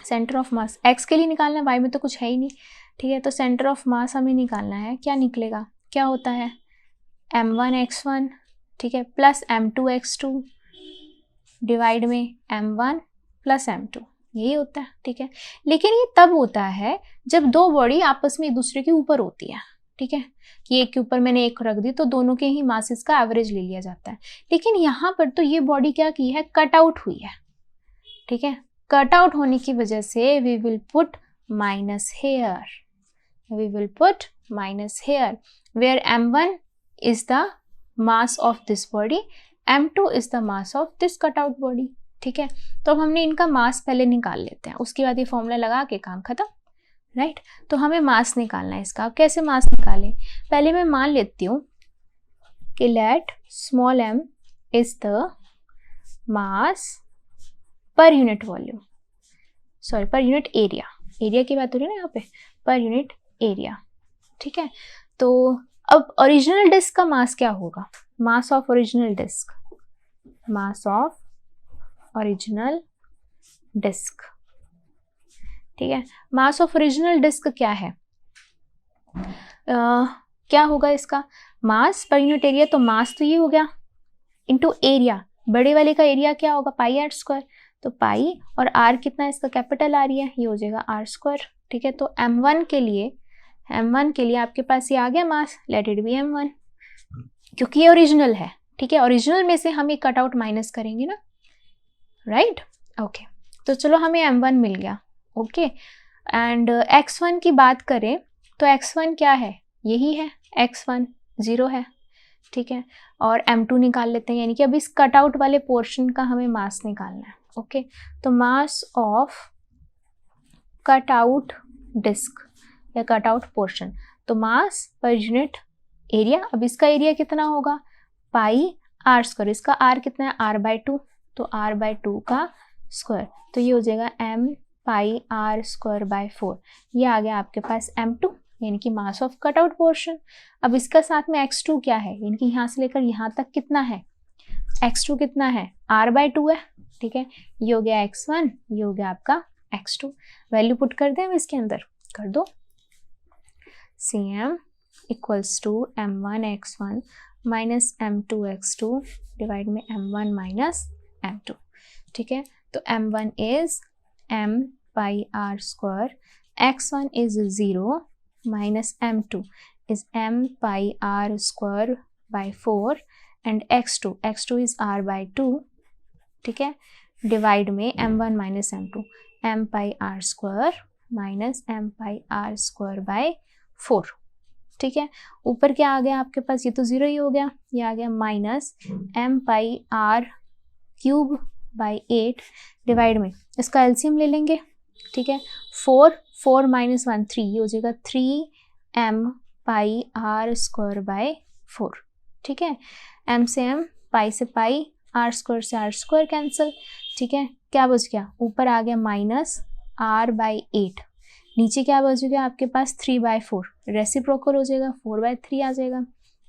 सेंटर ऑफ मास x के लिए निकालना है, y में तो कुछ है ही नहीं, ठीक है। तो सेंटर ऑफ मास हमें निकालना है, क्या निकलेगा, क्या होता है, m1x1, ठीक है, प्लस m2x2 डिवाइड में m1 प्लस m2, यही होता है, ठीक है। लेकिन ये तब होता है जब दो बॉडी आपस में एक दूसरे के ऊपर होती है, ठीक है, कि एक के ऊपर मैंने एक रख दी तो दोनों के ही मासेस का एवरेज ले लिया जाता है। लेकिन यहाँ पर तो ये बॉडी क्या की है, कट आउट हुई है, ठीक है। कट आउट होने की वजह से we will put minus here, we will put minus here where m1 is the mass of this body m2 is the mass of this cut out body. ठीक है, तो अब हमने इनका मास पहले निकाल लेते हैं, उसके बाद ये फॉर्मूला लगा के काम खत्म, राइट। तो हमें मास निकालना है इसका। कैसे मास निकालें? पहले मैं मान लेती हूँ कि let small m is the mass per unit volume, sorry per unit area, area की बात हो रही है ना यहाँ पे, पर यूनिट एरिया। ठीक है, तो अब ओरिजिनल डिस्क का मास क्या होगा? Mass of original disc, mass of original disc. ठीक है, मास ऑफ ओरिजिनल डिस्क क्या है? क्या होगा इसका? मास पर यूनिट एरिया, तो मास तो ये हो गया इनटू एरिया, बड़े वाले का एरिया क्या होगा? पाई आर स्क्वायर, तो पाई और आर कितना है इसका? कैपिटल आर ही है, ये हो जाएगा आर स्क्वायर। ठीक है, तो m1 के लिए आपके पास ये आ गया मास, लेट इट बी m1, क्योंकि ये ओरिजिनल है। ठीक है, ओरिजिनल में से हम ये कट आउट माइनस करेंगे ना, राइट। ओके, तो चलो हमें m1 मिल गया। ओके, एंड x1 की बात करें तो x1 क्या है? यही है, x1 0 है। ठीक है, और m2 निकाल लेते हैं, यानी कि अब इस कट आउट वाले पोर्शन का हमें मास निकालना है। ओके, तो mass of cut out disc या कट आउट पोर्शन, तो मास पर यूनिट एरिया, अब इसका एरिया कितना होगा? पाई आर स्क्वायर, इसका आर कितना है? r/2, तो r/2 का स्क्वायर, तो ये हो जाएगा m pi R square by 4। ये आ गया आपके पास m2, यानी कि mass of cut out portion. अब इसका साथ में x2 क्या है? यानी कि यहाँ से लेकर यहाँ तक कितना है? x2 कितना है? r/2 है। ठीक है, ये हो गया x1, ये हो गया आपका x2। वैल्यू पुट कर दें हम इसके अंदर, कर दो। Cm equals to m1 x1 minus m2 x2 divide में m1 माइनस m2। ठीक है, तो m1 is m pi r square, x1 is 0 minus m2 is m pi r square by 4 and x2 is r/2। ठीक है, divide में m1 minus m2, m pi r square minus m pi r square by 4। ठीक है, ऊपर क्या आ गया आपके पास? ये तो 0 ही हो गया, ये आ गया minus m pi r cube by 8 divide में इसका एलसीएम ले लेंगे। ठीक है, 4 माइनस 1 3, ये हो जाएगा 3m pi r square by 4। ठीक है, m से m, पाई से पाई, r स्क्वायर से r स्क्वायर कैंसिल। ठीक है, क्या बच गया? ऊपर आ गया माइनस r/8, नीचे क्या बच गया आपके पास? 3/4, रेसिप्रोकल हो जाएगा, 4/3 आ जाएगा,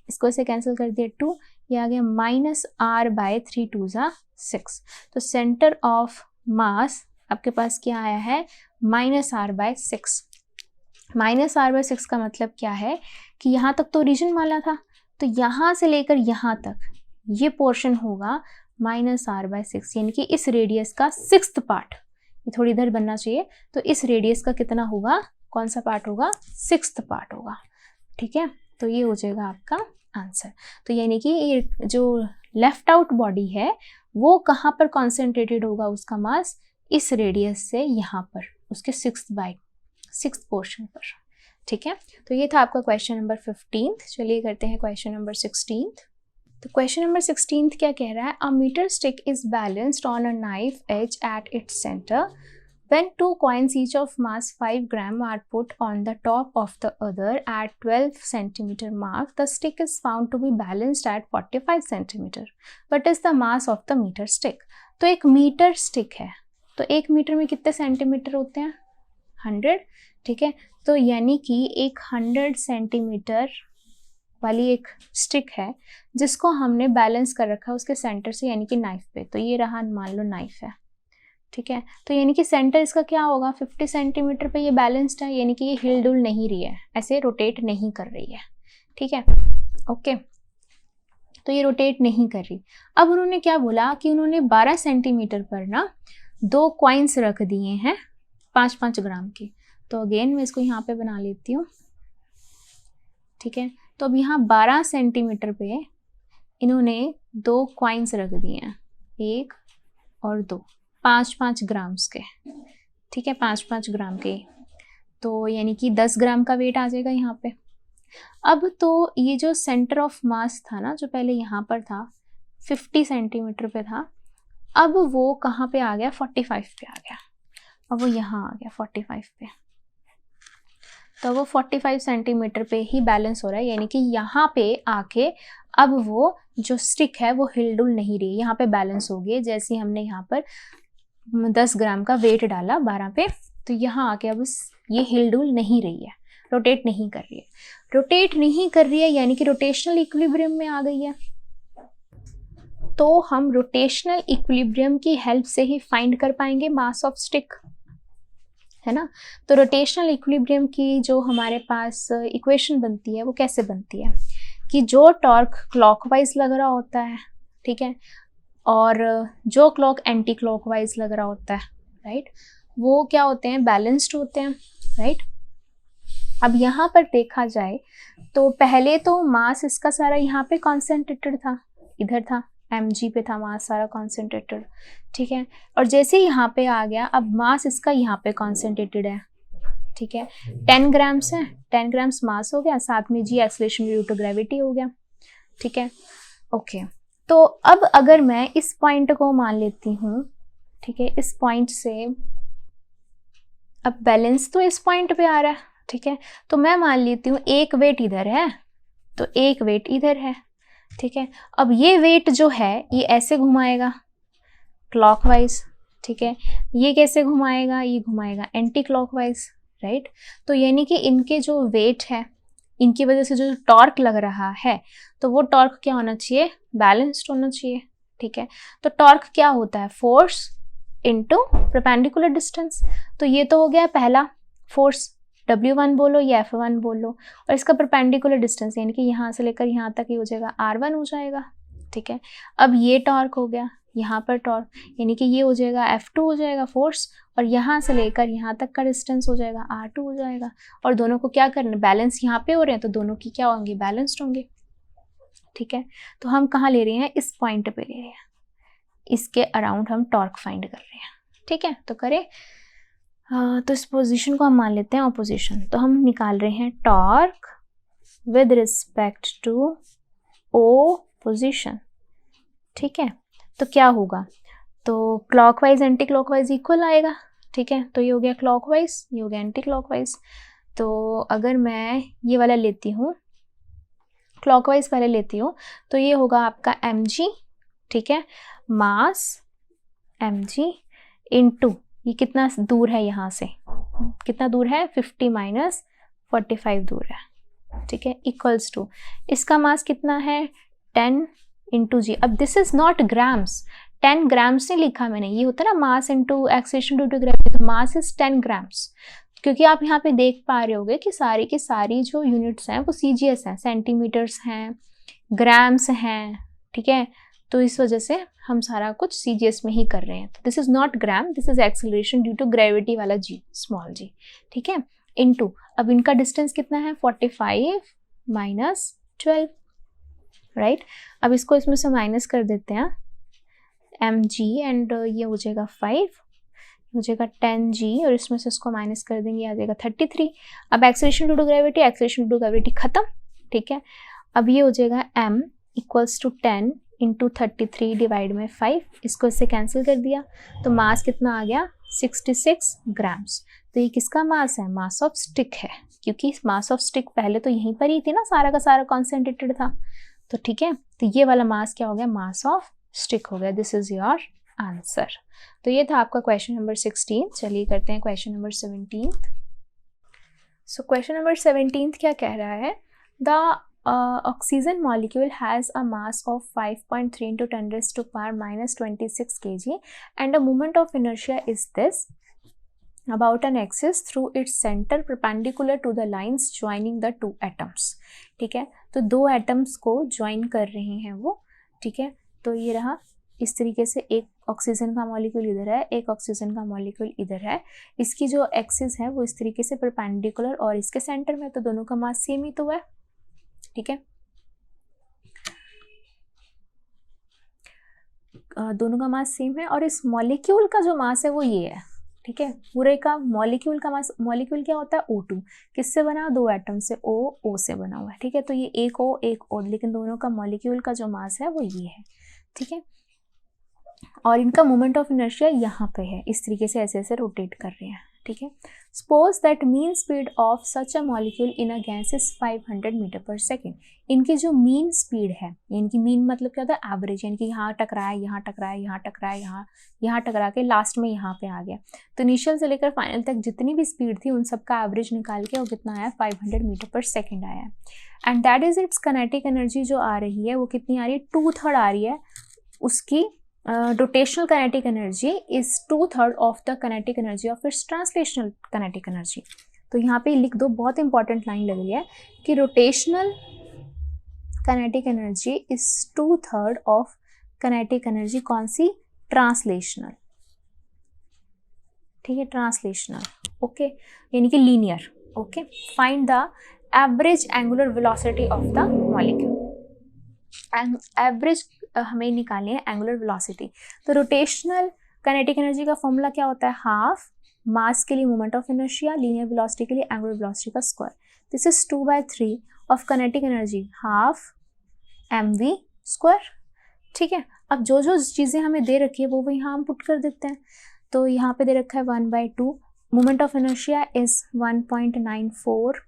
इसको इसे कैंसिल कर दिया 2, ये आ गया माइनस r/3 2 ज़ा 6। तो सेंटर ऑफ मास आपके पास क्या आया है? Minus r/6। माइनस r/6 का मतलब क्या है कि यहाँ तक तो ओरिजिन वाला था, तो यहाँ से लेकर यहाँ तक ये पोर्शन होगा माइनस r/6, यानी कि इस रेडियस का 6th पार्ट, ये थोड़ी इधर बनना चाहिए, तो इस रेडियस का कितना होगा? कौन सा पार्ट होगा? 6th पार्ट होगा। ठीक है, तो ये हो जाएगा आपका आंसर। तो यानी कि ये जो लेफ्ट आउट बॉडी है वो कहाँ पर कॉन्सेंट्रेटेड होगा उसका मास? इस रेडियस से यहाँ पर, उसके 6th पोर्शन पर। ठीक है, तो ये था आपका क्वेश्चन नंबर 15। चलिए करते हैं क्वेश्चन नंबर 16। तो क्वेश्चन नंबर 16 क्या कह रहा है? A metre stick is balanced on a knife edge at its centre when 2 coins each of mass 5 gram are put on the top of the other at 12 centimeter mark, the stick is found to be balanced at 45 centimeter. What is the mass of the meter stick? तो एक metre stick है, तो एक metre में कितने centimetre होते हैं? 100। ठीक है, तो यानी कि एक 100 सेंटीमीटर वाली एक स्टिक है जिसको हमने बैलेंस कर रखा है उसके सेंटर से, यानी कि नाइफ पे। तो ये रहा, मान लो नाइफ है। ठीक है, तो यानी कि सेंटर इसका क्या होगा? 50 सेंटीमीटर पे ये बैलेंस्ड है, यानी कि ये हिल डुल नहीं रही है, ऐसे रोटेट नहीं कर रही है। ठीक है, ओके, तो ये रोटेट नहीं कर रही। अब उन्होंने क्या बोला कि उन्होंने 12 सेंटीमीटर पर ना 2 कॉइन्स रख दिए हैं 5-5 ग्राम के। तो अगेन मैं इसको यहाँ पे बना लेती हूँ। ठीक है, तो अब यहाँ 12 सेंटीमीटर पे इन्होंने 2 कॉइन्स रख दिए हैं, 1 और 2, 5-5 ग्राम्स के। ठीक है, 5-5 ग्राम के, तो यानी कि 10 ग्राम का वेट आ जाएगा यहाँ पे। अब तो ये जो सेंटर ऑफ मास था ना, जो पहले यहाँ पर था 50 सेंटीमीटर पे था, अब वो कहाँ पे आ गया, 45 पे आ गया, अब वो यहाँ आ गया 45 पे, तो वो 45 सेंटीमीटर पे ही बैलेंस हो रहा है, यानी कि यहाँ पे आके अब वो जो स्टिक है वो हिलडुल नहीं रही, यहाँ पे बैलेंस हो गई। जैसे हमने यहाँ पर 10 ग्राम का वेट डाला 12 पे, तो यहाँ आके अब ये हिलडुल नहीं रही है, रोटेट नहीं कर रही है, रोटेट नहीं कर रही है यानी कि रोटेशनल इक्विलिब्रियम में आ गई है। तो हम रोटेशनल इक्विलिब्रियम की हेल्प से ही फाइंड कर पाएंगे मास ऑफ स्टिक, है ना। तो रोटेशनल इक्विलिब्रियम की जो हमारे पास इक्वेशन बनती है वो कैसे बनती है कि जो टॉर्क क्लॉकवाइज लग रहा होता है, ठीक है, और जो क्लॉक एंटी क्लॉकवाइज लग रहा होता है, राइट, वो क्या होते हैं, बैलेंस्ड होते हैं, राइट। अब यहाँ पर देखा जाए तो पहले तो मास इसका सारा यहाँ पे कॉन्सेंट्रेटेड था, इधर था mg पे था मास सारा कॉन्सेंट्रेटेड, ठीक है, और जैसे यहाँ पे आ गया अब मास इसका यहाँ पे कॉन्सेंट्रेटेड है, ठीक है, 10 ग्राम्स है, 10 ग्राम्स मास हो गया, साथ में जी एक्सेलरेशन ड्यू टू ग्रेविटी हो गया, ठीक है, ओके। तो अब अगर मैं इस पॉइंट को मान लेती हूँ, ठीक है, इस पॉइंट से अब बैलेंस तो इस पॉइंट पे आ रहा है, ठीक है, तो मैं मान लेती हूँ एक वेट इधर है तो एक वेट इधर है, ठीक है। अब ये वेट जो है ये ऐसे घुमाएगा क्लॉकवाइज, ठीक है, ये कैसे घुमाएगा, ये घुमाएगा एंटी क्लॉकवाइज, राइट। तो यानी कि इनके जो वेट है, इनकी वजह से जो टॉर्क लग रहा है, तो वो टॉर्क क्या होना चाहिए, बैलेंस्ड होना चाहिए, ठीक है। तो टॉर्क क्या होता है, फोर्स इनटू परपेंडिकुलर डिस्टेंस। तो ये तो हो गया पहला फोर्स, W1 बोलो या F1 बोलो, और इसका परपेंडिकुलर डिस्टेंस यानी कि यहाँ से लेकर यहाँ तक ये हो जाएगा R1 हो जाएगा, ठीक है। अब ये टॉर्क हो गया, यहाँ पर टॉर्क यानी कि ये हो जाएगा F2 हो जाएगा फोर्स, और यहाँ से लेकर यहाँ तक का डिस्टेंस हो जाएगा R2 हो जाएगा, और दोनों को क्या करना, बैलेंस यहाँ पे हो रहे हैं तो दोनों की क्या होंगे, बैलेंस्ड होंगे, ठीक है। तो हम कहाँ ले रहे हैं, इस पॉइंट पे ले रहे हैं, इसके अराउंड हम टॉर्क फाइंड कर रहे हैं, ठीक है। तो करें, तो इस पोजीशन को हम मान लेते हैं ऑपोजिशन, तो हम निकाल रहे हैं torque with respect to O position, ठीक है। तो क्या होगा, तो क्लॉकवाइज एंटी क्लॉकवाइज इक्वल आएगा, ठीक है, तो ये हो गया क्लॉकवाइज, ये हो गया एंटी क्लॉकवाइज। तो अगर मैं ये वाला लेती हूँ, क्लॉकवाइज पहले लेती हूँ, तो ये होगा आपका mg, ठीक है, मास mg इनटू ये कितना दूर है, यहाँ से कितना दूर है, 50 माइनस 45 दूर है, ठीक है, इक्वल्स टू इसका मास कितना है 10 इंटू जी। अब this is not grams, 10 grams नहीं लिखा मैंने, ये होता है ना mass into acceleration due to gravity, तो मास इज 10 ग्राम्स, क्योंकि आप यहाँ पे देख पा रहे होगे कि सारी की सारी जो यूनिट्स हैं वो CGS हैं, सेंटीमीटर्स हैं, ग्राम्स हैं, ठीक है। तो इस वजह से हम सारा कुछ CGS में ही कर रहे हैं, तो this is not gram, this is acceleration due to gravity वाला जी, स्मॉल जी, ठीक है, इनटू अब इनका डिस्टेंस कितना है 45 माइनस 12, राइट। अब इसको इसमें से माइनस कर देते हैं mg, एंड ये हो जाएगा 5, हो जाएगा 10g, और इसमें से इसको माइनस कर देंगे, आ जाएगा 33। अब acceleration due to gravity, acceleration due to gravity खत्म, ठीक है। अब ये हो जाएगा m equals to 10 into 33 divide में 5, इसको इससे कैंसिल कर दिया, तो मास कितना आ गया 66 ग्राम्स। तो ये किसका मास है, मास ऑफ स्टिक है, क्योंकि मास ऑफ स्टिक पहले तो यहीं पर ही थी ना, सारा का सारा कॉन्सेंट्रेटेड था, तो ठीक है। तो ये वाला मास क्या हो गया, मास ऑफ स्टिक हो गया। This is your answer. तो ये था आपका क्वेश्चन नंबर 16। चलिए करते हैं question number 17। So question number 17 क्या कह रहा है, the oxygen molecule has a mass of 5.3 into 10 raised to power minus 26 kg and a moment of inertia is this about an axis through its center perpendicular to the lines joining the two atoms, ठीक है। तो दो atoms को join कर रहे हैं वो, ठीक है। तो ये रहा इस तरीके से, एक ऑक्सीजन का मॉलिक्यूल इधर है, एक ऑक्सीजन का मॉलिक्यूल इधर है, इसकी जो एक्सिस है वो इस तरीके से परपेंडिकुलर और इसके सेंटर में, तो दोनों का मास सेम ही तो है, ठीक है। दोनों का मास सेम है और इस मॉलिक्यूल का जो मास है वो ये है, ठीक है। पूरे का मॉलिक्यूल का मास, मॉलिक्यूल क्या होता है O2, किससे बना, 2 एटम से, O से बना हुआ है, ठीक है। तो ये एक O, लेकिन दोनों का मॉलिक्यूल का जो मास है वो ये है, ठीक है। और इनका मोमेंट ऑफ इनर्शिया यहाँ पे है, इस तरीके से ऐसे ऐसे रोटेट कर रहे हैं, ठीक है। Suppose that mean speed of such a molecule in a gas is 500 meter per second. इनकी जो मीन स्पीड है, इनकी मीन मतलब क्या होता है, एवरेज, यानी कि यहाँ टकराया, यहाँ टकराया, यहाँ टकराया, यहाँ टकरा के लास्ट में यहाँ पे आ गया। तो इनिशियल से लेकर फाइनल तक जितनी भी स्पीड थी उन सबका एवरेज निकाल के वो कितना आया, 500 मीटर पर सेकेंड आया है। And that is it's kinetic energy जो आ रही है वो कितनी आ रही है, 2/3 आ रही है उसकी। Rotational kinetic energy is 2/3 of the kinetic energy of its translational kinetic energy. तो यहाँ पे लिख दो, बहुत इंपॉर्टेंट लाइन लग रही है कि rotational kinetic energy is 2/3 of kinetic energy, कौन सी, ट्रांसलेशनल, ठीक है, ट्रांसलेशनल, ओके, यानी कि linear, okay. Find the average angular velocity of the molecule. Average हमें निकालनी है एंगुलर वेलोसिटी। तो रोटेशनल काइनेटिक एनर्जी का फॉर्मूला क्या होता है, हाफ मास के लिए moment of inertia, linear velocity के लिए एंगुलर वेलोसिटी का square. This is 2/3 of kinetic energy, half mv square, ठीक है। अब जो जो चीज़ें हमें दे रखी है वो यहाँ हम पुट कर देते हैं। तो यहाँ पे दे रखा है 1/2, moment of inertia is 1.94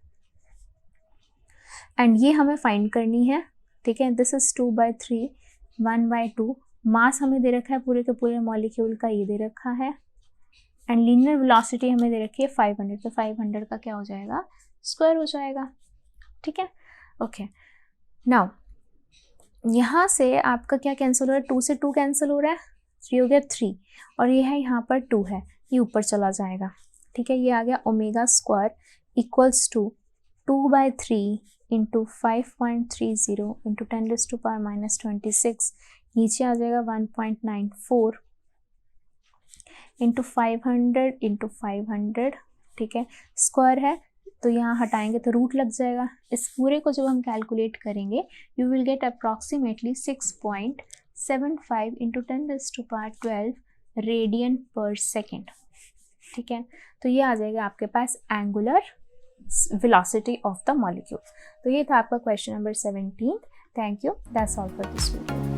and ये हमें फाइंड करनी है, ठीक है। दिस इज 2/3, 1/2, मास हमें दे रखा है पूरे के पूरे मॉलिक्यूल का, ये दे रखा है, एंड लीनियर वेलोसिटी हमें दे रखी है 500। तो 500 का क्या हो जाएगा, स्क्वायर हो जाएगा, ठीक है, ओके। नाउ यहाँ से आपका क्या कैंसिल हो रहा है, 2 से 2 कैंसिल हो रहा है, 3 हो गया 3, और ये है यहाँ पर 2 है, ये ऊपर चला जाएगा, ठीक है। ये आ गया omega square equals to 2/3 into 5.30 into 10⁻⁻26, नीचे आ जाएगा 1.94 इंटू 500 इंटू 500, ठीक है, स्क्वायर है तो यहाँ हटाएंगे तो रूट लग जाएगा। इस पूरे को जब हम कैलकुलेट करेंगे you will get approximately 6.75 into 10⁻12 radian per second, ठीक है। तो ये आ जाएगा आपके पास angular velocity of the molecule। तो ये था आपका question number 17। Thank you, that's all for this video.